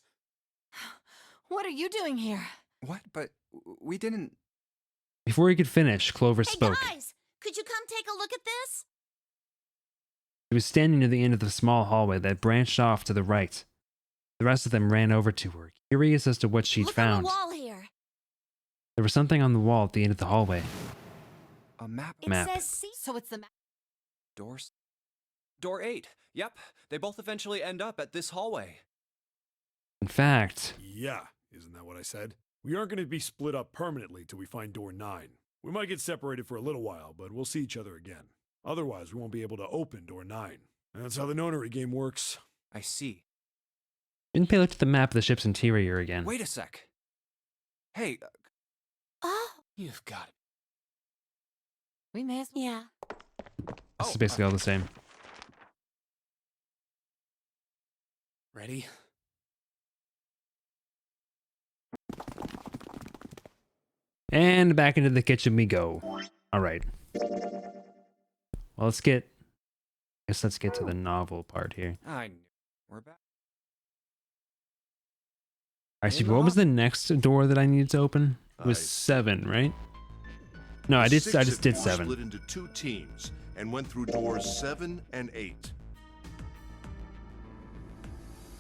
What are you doing here? What? But we didn't... Before he could finish, Clover spoke. Hey guys, could you come take a look at this? She was standing near the end of the small hallway that branched off to the right. The rest of them ran over to her, curious as to what she'd Look found. on the wall here. There was something on the wall at the end of the hallway. A map? It Map. says C. So it's the map. Doors? Door 8. Yep. They both eventually end up at this hallway. In fact, Yeah, isn't that what I said? We aren't going to be split up permanently till we find door 9. We might get separated for a little while, but we'll see each other again. Otherwise, we won't be able to open door 9. That's how the nonary game works. I see. Junpei looked at the map of the ship's interior again. Wait a sec. Hey, Oh, You've got it. We may as well. yeah. This is basically all the same. Ready? And back into the kitchen we go. All right. Well, let's get to the novel part here. I knew. We're back. All right, so what was the next door that I needed to open? It was 7, right? No, I just did 7. Split into 2 teams and went through doors 7 and 8.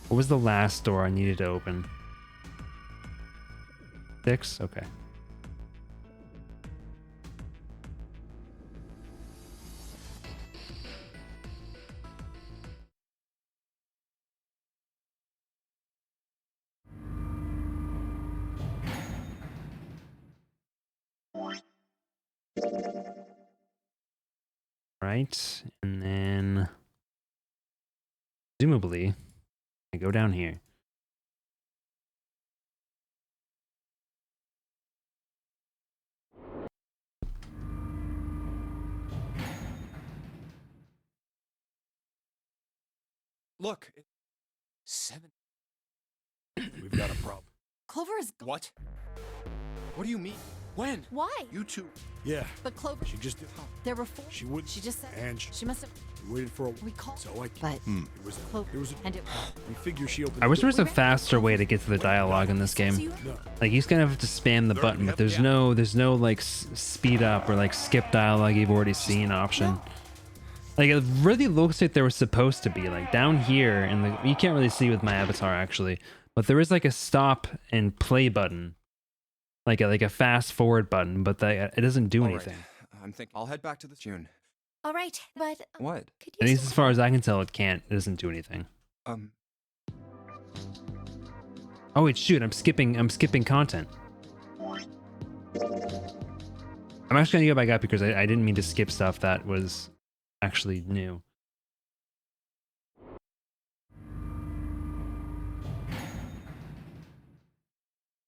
What was the last door I needed to open? 6? Okay. Right, and then presumably I go down here. Look. 7. We've got a problem. Clover is gone. What? What do you mean? When? Why? You two. Yeah, But Clover, she just there were 4. She wouldn't. She just said. And She must have. we waited for a We called. so I But it was Clover. it was And it. we figure she opened I the wish there door. was a faster way to get to the dialogue in this game. No. Like he's gonna have to spam the button, but there's no like speed up or like skip dialogue you've already seen option. Like it really looks like there was supposed to be like down here, and you can't really see with my avatar actually, but there is like a stop and play button, like a fast forward button, but it doesn't do All right. anything. I'm thinking I'll head back to the June. All right, but What? could At you least as far as I can tell, it can't. It doesn't do anything. Oh wait, shoot! I'm skipping content. I'm actually gonna go back up because I didn't mean to skip stuff that was actually new.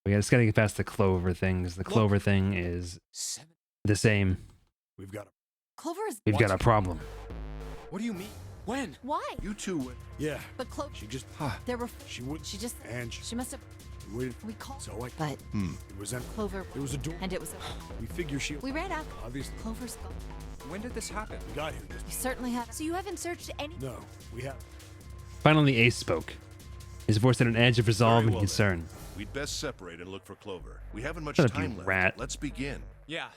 We just gotta get past the Clover thing, 'cause the Clover thing is 7. the same. We've got a Clover is. We've got a problem. What do you mean? When? Why? You two went. yeah. But Clover. She just There were. she would She just. and She must have. we waited. We called. So I But it was empty. Clover. There was a door. And it was. We figure she We ran out. obviously Clover's gone. When did this happen? we got here. You certainly have. So you haven't searched any. No, we have. Finally, Ace spoke. His voice had an edge of resolve Very and well concern. then. We'd best separate and look for Clover. We haven't much Shut up, time you left. rat. Let's begin. Yeah.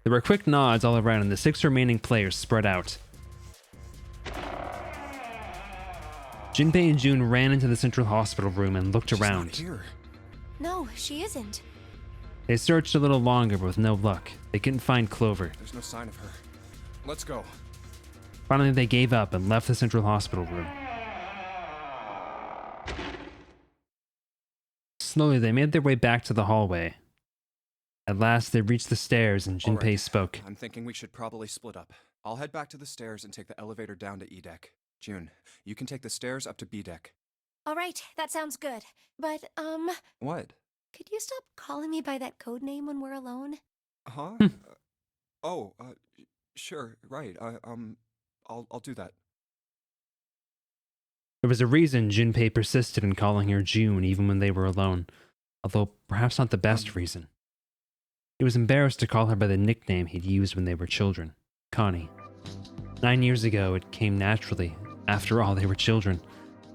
There were quick nods all around, and the 6 remaining players spread out. Junpei and June ran into the central hospital room and looked She's not around. here. No, she isn't. They searched a little longer, but with no luck. They couldn't find Clover. There's no sign of her. Let's go. Finally, they gave up and left the central hospital room. Slowly, they made their way back to the hallway. At last, they reached the stairs, and All Junpei right. spoke. I'm thinking we should probably split up. I'll head back to the stairs and take the elevator down to E deck. June, you can take the stairs up to B deck. All right, that sounds good. But What? could you stop calling me by that code name when we're alone? Huh? Sure. Right. I'll do that. There was a reason Junpei persisted in calling her June even when they were alone, although perhaps not the best reason. He was embarrassed to call her by the nickname he'd used when they were children, Connie. 9 years ago, it came naturally. After all, they were children.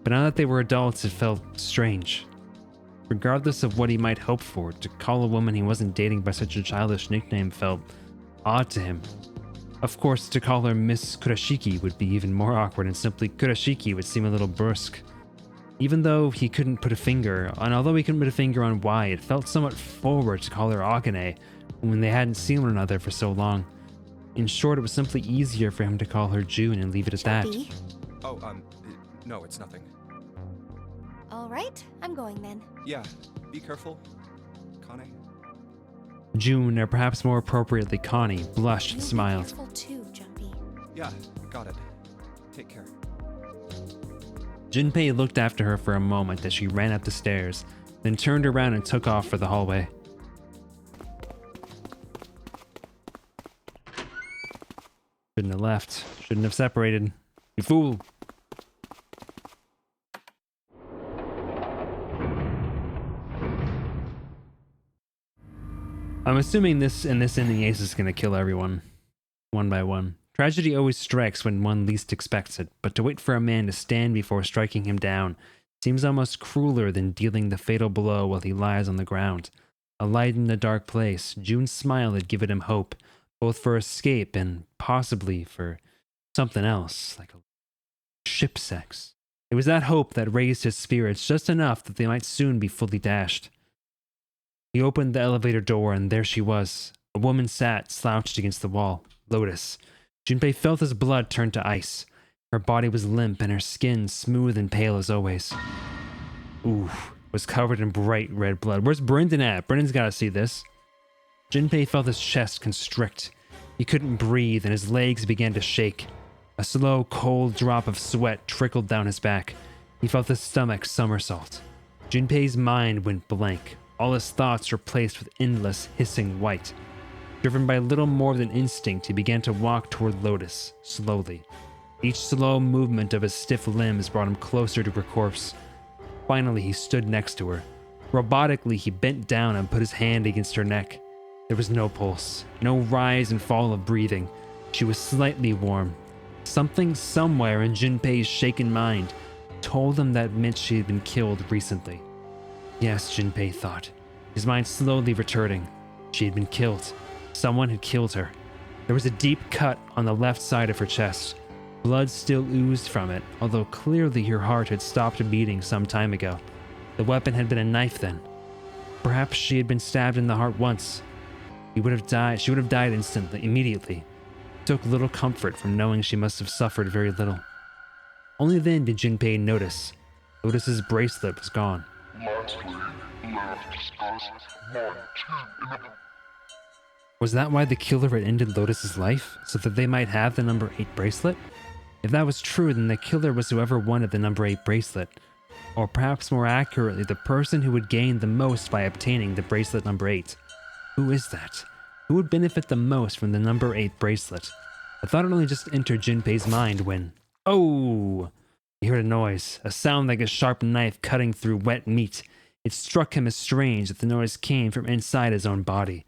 But now that they were adults, it felt strange. Regardless of what he might hope for, to call a woman he wasn't dating by such a childish nickname felt odd to him. Of course, to call her Miss Kurashiki would be even more awkward, and simply Kurashiki would seem a little brusque. Even though he couldn't put a finger, and although he couldn't put a finger on why, it felt somewhat forward to call her Akane when they hadn't seen one another for so long. In short, it was simply easier for him to call her June and leave it at that. Jumpy. Oh, no, it's nothing. All right, I'm going then. Yeah, be careful, Connie. June, or perhaps more appropriately Connie, blushed and You be smiled. careful too, Jumpy. Yeah, got it. Take care. Junpei looked after her for a moment as she ran up the stairs, then turned around and took off for the hallway. Shouldn't have left. Shouldn't have separated. You fool. I'm assuming in this ending, Ace is gonna kill everyone, one by one. Tragedy always strikes when one least expects it, but to wait for a man to stand before striking him down seems almost crueler than dealing the fatal blow while he lies on the ground. A light in a dark place, June's smile had given him hope, both for escape and possibly for something else, like ship sex. It was that hope that raised his spirits just enough that they might soon be fully dashed. He opened the elevator door and there she was. A woman sat slouched against the wall. Lotus. Junpei felt his blood turn to ice. Her body was limp and her skin smooth and pale as always. Ooh, was covered in bright red blood. Where's Brendan at? Brendan's gotta see this. Junpei felt his chest constrict. He couldn't breathe and his legs began to shake. A slow, cold drop of sweat trickled down his back. He felt his stomach somersault. Junpei's mind went blank. All his thoughts replaced with endless, hissing white. Driven by little more than instinct, he began to walk toward Lotus, slowly. Each slow movement of his stiff limbs brought him closer to her corpse. Finally, he stood next to her. Robotically, he bent down and put his hand against her neck. There was no pulse, no rise and fall of breathing. She was slightly warm. Something somewhere in Junpei's shaken mind told him that meant she had been killed recently. Yes, Junpei thought, his mind slowly returning. She had been killed. Someone had killed her. There was a deep cut on the left side of her chest. Blood still oozed from it, although clearly her heart had stopped beating some time ago. The weapon had been a knife then. Perhaps she had been stabbed in the heart once. She would have died instantly, immediately. Took little comfort from knowing she must have suffered very little. Only then did Junpei notice. Lotus's bracelet was gone. Was that why the killer had ended Lotus's life? So that they might have the number 8 bracelet? If that was true, then the killer was whoever wanted the number 8 bracelet. Or perhaps more accurately, the person who would gain the most by obtaining the bracelet number 8. Who is that? Who would benefit the most from the number 8 bracelet? I thought it only just entered Junpei's mind when... Oh! He heard a noise, a sound like a sharp knife cutting through wet meat. It struck him as strange that the noise came from inside his own body.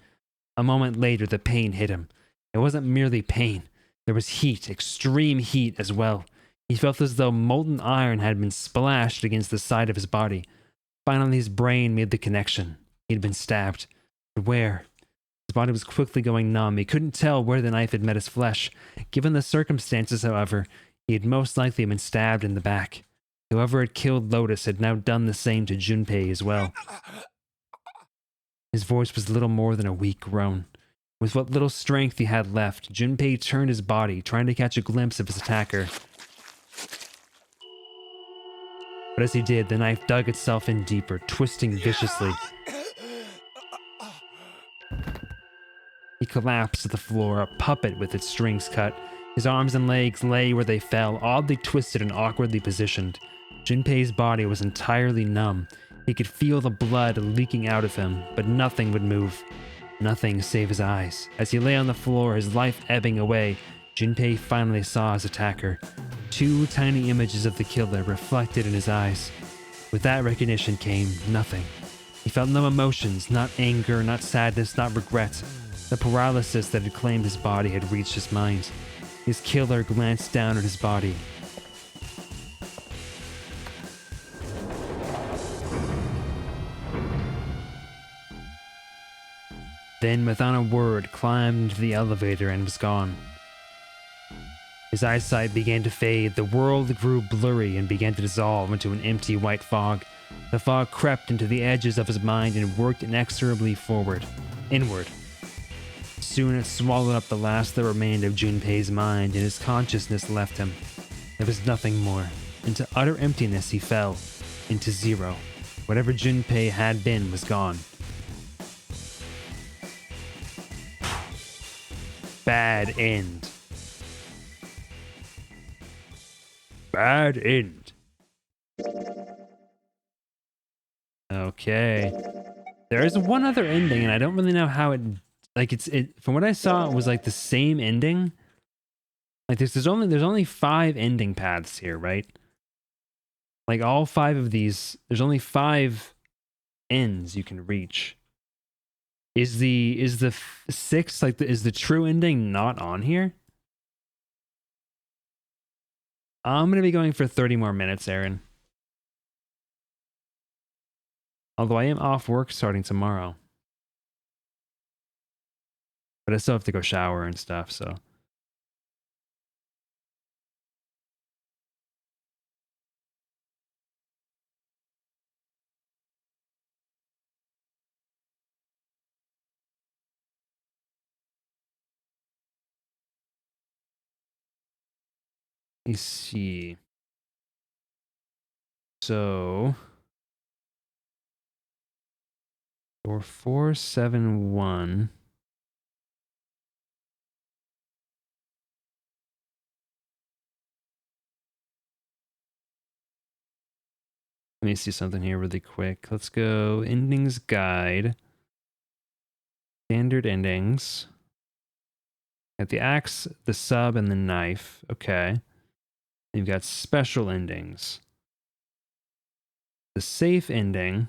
A moment later, the pain hit him. It wasn't merely pain. There was heat, extreme heat as well. He felt as though molten iron had been splashed against the side of his body. Finally, his brain made the connection. He had been stabbed. But where? His body was quickly going numb. He couldn't tell where the knife had met his flesh. Given the circumstances, however, he had most likely been stabbed in the back. Whoever had killed Lotus had now done the same to Junpei as well. His voice was little more than a weak groan. With what little strength he had left, Junpei turned his body, trying to catch a glimpse of his attacker. But as he did, the knife dug itself in deeper, twisting viciously. He collapsed to the floor, a puppet with its strings cut. His arms and legs lay where they fell, oddly twisted and awkwardly positioned. Junpei's body was entirely numb. He could feel the blood leaking out of him, but nothing would move. Nothing save his eyes. As he lay on the floor, his life ebbing away, Junpei finally saw his attacker. 2 tiny images of the killer reflected in his eyes. With that recognition came nothing. He felt no emotions, not anger, not sadness, not regret. The paralysis that had claimed his body had reached his mind. His killer glanced down at his body. Then, without a word, climbed into the elevator and was gone. His eyesight began to fade, the world grew blurry and began to dissolve into an empty white fog. The fog crept into the edges of his mind and worked inexorably inward. Soon it swallowed up the last that remained of Junpei's mind, and his consciousness left him. There was nothing more. Into utter emptiness he fell, into zero. Whatever Junpei had been was gone. Bad end. Bad end. Okay. There is one other ending, and I don't really know how it... Like, from what I saw, it was like the same ending. Like, there's only 5 ending paths here, right? Like, all 5 of these... There's only 5 ends you can reach. Is the six like is the true ending not on here? I'm gonna be going for 30 more minutes, Aaron. Although I am off work starting tomorrow. But I still have to go shower and stuff, so. Let me see. So for 471. Let me see something here really quick. Let's go endings guide. Standard endings. Got the axe, the sub, and the knife. Okay. You've got special endings. The safe ending.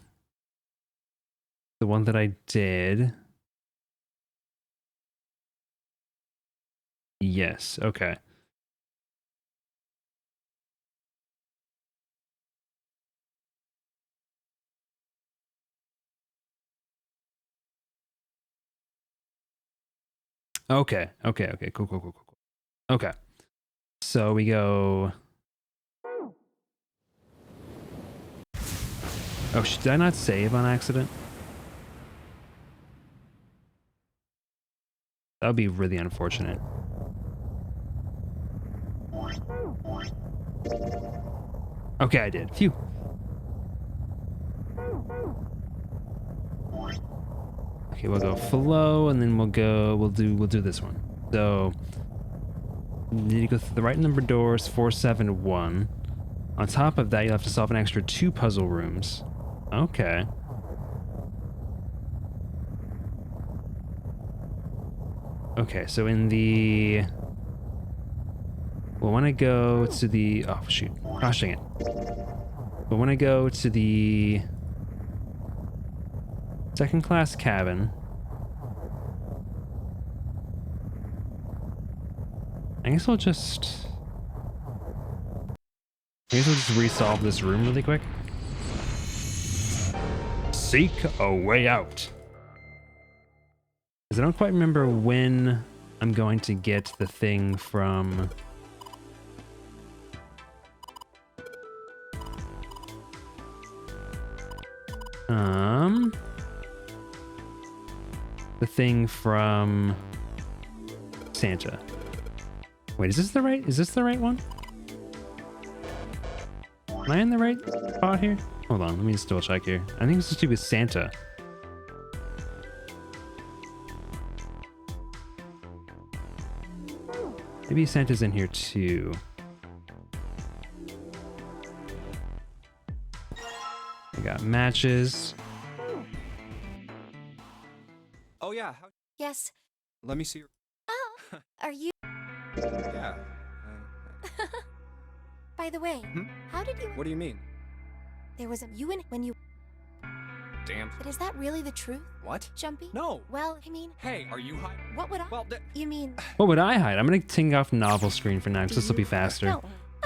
The one that I did. Yes, okay. Okay, cool. Okay. So we go. Oh, did I not save on accident? That would be really unfortunate. Okay, I did. Phew. Okay, we'll go flow, and then we'll do this one. So you need to go through the right number doors, 471. On top of that, you'll have to solve an extra 2 puzzle rooms. Okay. Okay, so in the... We'll want to go to the... Oh, shoot. Gosh dang it. We'll want to go to the... second class cabin. I guess we'll just resolve this room really quick. Seek a way out. Because I don't quite remember when I'm going to get the thing from... the thing from Santa. Wait, is this the right one? Am I in the right spot here? Hold on, let me just double check here. I think this is to do with Santa. Maybe Santa's in here too. We got matches. Oh yeah. Yes. Let me see your... Oh, are you... Yeah. By the way, how did you... What do you mean? There was a you in when you... Damn. But is that really the truth? What? Jumpy? No. Well, I mean... Hey, are you high? What would I... Well, you mean... What would I hide? I'm gonna ting off novel screen for now because this will be faster. No,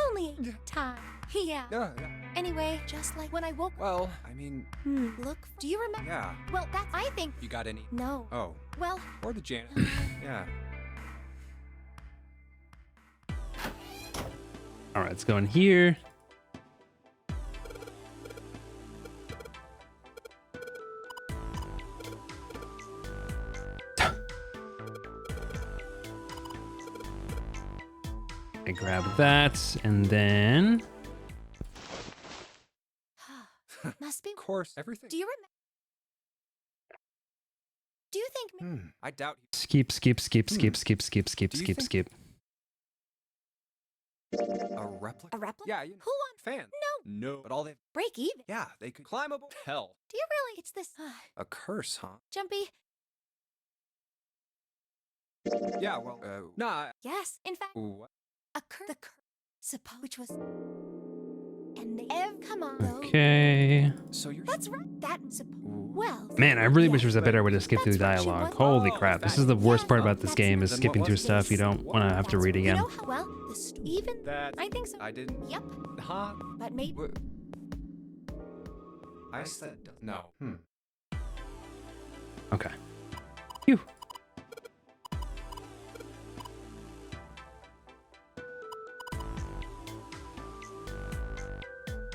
only time. Yeah. Yeah. Anyway, just like when I woke... Well, I mean... Look, do you remember? Yeah. Well, that's... I think... You got any? No. Oh. Well... Or the janitor. Yeah. Alright, let's go in here. I grab that, and then... Must be... Of course. Everything. Do you remember? Do you think... I doubt... Skip. Do you think- Skip. A replica? A replica? Yeah, Who on... fan. No. But all they... Break even? Yeah, they could climb up... Hell. Do you really... It's this... A curse, huh? Jumpy... Yeah, well... Nah. Yes, in fact... What? The curse... Suppose... Which was... And they come on. Okay. So you're. That's right. That's well. Man, I really wish there was a yes, better way to skip through that's what she dialogue. was. Holy Oh, crap. This that- is the worst part Yeah, about this that's game is Then skipping what through was stuff you don't want to have to read You again. know how well even That. I think so. I didn't. Yep, Huh? but maybe. I said no. Okay. Phew.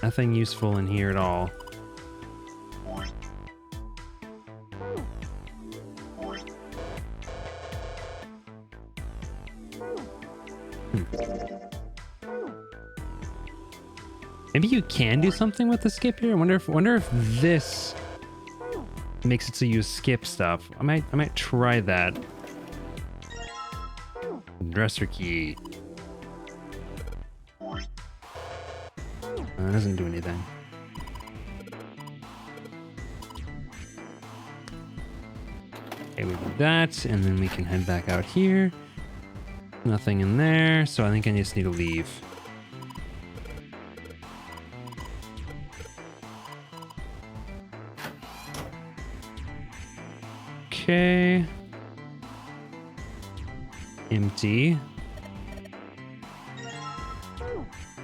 Nothing useful in here at all. Maybe you can do something with the skip here. Wonder if this makes it so you skip stuff. I might try that. Dresser key. That doesn't do anything. Okay, we do that, and then we can head back out here. Nothing in there, so I think I just need to leave. Okay. Empty.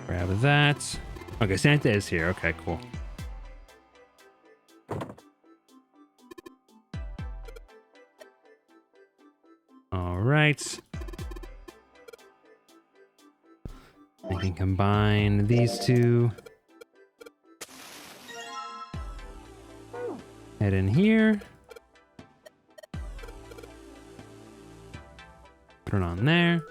Grab that. Okay, Santa is here. Okay, cool. All right. I can combine these two. Head in here. Put it on there.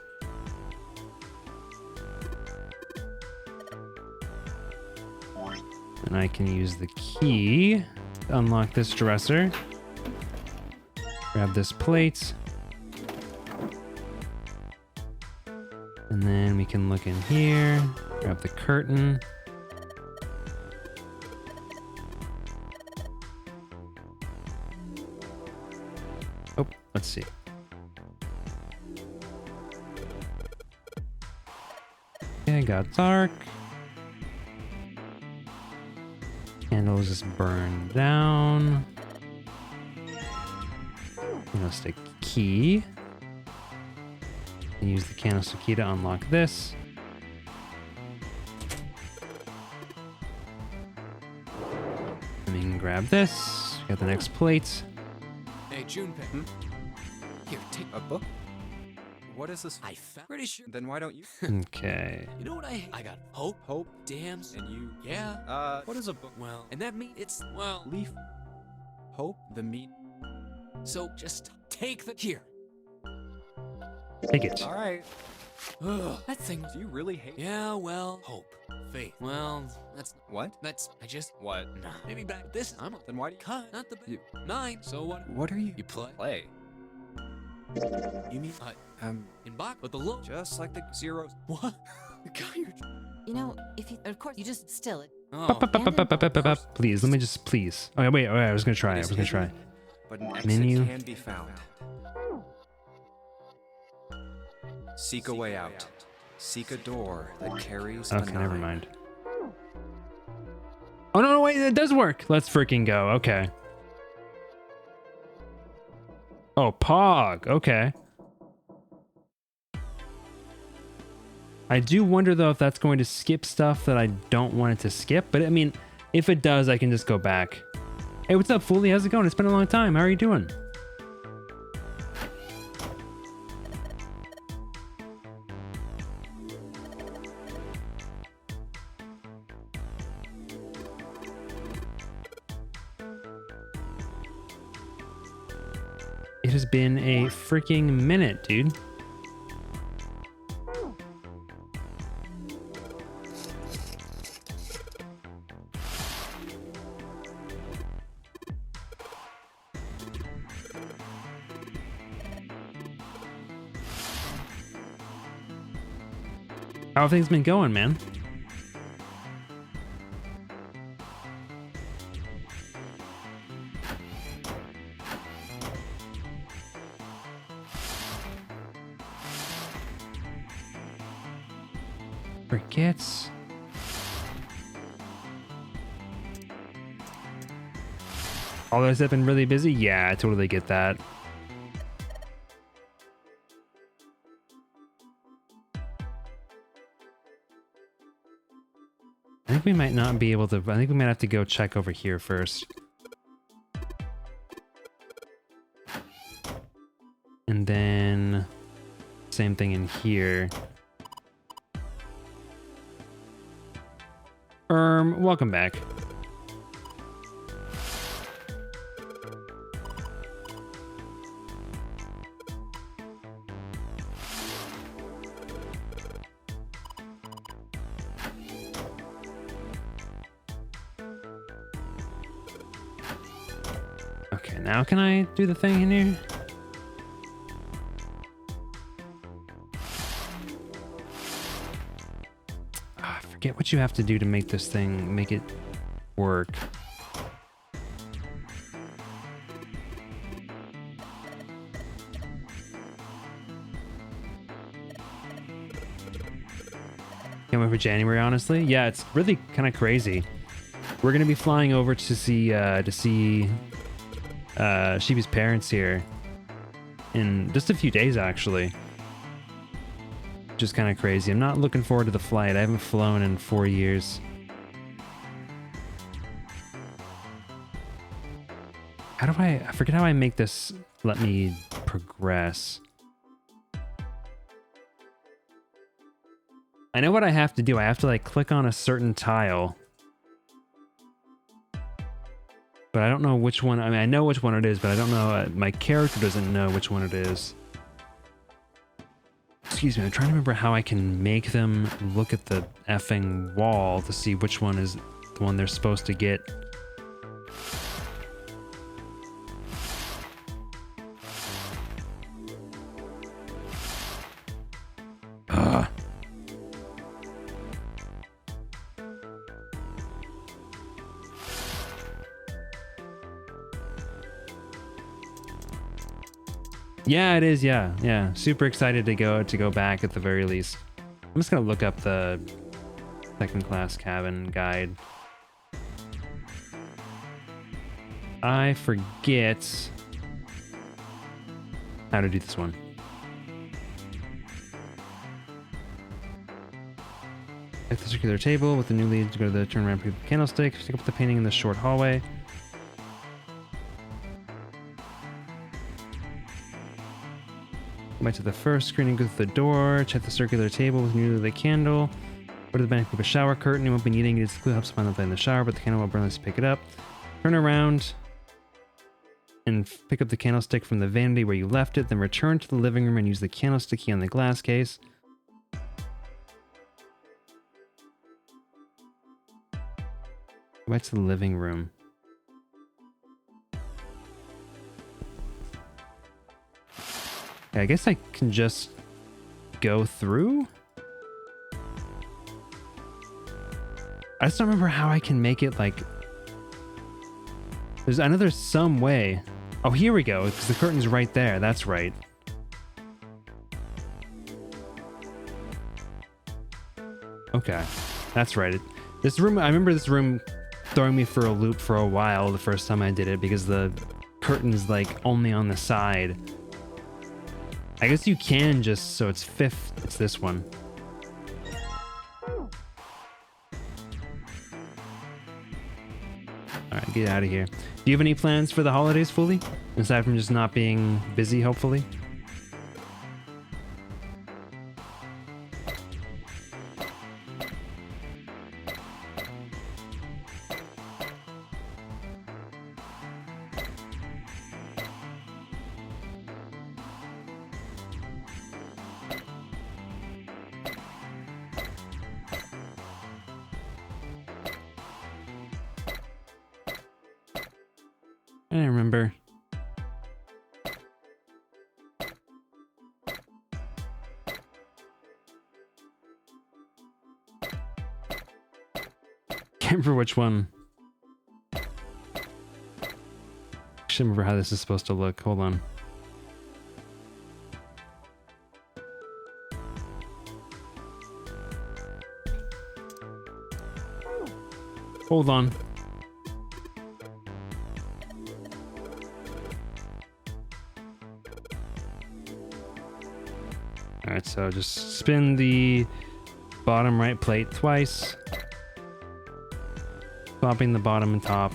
And I can use the key to unlock this dresser. Grab this plate. And then we can look in here, grab the curtain. Oh, let's see. Okay, got dark. Candles just burn down. Candlestick key. And use the candlestick key to unlock this. And we can grab this. Got the next plate. Hey, Junpei. Here, take A book? What is this? I found. Pretty sure. Then why don't you? Okay. You know what I got? Hope, Hope. dams, And you. yeah. What is a book? Well, and that means it's well. Leaf. Hope. The meat. So just take the here. Take it. All right. Ugh, that thing. Do you really hate? Yeah, well, hope, faith. Well, that's What? I just What? nah. Maybe back this. I'm a Then why do you? cut, not the You- 9. So what? What are you? You play Play. You mean in box, but the low. Just like the zeros. What? God, you're. You know, if you, of course, you just still it. Oh, Please, let me just please. Okay, wait, I was gonna try. I was gonna try. But an exit Menu. can be found. Seek a way out. Seek a door that carries a Okay, never nine. mind. Oh no, wait, it does work. Let's freaking go. Okay. Oh, Pog. Okay. I do wonder though if that's going to skip stuff that I don't want it to skip, but I mean, if it does, I can just go back. Hey, what's up, Foolie? How's it going? It's been a long time. How are you doing? It has been a freaking minute, dude. How have things been going, man? Forgets. Holidays have been really busy? Yeah, I totally get that. I think we might not be able to... I think we might have to go check over here first. And then... same thing in here. Welcome back. Okay, now can I do the thing in here? I forget what you have to do to make this thing, make it work. Can't wait for January, honestly. Yeah, it's really kind of crazy. We're gonna be flying over to see Sheepy's parents here in just a few days, actually. Which is kind of crazy. I'm not looking forward to the flight. I haven't flown in 4 years. How do I forget how I make this let me progress. I know what I have to do. I have to like click on a certain tile. But I don't know which one. I mean, I know which one it is, but I don't know. My character doesn't know which one it is. Excuse me. I'm trying to remember how I can make them look at the effing wall to see which one is the one they're supposed to get. Ugh. Yeah, it is. Yeah. Super excited to go back at the very least. I'm just gonna look up the second class cabin guide. I forget how to do this one. At the circular table with the new lead to go to the turnaround candlestick. Pick up the painting in the short hallway. Go back to the first screen and go through the door. Check the circular table with newly lit candle. Go to the bank, grab a shower curtain. You won't be needing it. It helps find the light in the shower, but the candle will burn. Let's pick it up. Turn around and pick up the candlestick from the vanity where you left it. Then return to the living room and use the candlestick key on the glass case. Go back to the living room. Okay, I guess I can just go through? I just don't remember how I can make it like... I know there's some way. Oh, here we go, because the curtain's right there. That's right. Okay, that's right. This room, I remember this room throwing me for a loop for a while the first time I did it because the curtain's like only on the side. I guess you can just, so it's fifth, it's this one. Alright, get out of here. Do you have any plans for the holidays, Fully? Aside from just not being busy, hopefully? I don't remember. Can't remember which one. I should remember how this is supposed to look. Hold on. Hold on. Alright, so just spin the bottom right plate twice. Swapping the bottom and top.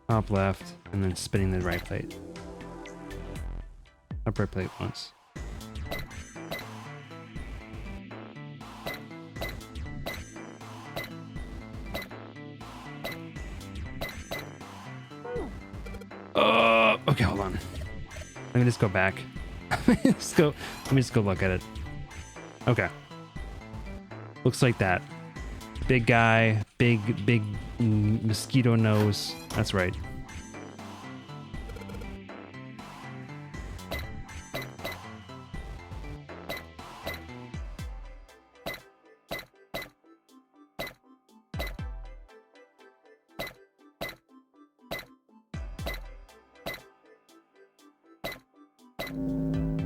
Top left, and then spinning the right plate. Up right plate once. Okay, hold on. Let me just go back. Let me just go look at it. Okay. Looks like that. Big guy, big mosquito nose. That's right.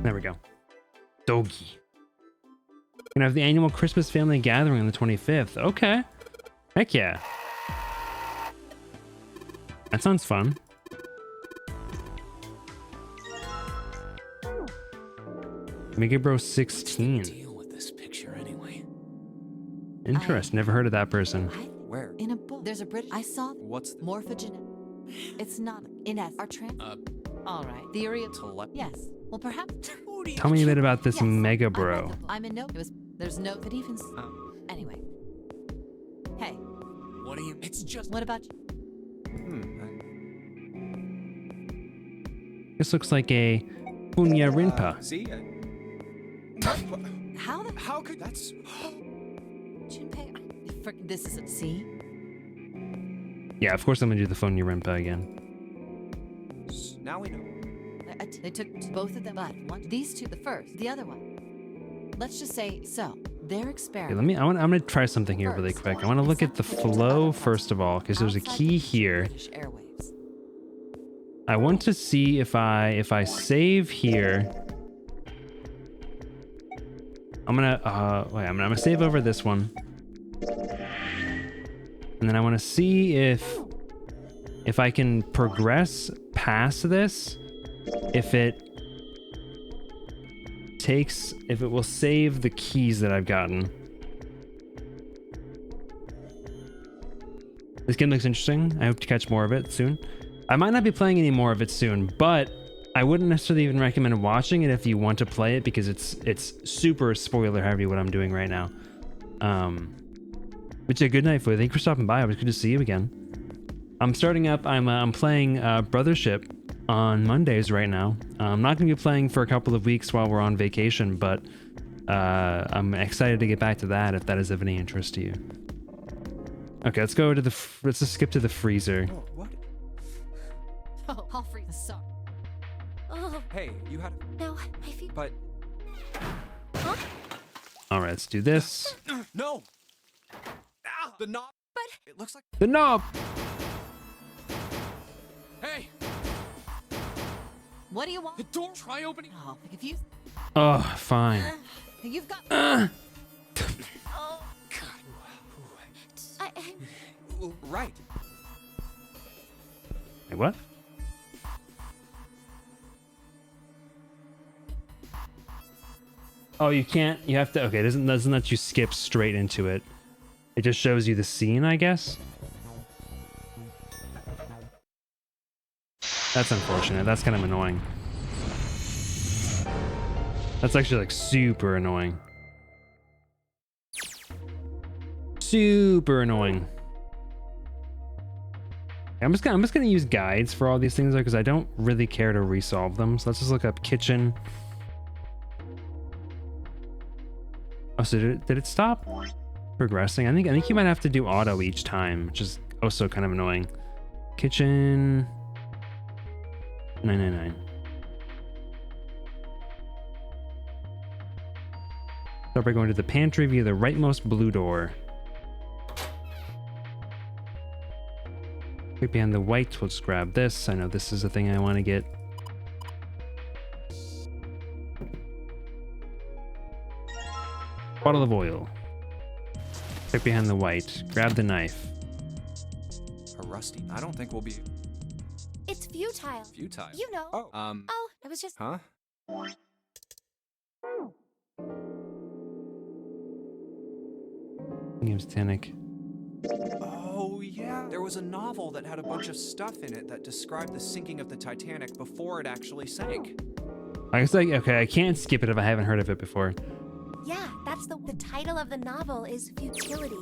There we go. Doggy. We're gonna have the annual Christmas family gathering on the 25th. Okay. Heck yeah. That sounds fun. Mega Bro 16. Deal with this picture anyway. Interesting. Never heard of that person. Where? In a book. There's a Brit. I saw What's the morphogenetic. It's not in our trans. All right. Theory of yes. Well, perhaps. Tell me a bit about this Yes, Mega I read Bro. the book. I'm in no. It was. There's no. But even. Anyway. Hey. What do you? It's just. What about you? This looks like a Punya Rinpa. See? How could that's? Junpei? This isn't. See. Yeah, of course I'm gonna do the Punya Rinpa again. Now we know. They took both of them, but one. These two. The first. The other one. Let's just say so. Their Okay, experiment. I'm gonna try something here really quick. I want to look at the flow first of all, because there's a key here. British Airwaves. I want to see if I save here. I'm gonna save over this one, and then I want to see if I can progress past this, if it will save the keys that I've gotten. This game looks interesting. I hope to catch more of it soon. I might not be playing any more of it soon, but I wouldn't necessarily even recommend watching it if you want to play it, because it's super spoiler heavy what I'm doing right now. But yeah, good night, Foy. Thank you for stopping by. It was good to see you again. I'm starting up. I'm playing Brothership on Mondays right now. I'm not going to be playing for a couple of weeks while we're on vacation, but I'm excited to get back to that if that is of any interest to you. Okay, let's just skip to the freezer. Oh, what? Oh, I'll freeze the sock. Oh, Hey, you had. now I feel. But Huh? All right, let's do this. no. Ah, the knob. But It looks like. The knob. Hey, What do you want? the door. Try opening. Oh, if you. Oh, fine. You've got. oh, God. I Right. Wait, what? Oh, you can't. You have to. Okay, it doesn't let you skip straight into it. It just shows you the scene, I guess. That's unfortunate. That's kind of annoying. That's actually like super annoying. Super annoying. I'm just gonna use guides for all these things though, because I don't really care to resolve them. So let's just look up kitchen. Oh, so did it stop progressing? I think you might have to do auto each time, which is also kind of annoying. Kitchen 999. Start by going to the pantry via the rightmost blue door. Right behind the white, we'll just grab this. I know this is the thing I want to get. Bottle of oil. Right behind the white. Grab the knife. A rusty. I don't think we'll be. it's futile. Futile? You know. Oh, Oh, I was just. Huh? Game's Titanic. Oh, yeah. There was a novel that had a bunch of stuff in it that described the sinking of the Titanic before it actually sank. I guess like okay, I can't skip it if I haven't heard of it before. Yeah, that's the title of the novel is Futility.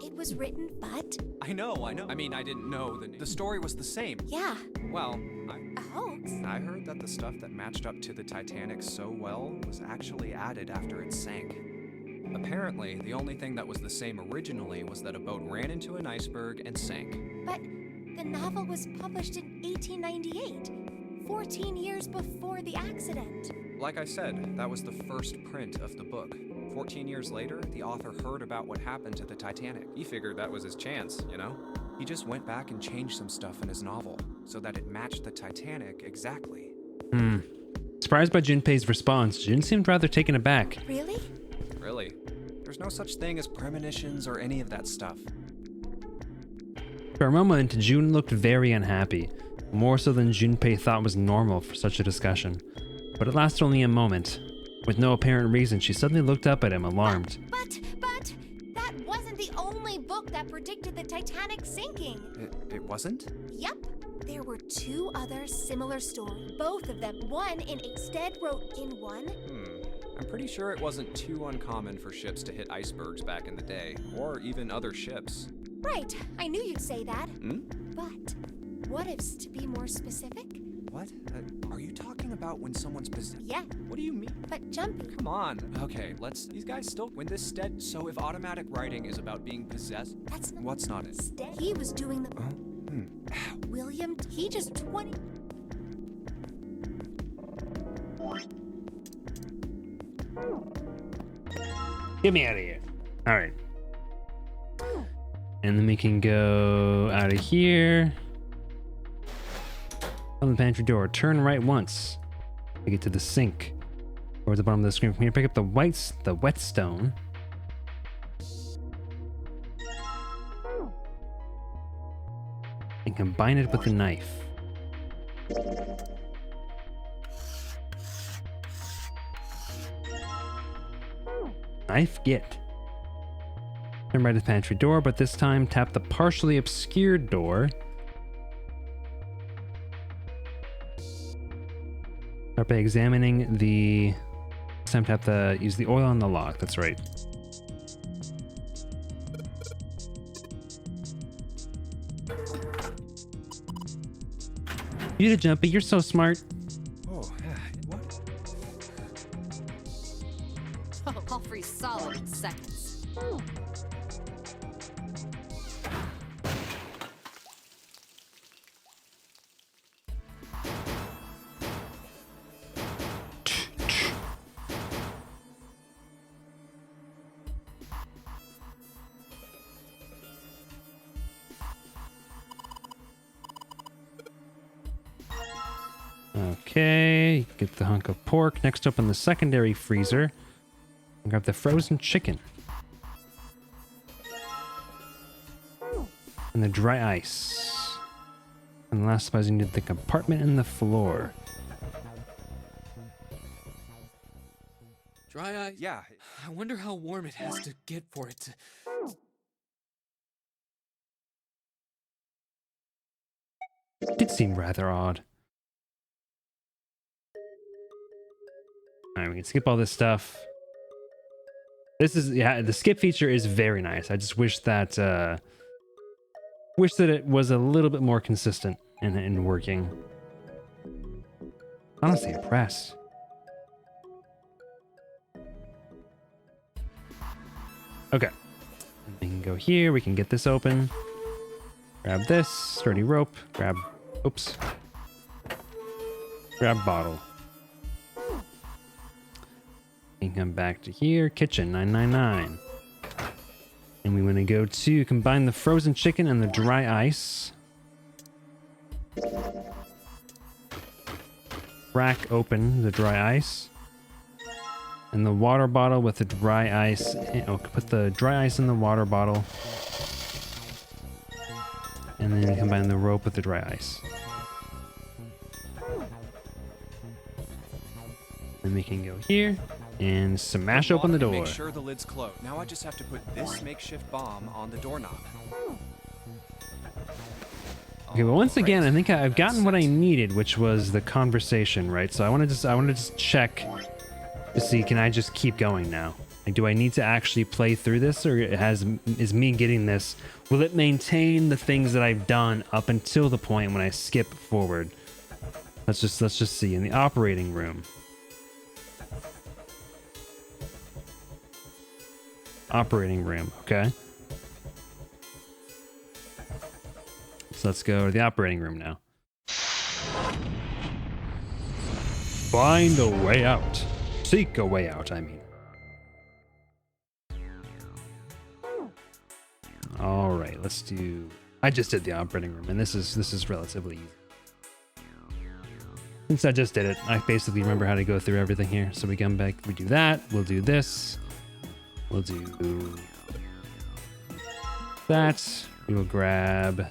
It was written, but I know. I mean, I didn't know the story was the same. yeah, Well, a hoax. I heard that the stuff that matched up to the Titanic so well was actually added after it sank. Apparently, the only thing that was the same originally was that a boat ran into an iceberg and sank. But the novel was published in 1898, 14 years before the accident. Like I said, that was the first print of the book. 14 years later, the author heard about what happened to the Titanic. He figured that was his chance, you know? He just went back and changed some stuff in his novel so that it matched the Titanic exactly. Surprised by Junpei's response, Jun seemed rather taken aback. Really? Really? There's no such thing as premonitions or any of that stuff. For a moment, Jun looked very unhappy, more so than Junpei thought was normal for such a discussion. But it lasted only a moment. With no apparent reason, she suddenly looked up at him, alarmed. But that wasn't the only book that predicted the Titanic sinking. It wasn't? Yep. There were two other similar stories. Both of them. One instead wrote in one. I'm pretty sure it wasn't too uncommon for ships to hit icebergs back in the day, or even other ships. Right. I knew you'd say that. Hmm? But what ifs to be more specific? What? Are you talking about when someone's possessed? Yeah. What do you mean? But Jumpy. Come on. Okay, these guys still win this stead. So if automatic writing is about being possessed, That's not. what's not it? He was doing the. Oh, William. He just 20. Get me out of here. All right. And then we can go out of here. On the pantry door, turn right once. We get to the sink. Towards the bottom of the screen from here, pick up the whetstone. And combine it with the knife. Knife get. Turn right to the pantry door, but this time tap the partially obscured door. Start by examining the. This time tap use the oil on the lock. That's right. You did, Jumpy. You're so smart. Oh, what? Oh, I'll freeze solid in seconds. Okay, get the hunk of pork. Next up in the secondary freezer, grab the frozen chicken. And the dry ice. And last supplies you need the compartment in the floor. Dry ice? Yeah. I wonder how warm it has to get for it to... It did seem rather odd. Alright, we can skip all this stuff. This is, yeah, the skip feature is very nice. I just wish that it was a little bit more consistent in working. Honestly impressed. Okay. We can go here, we can get this open. Grab this, sturdy rope, grab, oops. Grab bottle. And come back to here, kitchen 999. And we want to go to combine the frozen chicken and the dry ice. Crack open the dry ice. And the water bottle with the dry ice. Oh, put the dry ice in the water bottle. And then combine the rope with the dry ice. Then we can go here and smash open the door. Make sure the lid's closed. Now I just have to put this makeshift bomb on the doorknob. Okay, but once again, I think I've gotten what I needed, which was the conversation, right? So I want to just check to see, can I just keep going now? Like, do I need to actually play through this, or is me getting this? Will it maintain the things that I've done up until the point when I skip forward? Let's just see in the operating room. Operating room, okay. So let's go to the operating room now. Find a way out. Seek a way out, I mean. All right, let's do... I just did the operating room, and this is relatively easy. Since I just did it, I basically remember how to go through everything here. So we come back, we do that, we'll do this. We'll do that. We will grab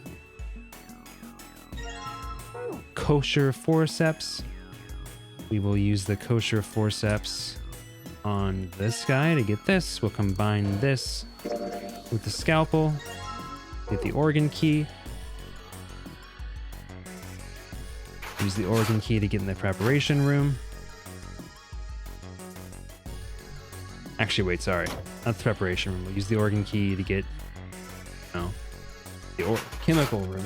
kosher forceps. We will use the kosher forceps on this guy to get this. We'll combine this with the scalpel, get the organ key. Use the organ key to get in the preparation room. Actually, wait, sorry. Not the preparation room. We'll use the organ key to get, the chemical room.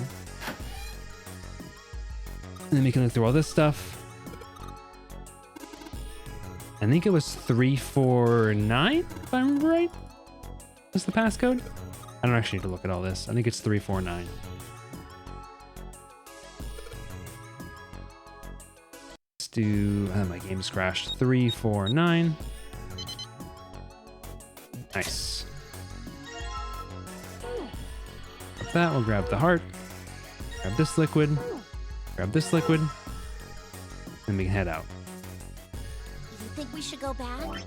And then we can look through all this stuff. I think it was 349, if I remember right. What's the passcode? I don't actually need to look at all this. I think it's 349. Let's do, my game's crashed. 349. Nice. With that, we'll grab the heart. Grab this liquid. Grab this liquid. And we can head out. You think we should go back?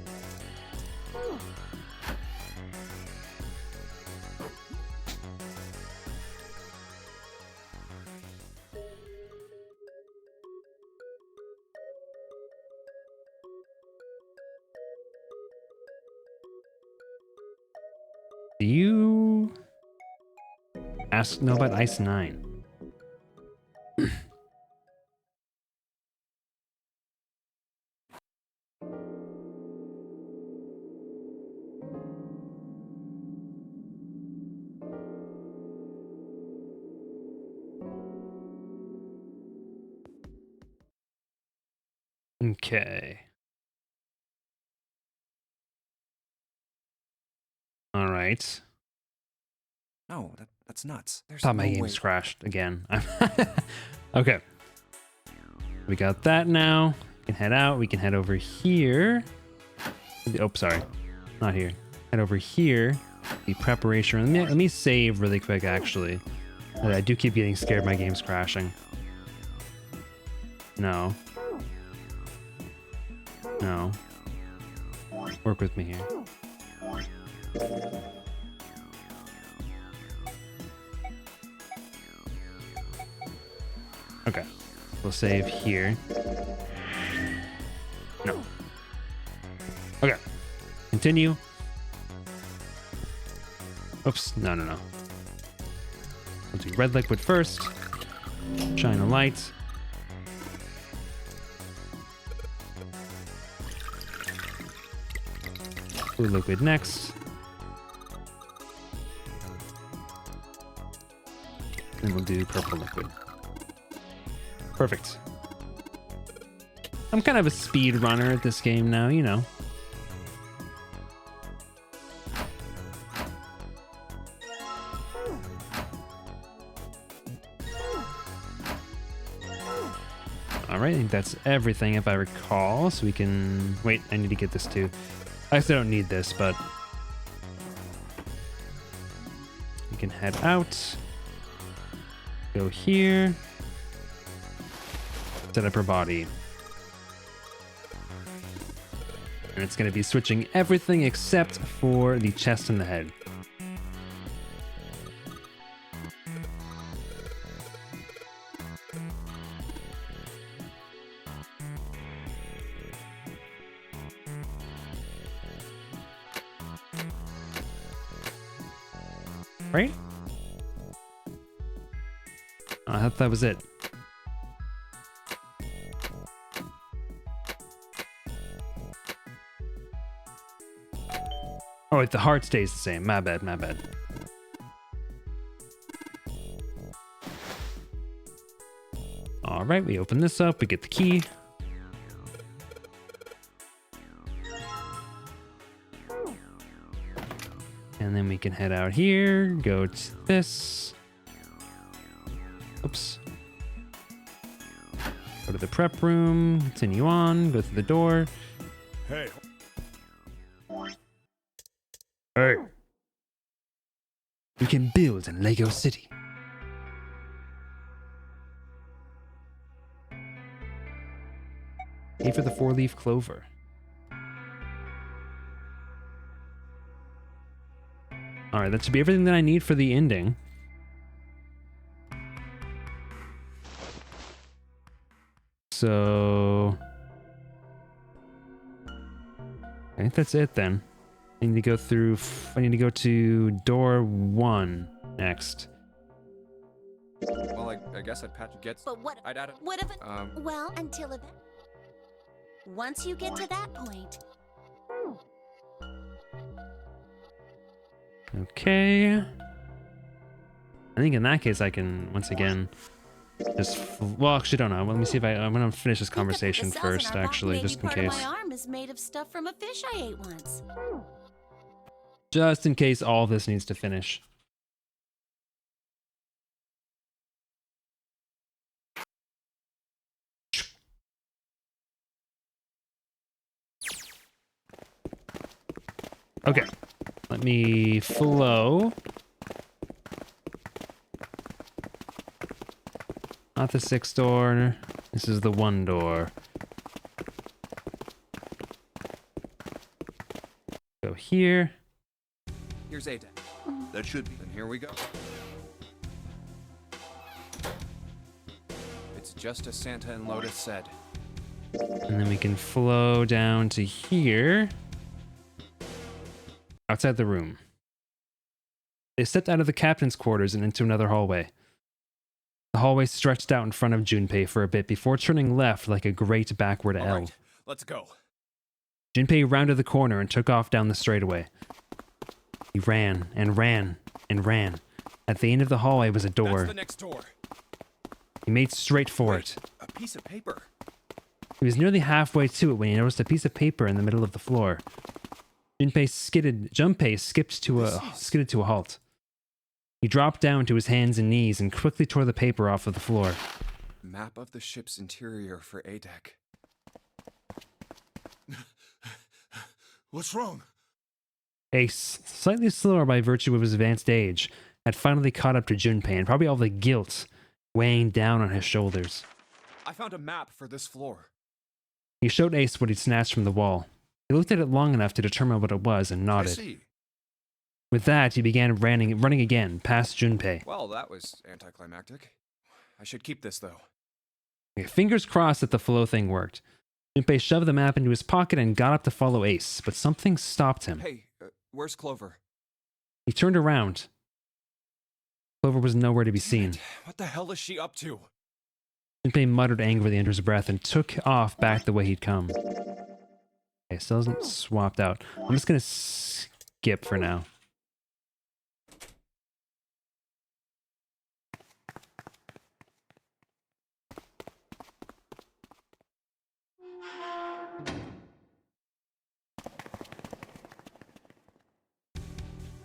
Do you know about Ice 9? Okay. All right. No, that's nuts. There's Thought my no game's way. crashed again. Okay. We got that now. We can head out. We can head over here. Oh, sorry. Not here. Head over here. The preparation room. Let me save really quick, actually. I do keep getting scared my game's crashing. No. No. Work with me here. Okay. We'll save here. No. Okay. Continue. Oops. No. We'll do red liquid first. Shine a light. Blue liquid next. Then we'll do purple liquid. Perfect. I'm kind of a speed runner at this game now, you know. All right, I think that's everything if I recall. So we can wait. I need to get this too. I actually don't need this, but we can head out. Go here. Set up her body. And it's going to be switching everything except for the chest and the head. Right? I thought that was it. Oh wait, the heart stays the same. My bad, my bad. Alright, we open this up, we get the key. And then we can head out here, go to this. Oops. Go to the prep room, continue on, go through the door. Hey. Hey. We can build in Lego City. Pay for the 4-leaf clover. Alright, that should be everything that I need for the ending. So I think that's it then. I need to go through. I need to go to door 1 next. Well, I guess I'd patch gets. But what? I'd add it. What if it? Well, until it. Once you get to that point. Okay. I think in that case I can once again just. Well, actually, don't know. Let me see if I'm gonna finish this conversation first, actually, just in case. My arm is made of stuff from a fish I ate once. Just in case all this needs to finish. Okay, let me flow. Not the 6 door. This is the 1 door. Go here. Here's A deck. That should be. And here we go. It's just as Santa and Lotus said. And then we can flow down to here. Outside the room. They stepped out of the captain's quarters and into another hallway. The hallway stretched out in front of Junpei for a bit before turning left like a great backward L. All right, let's go. Junpei rounded the corner and took off down the straightaway. He ran and ran and ran. At the end of the hallway was a door. That's the next door. He made straight for it. A piece of paper. He was nearly halfway to it when he noticed a piece of paper in the middle of the floor. Junpei skidded to a halt. He dropped down to his hands and knees and quickly tore the paper off of the floor. Map of the ship's interior for A deck. What's wrong? Ace, slightly slower by virtue of his advanced age, had finally caught up to Junpei and probably all the guilt weighing down on his shoulders. I found a map for this floor. He showed Ace what he'd snatched from the wall. He looked at it long enough to determine what it was and nodded. I see. With that, he began running again, past Junpei. Well, that was anticlimactic. I should keep this, though. Okay, fingers crossed that the flow thing worked. Junpei shoved the map into his pocket and got up to follow Ace, but something stopped him. Hey, where's Clover? He turned around. Clover was nowhere to be seen. What the hell is she up to? Junpei muttered angrily under his breath and took off back the way he'd come. Okay, still hasn't swapped out. I'm just gonna skip for now.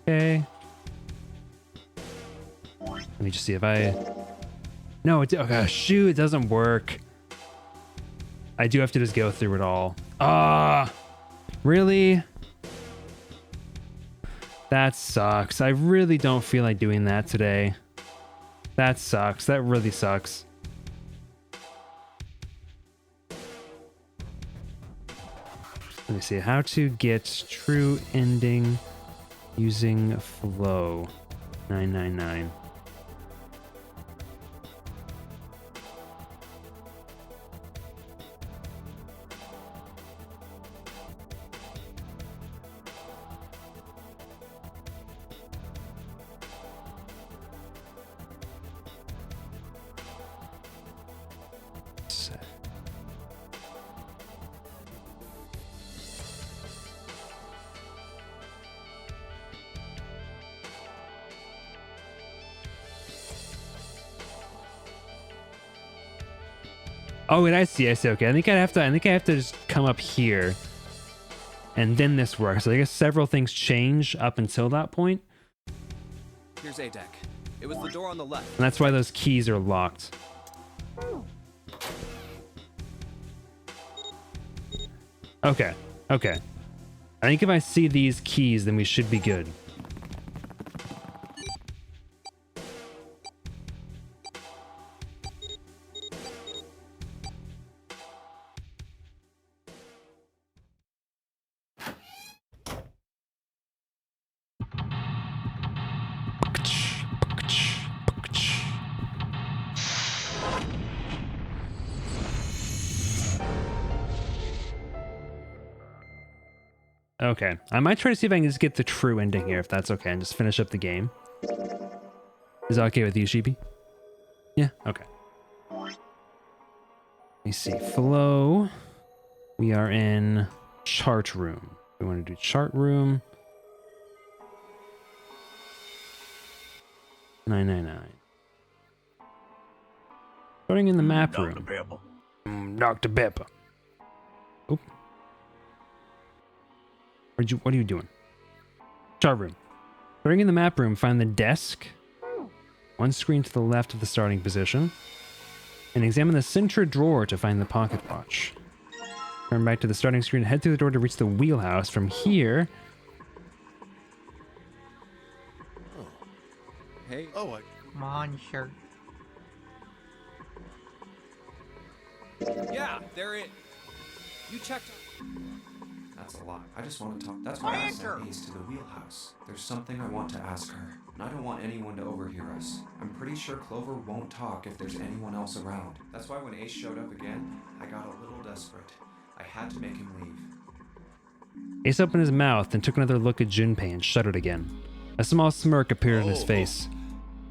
Okay. Let me just see if I... No, okay, shoot, it doesn't work. I do have to just go through it all. Ah! Really? That sucks. I really don't feel like doing that today. That sucks. That really sucks. Let me see. How to get true ending using flow. 999. Oh, wait, I see. Okay, I think I have to just come up here, and then this works. So I guess several things change up until that point, Here's A deck. It was the door on the left. and that's why those keys are locked. Okay. Okay. I think if I see these keys, then we should be good. Okay. I might try to see if I can just get the true ending here, if that's okay, and just finish up the game. Is that okay with you, Sheepy? Yeah? Okay. Let me see. Flow. We are in chart room. We want to do chart room. 999. Starting in the map room. Dr. Pepper. Dr. Pepper. Oh. What are you doing? Chart room. Starting in the map room, find the desk. One screen to the left of the starting position. And examine the center drawer to find the pocket watch. Turn back to the starting screen and head through the door to reach the wheelhouse. From here... Hey. Oh, Monster. Yeah, they're in. You checked. That's a lot. I just want to talk. That's why I sent Ace to the wheelhouse. There's something I want to ask her, and I don't want anyone to overhear us. I'm pretty sure Clover won't talk if there's anyone else around. That's why when Ace showed up again, I got a little desperate. I had to make him leave. Ace opened his mouth, then took another look at Junpei and shuddered again. A small smirk appeared on his face.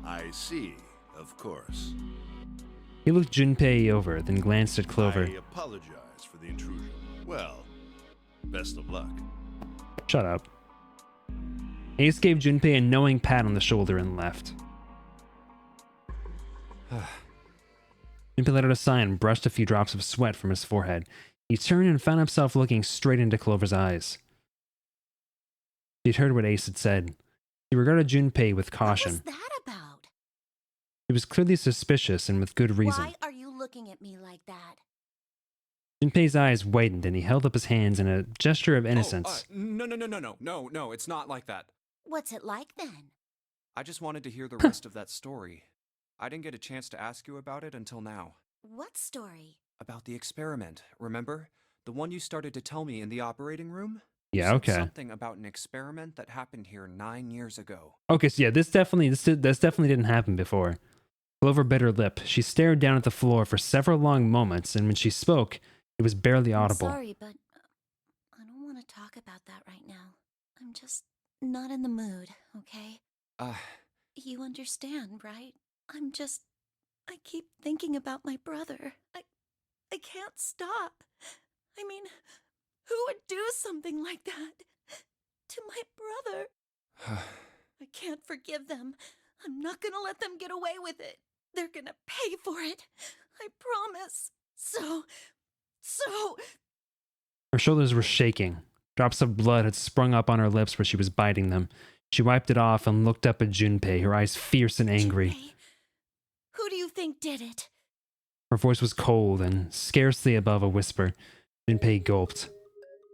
I see. Of course. He looked Junpei over, then glanced at Clover. I apologize for the intrusion. Well, best of luck. Shut up. Ace gave Junpei a knowing pat on the shoulder and left. Junpei let out a sigh and brushed a few drops of sweat from his forehead. He turned and found himself looking straight into Clover's eyes. She had heard what Ace had said. He regarded Junpei with caution. What was that about? He was clearly suspicious and with good reason. Why are you looking at me like that? Junpei's eyes widened and he held up his hands in a gesture of innocence. No, it's not like that. What's it like then? I just wanted to hear the rest of that story. I didn't get a chance to ask you about it until now. What story? About the experiment, remember? The one you started to tell me in the operating room? Yeah, You said okay. Something about an experiment that happened here 9 years ago. Okay, so yeah, this definitely didn't happen before. Clover bit her lip. She stared down at the floor for several long moments, and when she spoke, it was barely audible. I'm sorry, but I don't want to talk about that right now. I'm just not in the mood, okay? You understand, right? I keep thinking about my brother. I can't stop. I mean, who would do something like that to my brother? I can't forgive them. I'm not gonna let them get away with it. They're gonna pay for it. I promise. So... Her shoulders were shaking. Drops of blood had sprung up on her lips where she was biting them. She wiped it off and looked up at Junpei, her eyes fierce and angry. Junpei, who do you think did it? Her voice was cold and scarcely above a whisper. Junpei gulped.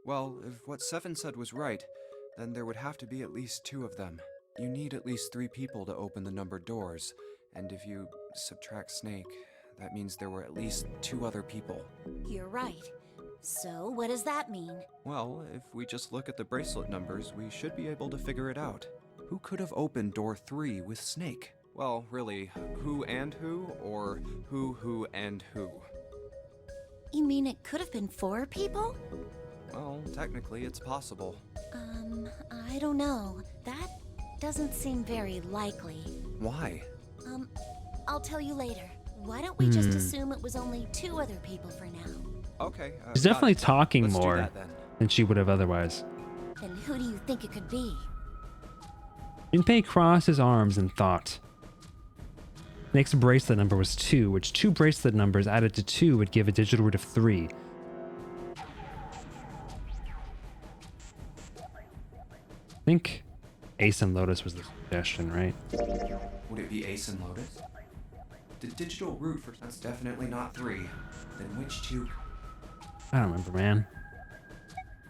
Well, if what Seven said was right, then there would have to be at least 2 of them. You need at least 3 people to open the numbered doors, and if you subtract Snake, that means there were at least 2 other people. You're right. So, what does that mean? Well, if we just look at the bracelet numbers, we should be able to figure it out. Who could have opened door 3 with Snake? Well, really, who and who, or who and who? You mean it could have been 4 people? Well, technically, it's possible. I don't know. That doesn't seem very likely. Why? I'll tell you later. Why don't we just assume it was only 2 other people for now? Okay. She's definitely talking Let's do more that, then. than she would have otherwise. Then who do you think it could be? Junpei crossed his arms in thought. Next bracelet number was 2, which 2 bracelet numbers added to 2 would give a digital root of 3. I think Ace and Lotus was the suggestion, right? Would it be Ace and Lotus? The digital root for that's definitely not 3. Then which 2? I don't remember, man.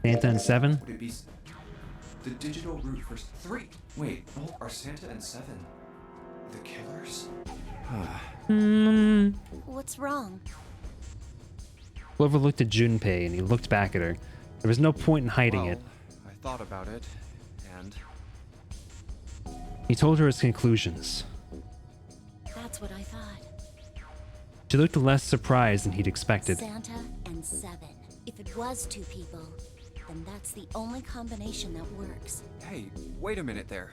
Santa and 7? Would it be the digital root for 3? Wait, no, are Santa and 7 the killers? What's wrong? Clover looked at Junpei and he looked back at her. There was no point in hiding it. I thought about it, and He told her his conclusions. That's what I thought. She looked less surprised than he'd expected. Santa and 7. If it was 2 people, then that's the only combination that works. hey, wait a minute there.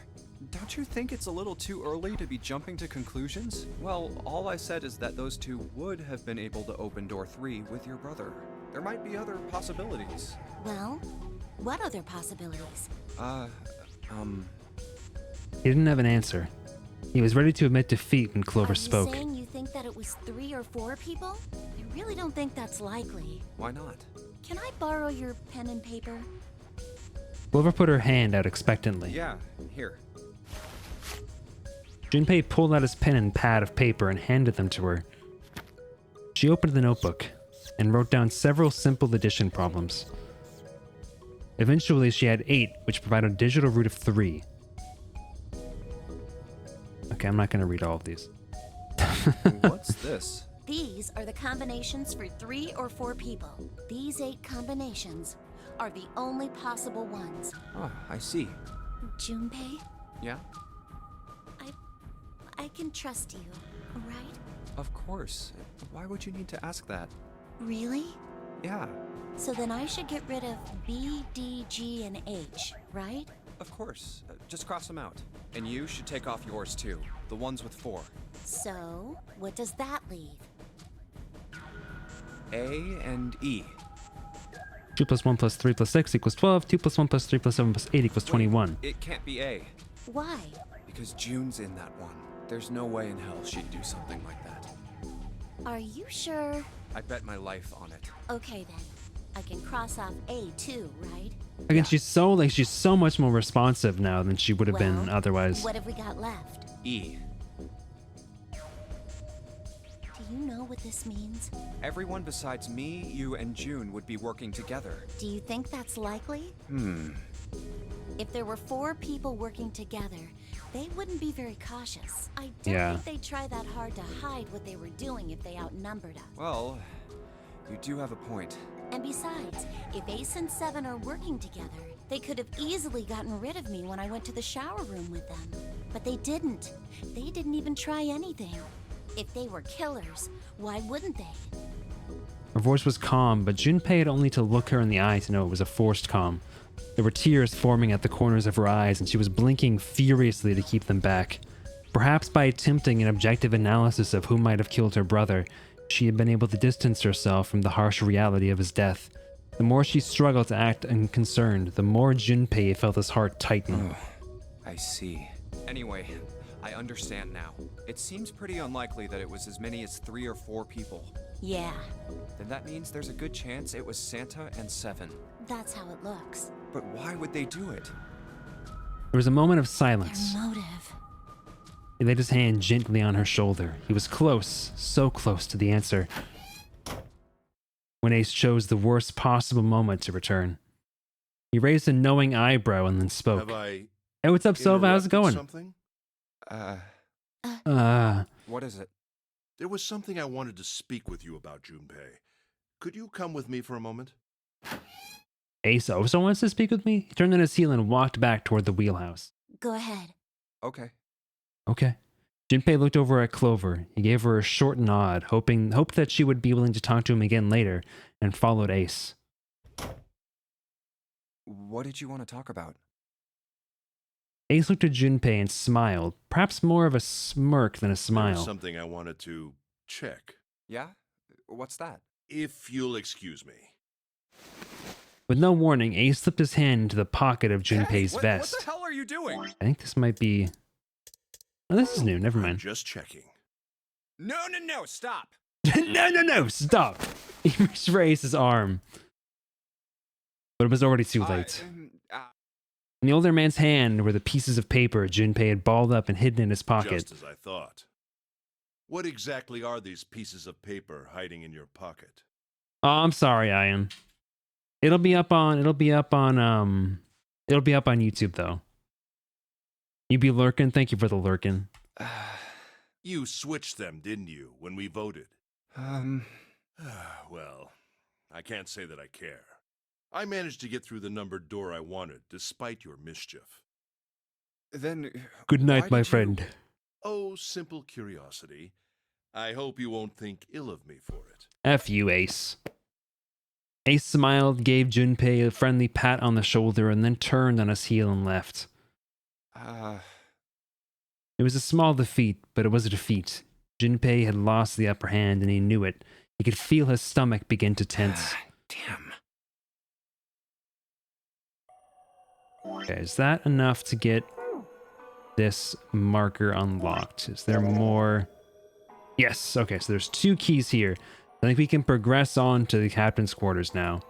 Don't you think it's a little too early to be jumping to conclusions? Well, all I said is that those 2 would have been able to open door 3 with your brother. There might be other possibilities. Well, what other possibilities? He didn't have an answer. He was ready to admit defeat when Clover Are you spoke. saying you think that it was 3 or 4 people? I really don't think that's likely. Why not? Can I borrow your pen and paper? Clover put her hand out expectantly. Yeah, here. Junpei pulled out his pen and pad of paper and handed them to her. She opened the notebook and wrote down several simple addition problems. Eventually, she had 8, which provided a digital root of 3. Okay, I'm not going to read all of these. What's this? These are the combinations for 3 or 4 people. These 8 combinations are the only possible ones. Oh, I see. Junpei, Yeah? I can trust you, right? Of course. Why would you need to ask that? Really? Yeah, So then I should get rid of B, D, G, and H, right? of course. Just cross them out. And you should take off yours too. The ones with 4. So, what does that leave? A and E. 2 plus 1 plus 3 plus 6 equals 12. 2 plus 1 plus 3 plus 7 plus 8 equals 21. Wait, it can't be A. Why? Because June's in that one. There's no way in hell she'd do something like that. Are you sure? I bet my life on it. Okay then. I can cross off A too, right? Again, she's so much more responsive now than she would have been Well, otherwise. What have we got left? E. Do you know what this means? Everyone besides me, you, and June would be working together. Do you think that's likely? If there were 4 people working together, they wouldn't be very cautious. I don't Yeah. think they'd try that hard to hide what they were doing if they outnumbered us. Well, you do have a point. And besides, if Ace and 7 are working together, they could have easily gotten rid of me when I went to the shower room with them. But they didn't. They didn't even try anything. If they were killers, why wouldn't they? Her voice was calm, but Junpei had only to look her in the eye to know it was a forced calm. There were tears forming at the corners of her eyes, and she was blinking furiously to keep them back. Perhaps by attempting an objective analysis of who might have killed her brother, she had been able to distance herself from the harsh reality of his death. The more she struggled to act unconcerned, the more Junpei felt his heart tighten. Oh, I see. Anyway, I understand now. It seems pretty unlikely that it was as many as 3 or 4 people. Yeah, Then that means there's a good chance it was Santa and 7. that's how it looks. But why would they do it? There was a moment of silence. Their motive. He laid his hand gently on her shoulder. He was close, so close to the answer, when Ace chose the worst possible moment to return. He raised a knowing eyebrow and then spoke. Have I Hey, what's up, Sova? How's it going? Something? What is it? There was something I wanted to speak with you about, Junpei. Could you come with me for a moment? Ace also wants to speak with me? He turned on his heel and walked back toward the wheelhouse. Go ahead. Okay. Okay. Junpei looked over at Clover. He gave her a short nod, hoped that she would be willing to talk to him again later, and followed Ace. What did you want to talk about? Ace looked at Junpei and smiled, perhaps more of a smirk than a There smile. was something I wanted to check. Yeah? What's that? If you'll excuse me. With no warning, Ace slipped his hand into the pocket of Junpei's Hey, what vest. the hell are you doing? I think this might be... Oh, this is new. Never I'm mind. just checking. No, stop. No, stop. He reached for Ace's arm. But it was already too late. In the older man's hand were the pieces of paper Junpei had balled up and hidden in his pocket. Just as I thought. What exactly are these pieces of paper hiding in your pocket? Oh, I'm sorry, Ian. It'll be up on YouTube though. You be lurking? Thank you for the lurking. You switched them, didn't you, when we voted? Well, I can't say that I care. I managed to get through the numbered door I wanted, despite your mischief. Then... Good night, my friend. Oh, simple curiosity. I hope you won't think ill of me for it. F you, Ace. Ace smiled, gave Junpei a friendly pat on the shoulder, and then turned on his heel and left. It was a small defeat, but it was a defeat. Junpei had lost the upper hand, and he knew it. He could feel his stomach begin to tense. Damn. Okay, is that enough to get this marker unlocked? Is there more? Yes, okay, so there's 2 keys here. I think we can progress on to the captain's quarters now.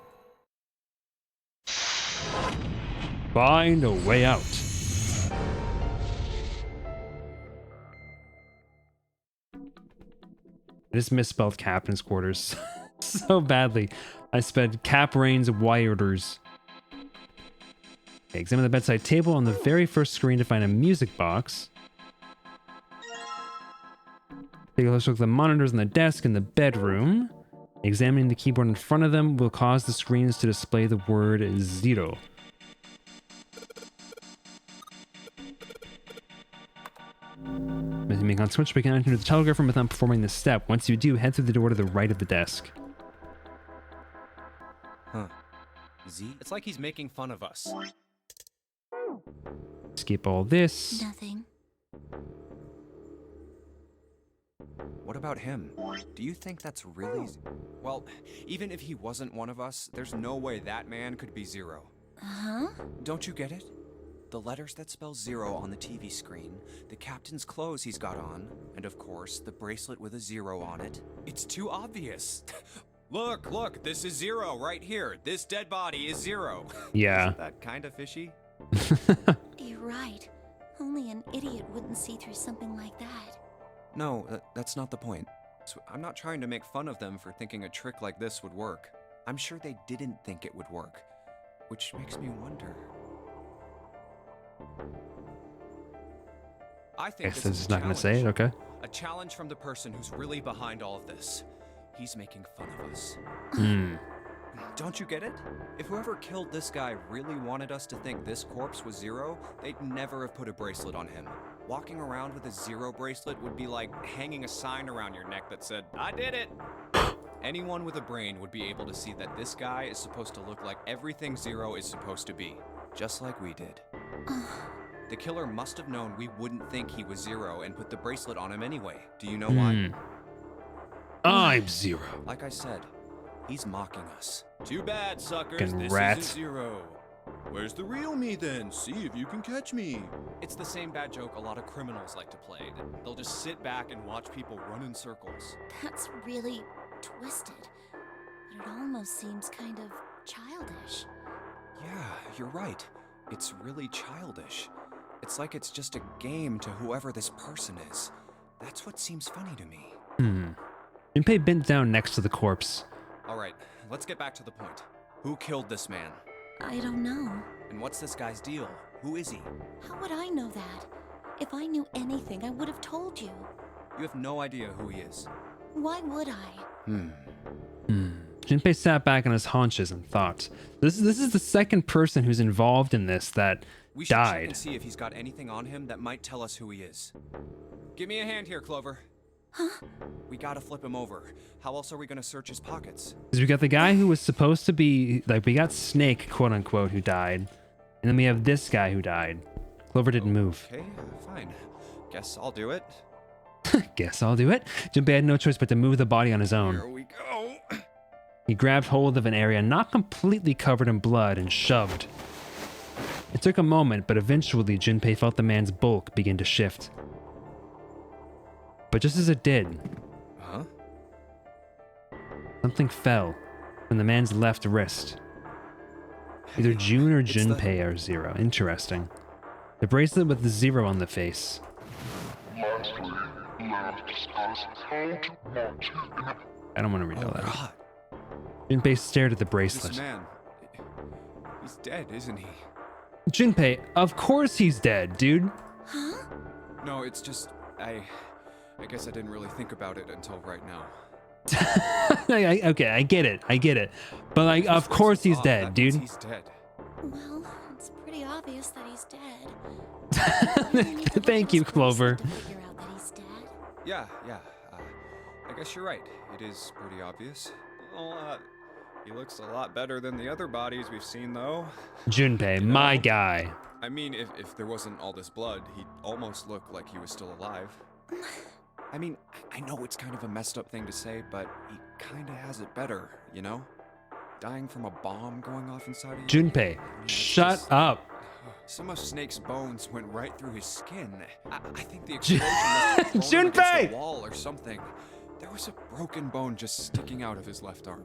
Find a way out. I just misspelled captain's quarters so badly. I spelled Cap Rain's Wilders. Okay, examine the bedside table on the very first screen to find a music box. Take a closer look at the monitors on the desk in the bedroom. Examining the keyboard in front of them will cause the screens to display the word 0. Making on switch, we can enter the telegraph room without performing this step. Once you do, head through the door to the right of the desk. Huh. Z? It's like he's making fun of us. Skip all this. Nothing. What about him? Do you think that's really... Well, even if he wasn't one of us, there's no way that man could be 0. Huh? Don't you get it? The letters that spell 0 on the TV screen, the captain's clothes he's got on, and of course, the bracelet with a 0 on it. It's too obvious. Look, this is 0 right here. This dead body is 0. Yeah. Isn't that kind of fishy? You're right. Only an idiot wouldn't see through something like that. No, that's not the point. So I'm not trying to make fun of them for thinking a trick like this would work. I'm sure they didn't think it would work, which makes me wonder. I think this is not going to say it, okay. A challenge from the person who's really behind all of this. He's making fun of us. Don't you get it? If whoever killed this guy really wanted us to think this corpse was 0, they'd never have put a bracelet on him. Walking around with a 0 bracelet would be like hanging a sign around your neck that said, "I did it!" Anyone with a brain would be able to see that this guy is supposed to look like everything 0 is supposed to be. Just like we did. The killer must have known we wouldn't think he was 0 and put the bracelet on him anyway. Do you know why? I'm 0. Like I said, he's mocking us. Too bad, suckers. Fucking this rat. isn't 0. Where's the real me then? See if you can catch me. It's the same bad joke a lot of criminals like to play. They'll just sit back and watch people run in circles. That's really twisted. But it almost seems kind of childish. Yeah, you're right. It's really childish. It's like it's just a game to whoever this person is. That's what seems funny to me. Junpei bent down next to the corpse. All right, let's get back to the point. Who killed this man? I don't know. And what's this guy's deal? Who is he? How would I know that? If I knew anything, I would have told you. You have no idea who he is. Why would I? Junpei sat back on his haunches and thought. This is the second person who's involved in this that We should check died. and see if he's got anything on him that might tell us who he is. Give me a hand here, Clover. Huh? We gotta flip him over. How else are we gonna search his pockets? Because we got the guy who was supposed to be, like, we got Snake, quote unquote, who died. And then we have this guy who died. Clover didn't move. Okay, fine. Guess I'll do it. Guess I'll do it. Junpei had no choice but to move the body on his own. Here we go. He grabbed hold of an area not completely covered in blood and shoved. It took a moment, but eventually Junpei felt the man's bulk begin to shift. but just as it did, Huh? something fell from the man's left wrist. Either June or Junpei are 0. Interesting. The bracelet with the 0 on the face. I don't want to read all that. God. Junpei stared at the This bracelet. man, he's dead, isn't he? Junpei, of course he's dead, dude. Huh? No, it's just, I guess I didn't really think about it until right now. Okay, I get it. But like, of course he's dead, That means dude. He's dead. Well, it's pretty obvious that he's dead. Thank you, Clover. To figure out that he's dead. Yeah. I guess you're right. It is pretty obvious. Well, he looks a lot better than the other bodies we've seen, though. Junpei, my guy. I mean, if there wasn't all this blood, he'd almost look like he was still alive. I mean, I know it's kind of a messed up thing to say, but he kind of has it better, you know? Dying from a bomb going off inside of you. Junpei, shut up. Some of Snake's bones went right through his skin. I think the explosion must have thrown him against Junpei! the wall or something. There was a broken bone just sticking out of his left arm.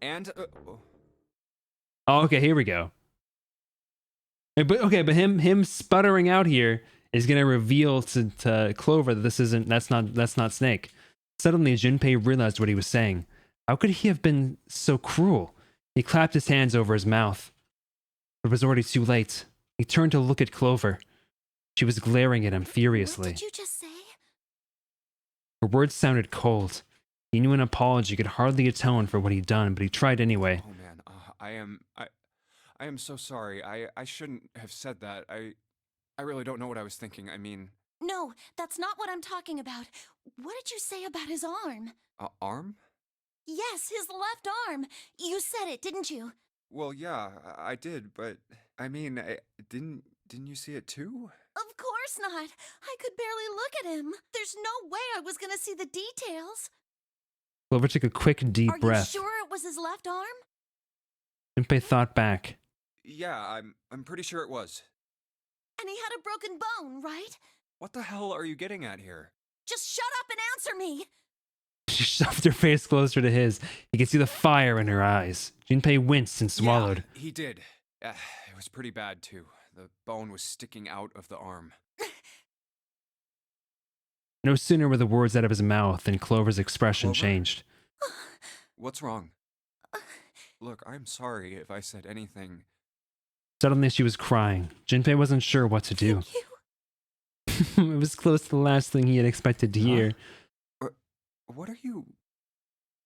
And Oh, okay, here we go. But him sputtering out here is gonna reveal to Clover that that's not Snake. Suddenly, Junpei realized what he was saying. How could he have been so cruel? He clapped his hands over his mouth. It was already too late. He turned to look at Clover. She was glaring at him furiously. What did you just say? Her words sounded cold. He knew an apology could hardly atone for what he'd done, but he tried anyway. oh man, I am so sorry. I shouldn't have said that. I really don't know what I was thinking. I mean, No, that's not what I'm talking about. What did you say about his arm? arm? Yes, his left arm. You said it, didn't you? Well, yeah, I did, but I mean, didn't you see it too? Of course not. I could barely look at him. There's no way I was gonna see the details. Clover took a quick, deep Are breath. you sure it was his left arm? Junpei thought back. Yeah, I'm pretty sure it was. And he had a broken bone, right? What the hell are you getting at here? Just shut up and answer me. She shoved her face closer to his. He could see the fire in her eyes. Junpei winced and swallowed. Yeah, he did. It was pretty bad too. The bone was sticking out of the arm. No sooner were the words out of his mouth than Clover's expression Clover? changed. What's wrong? Look, I'm sorry if I said anything. Suddenly she was crying. Junpei wasn't sure what to do. Thank you. It was close to the last thing he had expected to hear. What are you...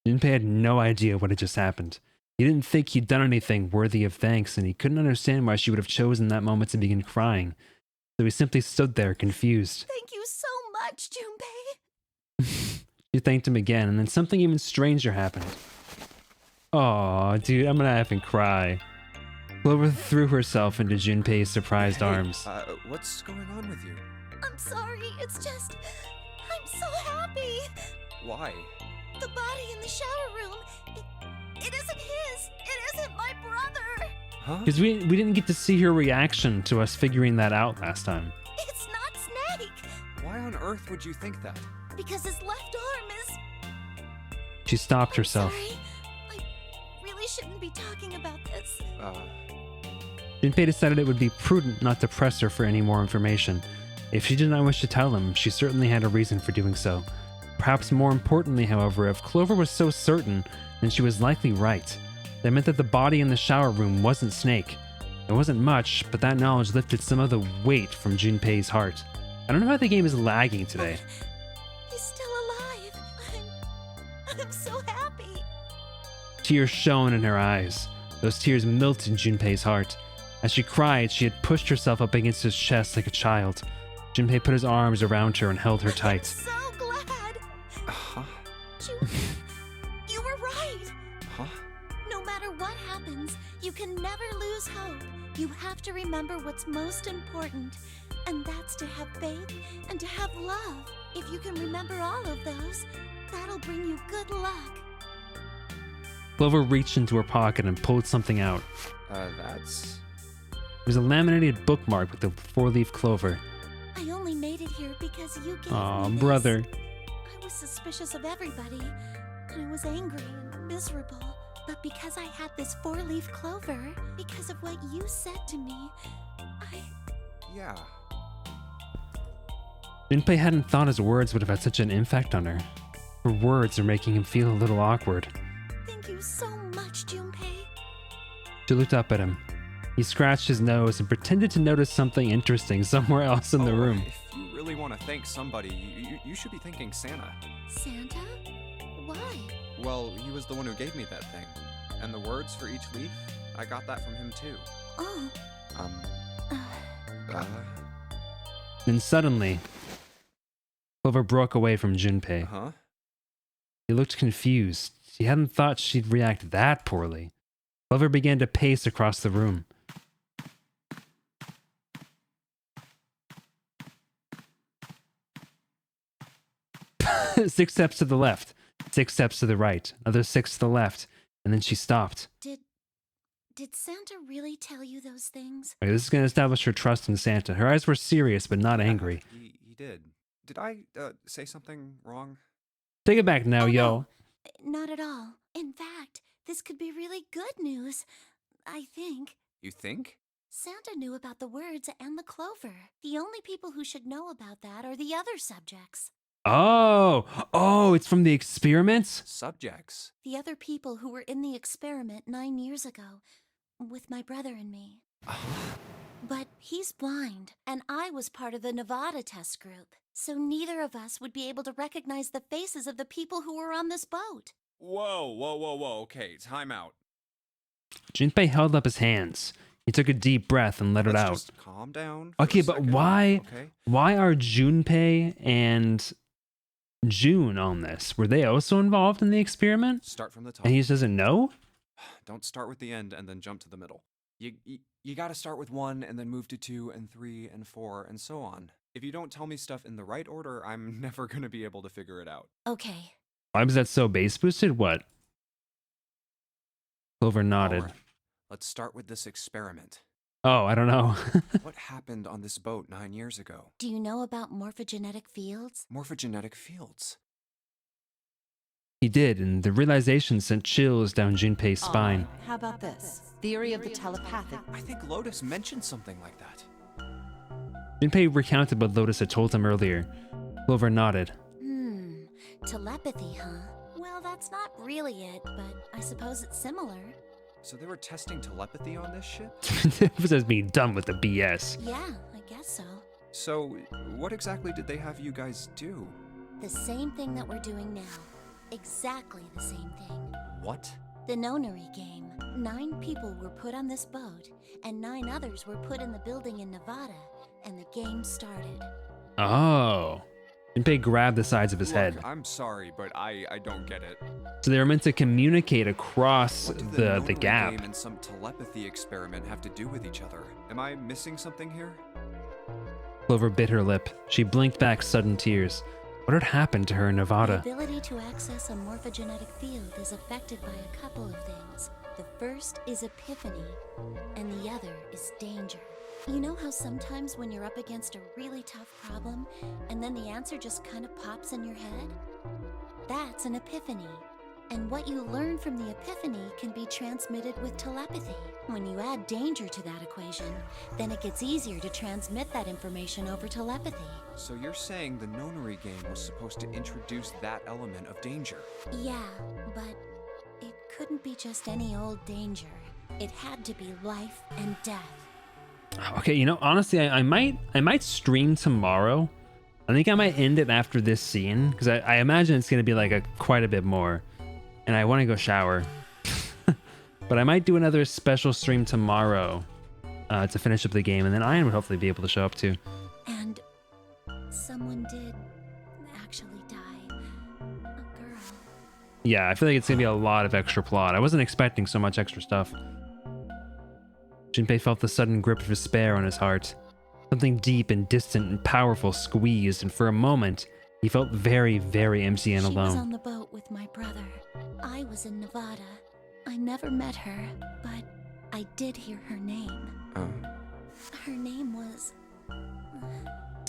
Junpei had no idea what had just happened. He didn't think he'd done anything worthy of thanks, and he couldn't understand why she would have chosen that moment to begin crying. So he simply stood there, confused. Thank you so much, Junpei. She thanked him again, and then something even stranger happened. Aw, dude, I'm gonna effing cry. Clover threw herself into Junpei's surprised arms. What's going on with you? I'm sorry, it's just... I'm so happy. Why? The body in the shower room, it isn't his. It isn't my brother. Huh? Because we didn't get to see her reaction to us figuring that out last time. It's not Snake. Why on earth would you think that? Because his left arm is... She stopped herself. Sorry. I really shouldn't be talking about this. Junpei decided it would be prudent not to press her for any more information. If she did not wish to tell him, she certainly had a reason for doing so. Perhaps more importantly, however, if Clover was so certain, then she was likely right. That meant that the body in the shower room wasn't Snake. It wasn't much, but that knowledge lifted some of the weight from Junpei's heart. I don't know why the game is lagging today. He's still alive. I'm so happy. Tears shone in her eyes. Those tears melted Junpei's heart. As she cried, she had pushed herself up against his chest like a child. Junpei put his arms around her and held her tight. So glad. Huh? Junpei, you were right. Huh? No matter what happens, you can never lose hope. You have to remember what's most important, and that's to have faith and to have love. If you can remember all of those, that'll bring you good luck. Clover reached into her pocket and pulled something out. That's... It was a laminated bookmark with a 4-leaf clover. I only made it here because you gave Aw, me this. brother. I was suspicious of everybody, and I was angry and miserable. But because I had this 4-leaf clover, because of what you said to me, Yeah. Junpei hadn't thought his words would have had such an impact on her. Her words are making him feel a little awkward. Thank you so much, Junpei. She looked up at him. He scratched his nose and pretended to notice something interesting somewhere else in the room. If you really want to thank somebody, you should be thanking Santa. Santa? Why? Well, he was the one who gave me that thing. And the words for each leaf, I got that from him too. Oh. Then suddenly, Clover broke away from Junpei. Huh? He looked confused. He hadn't thought she'd react that poorly. Clover began to pace across the room. Six steps to the left, 6 steps to the right, another 6 to the left, and then she stopped. Did Santa really tell you those things? Okay, this is going to establish her trust in Santa. Her eyes were serious, but not angry. He did. Did I say something wrong? Take it back now, yo. No, not at all. In fact, this could be really good news. I think. You think? Santa knew about the words and the clover. The only people who should know about that are the other subjects. Oh, it's from the experiments? Subjects. The other people who were in the experiment 9 years ago, with my brother and me. But he's blind, and I was part of the Nevada test group, so neither of us would be able to recognize the faces of the people who were on this boat. Whoa. Okay, time out. Junpei held up his hands. He took a deep breath and let it out. Just calm down. for Okay, a but second, why? Okay? Why are Junpei and June on this? Were they also involved in the experiment? Start from the top. And he just doesn't know? Don't start with the end and then jump to the middle. You gotta start with 1 and then move to 2 and 3 and 4 and so on. If you don't tell me stuff in the right order, I'm never gonna be able to figure it out. Okay. Why was that so base boosted? What? Clover nodded. Alright, let's start with this experiment. Oh, I don't know. What happened on this boat 9 years ago? Do you know about morphogenetic fields? Morphogenetic fields. He did, and the realization sent chills down Junpei's spine. How about this? Theory of the telepathic. I think Lotus mentioned something like that. Junpei recounted what Lotus had told him earlier. Clover nodded. Telepathy, huh? Well, that's not really it, but I suppose it's similar. So they were testing telepathy on this ship? It was just being done with the BS. Yeah, I guess so. So, what exactly did they have you guys do? The same thing that we're doing now. Exactly the same thing. What? The nonary game. 9 people were put on this boat, and 9 others were put in the building in Nevada, and the game started. Oh. Junpei grabbed the sides of his head. I'm sorry, but I don't get it. So they were meant to communicate across What do the nonary gap. game and some telepathy experiment have to do with each other? Am I missing something here? Clover bit her lip. She blinked back sudden tears. What had happened to her in Nevada? The ability to access a morphogenetic field is affected by a couple of things. The first is epiphany, and the other is danger. You know how sometimes when you're up against a really tough problem, and then the answer just kind of pops in your head? That's an epiphany. And what you learn from the epiphany can be transmitted with telepathy. When you add danger to that equation, then it gets easier to transmit that information over telepathy. So you're saying the nonary game was supposed to introduce that element of danger? Yeah, but it couldn't be just any old danger. It had to be life and death. Okay, you know, honestly, I might stream tomorrow. I think I might end it after this scene, because I imagine it's going to be like quite a bit more. And I want to go shower. But I might do another special stream tomorrow to finish up the game, and then Ian would hopefully be able to show up too. And someone did actually die. A girl. Yeah, I feel like it's going to be a lot of extra plot. I wasn't expecting so much extra stuff. Junpei felt the sudden grip of despair on his heart. Something deep and distant and powerful squeezed, and for a moment, he felt very, very empty and She was on alone. the boat with my brother. I was in Nevada. I never met her, but I did hear her name. Her name was...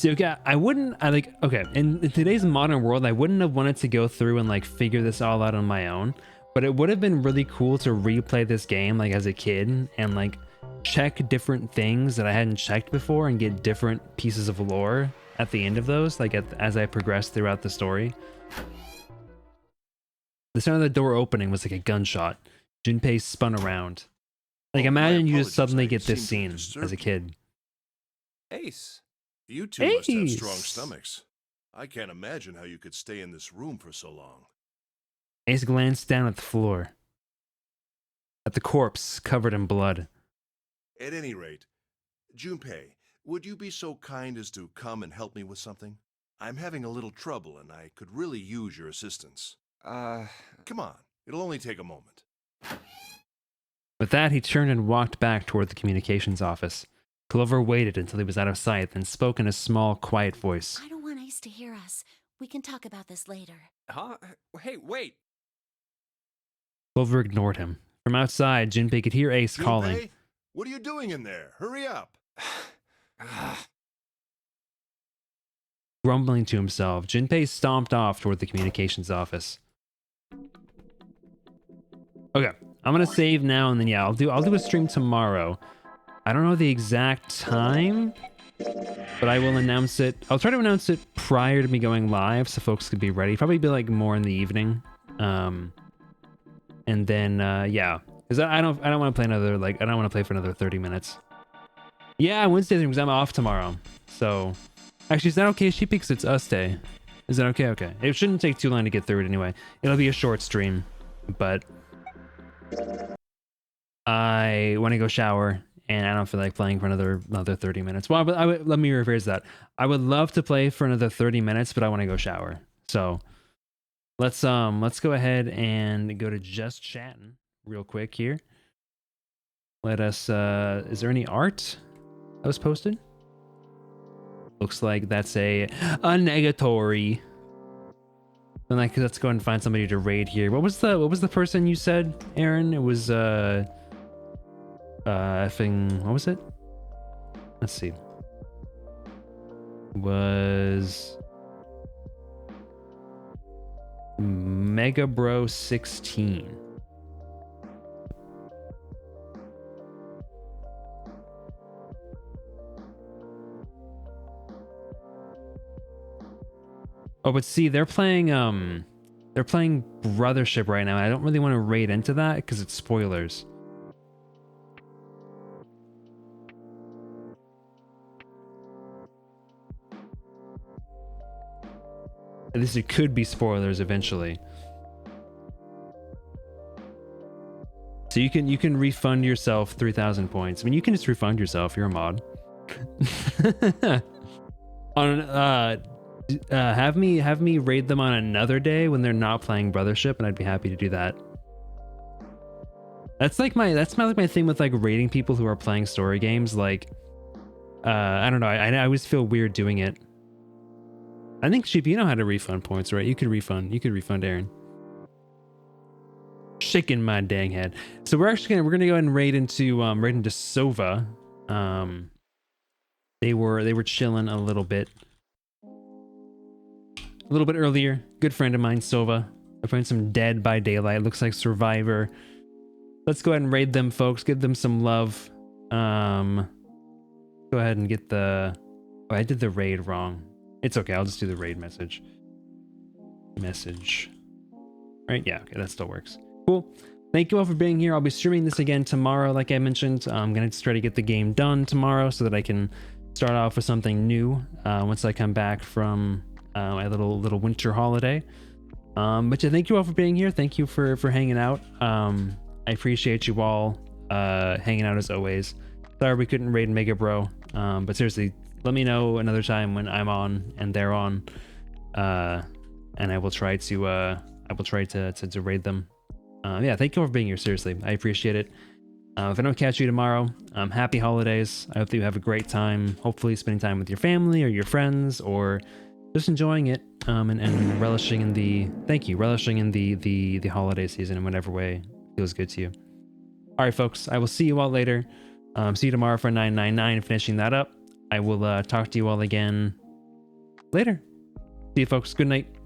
See, okay, okay, in today's modern world, I wouldn't have wanted to go through and like figure this all out on my own, but it would have been really cool to replay this game like as a kid and like check different things that I hadn't checked before and get different pieces of lore at the end of those, like as I progressed throughout the story. The sound of the door opening was like a gunshot. Junpei spun around. Like, imagine you just suddenly get this scene as a kid. Ace. You two must have strong stomachs. I can't imagine how you could stay in this room for so long. Ace glanced down at the floor. At the corpse covered in blood. At any rate, Junpei, would you be so kind as to come and help me with something? I'm having a little trouble and I could really use your assistance. Come on, it'll only take a moment. With that, he turned and walked back toward the communications office. Clover waited until he was out of sight, then spoke in a small, quiet voice. I don't want Ace to hear us. We can talk about this later. Huh? Hey, wait! Clover ignored him. From outside, Junpei could hear Ace calling. What are you doing in there? Hurry up! Grumbling to himself, Junpei stomped off toward the communications office. Okay, I'm gonna save now, and then yeah, I'll do a stream tomorrow. I don't know the exact time, but I will announce it. I'll try to announce it prior to me going live, so folks could be ready. Probably be like more in the evening, and then yeah, because I don't want to play another I don't want to play for another 30 minutes. Yeah, Wednesday because I'm off tomorrow. So actually, is that okay, Sheepy? Because it's us day. Is that okay? Okay. It shouldn't take too long to get through it anyway. It'll be a short stream, but I want to go shower. And I don't feel like playing for another 30 minutes. Well, let me rephrase that. I would love to play for another 30 minutes, but I want to go shower. So let's go ahead and go to just chatting real quick here. Let us. Is there any art that was posted? Looks like that's a negatory. Then let's go and find somebody to raid here. What was the person you said, Aaron? It was what was it? Let's see. Was Mega Bro 16. Oh, but see, they're playing Brothership right now. I don't really want to raid into that because it's spoilers. At least it could be spoilers eventually. So you can refund yourself 3,000 points. I mean, you can just refund yourself. You're a mod. Have me raid them on another day when they're not playing Brothership, and I'd be happy to do that. That's my thing with like raiding people who are playing story games. Like, I don't know. I always feel weird doing it. I think Sheep, you know how to refund points, right? You could refund Aaron. Shaking my dang head. So we're gonna go ahead and raid into Sova. They were chilling a little bit earlier. Good friend of mine, Sova. I found some Dead by Daylight. Looks like Survivor. Let's go ahead and raid them, folks. Give them some love. Go ahead and get the. Oh, I did the raid wrong. It's okay. I'll just do the raid message. Right? Yeah. Okay. That still works. Cool. Thank you all for being here. I'll be streaming this again tomorrow, like I mentioned. I'm gonna just try to get the game done tomorrow so that I can start off with something new once I come back from my little winter holiday. But yeah, thank you all for being here. Thank you for hanging out. I appreciate you all hanging out as always. Sorry we couldn't raid Mega Bro, but seriously, let me know another time when I'm on and they're on, and I will try to raid them. Yeah, thank you all for being here. Seriously, I appreciate it. If I don't catch you tomorrow, happy holidays. I hope that you have a great time. Hopefully, spending time with your family or your friends, or just enjoying it and relishing in the holiday season in whatever way feels good to you. All right, folks. I will see you all later. See you tomorrow for 999, finishing that up. I will talk to you all again Later. See you folks. Good night.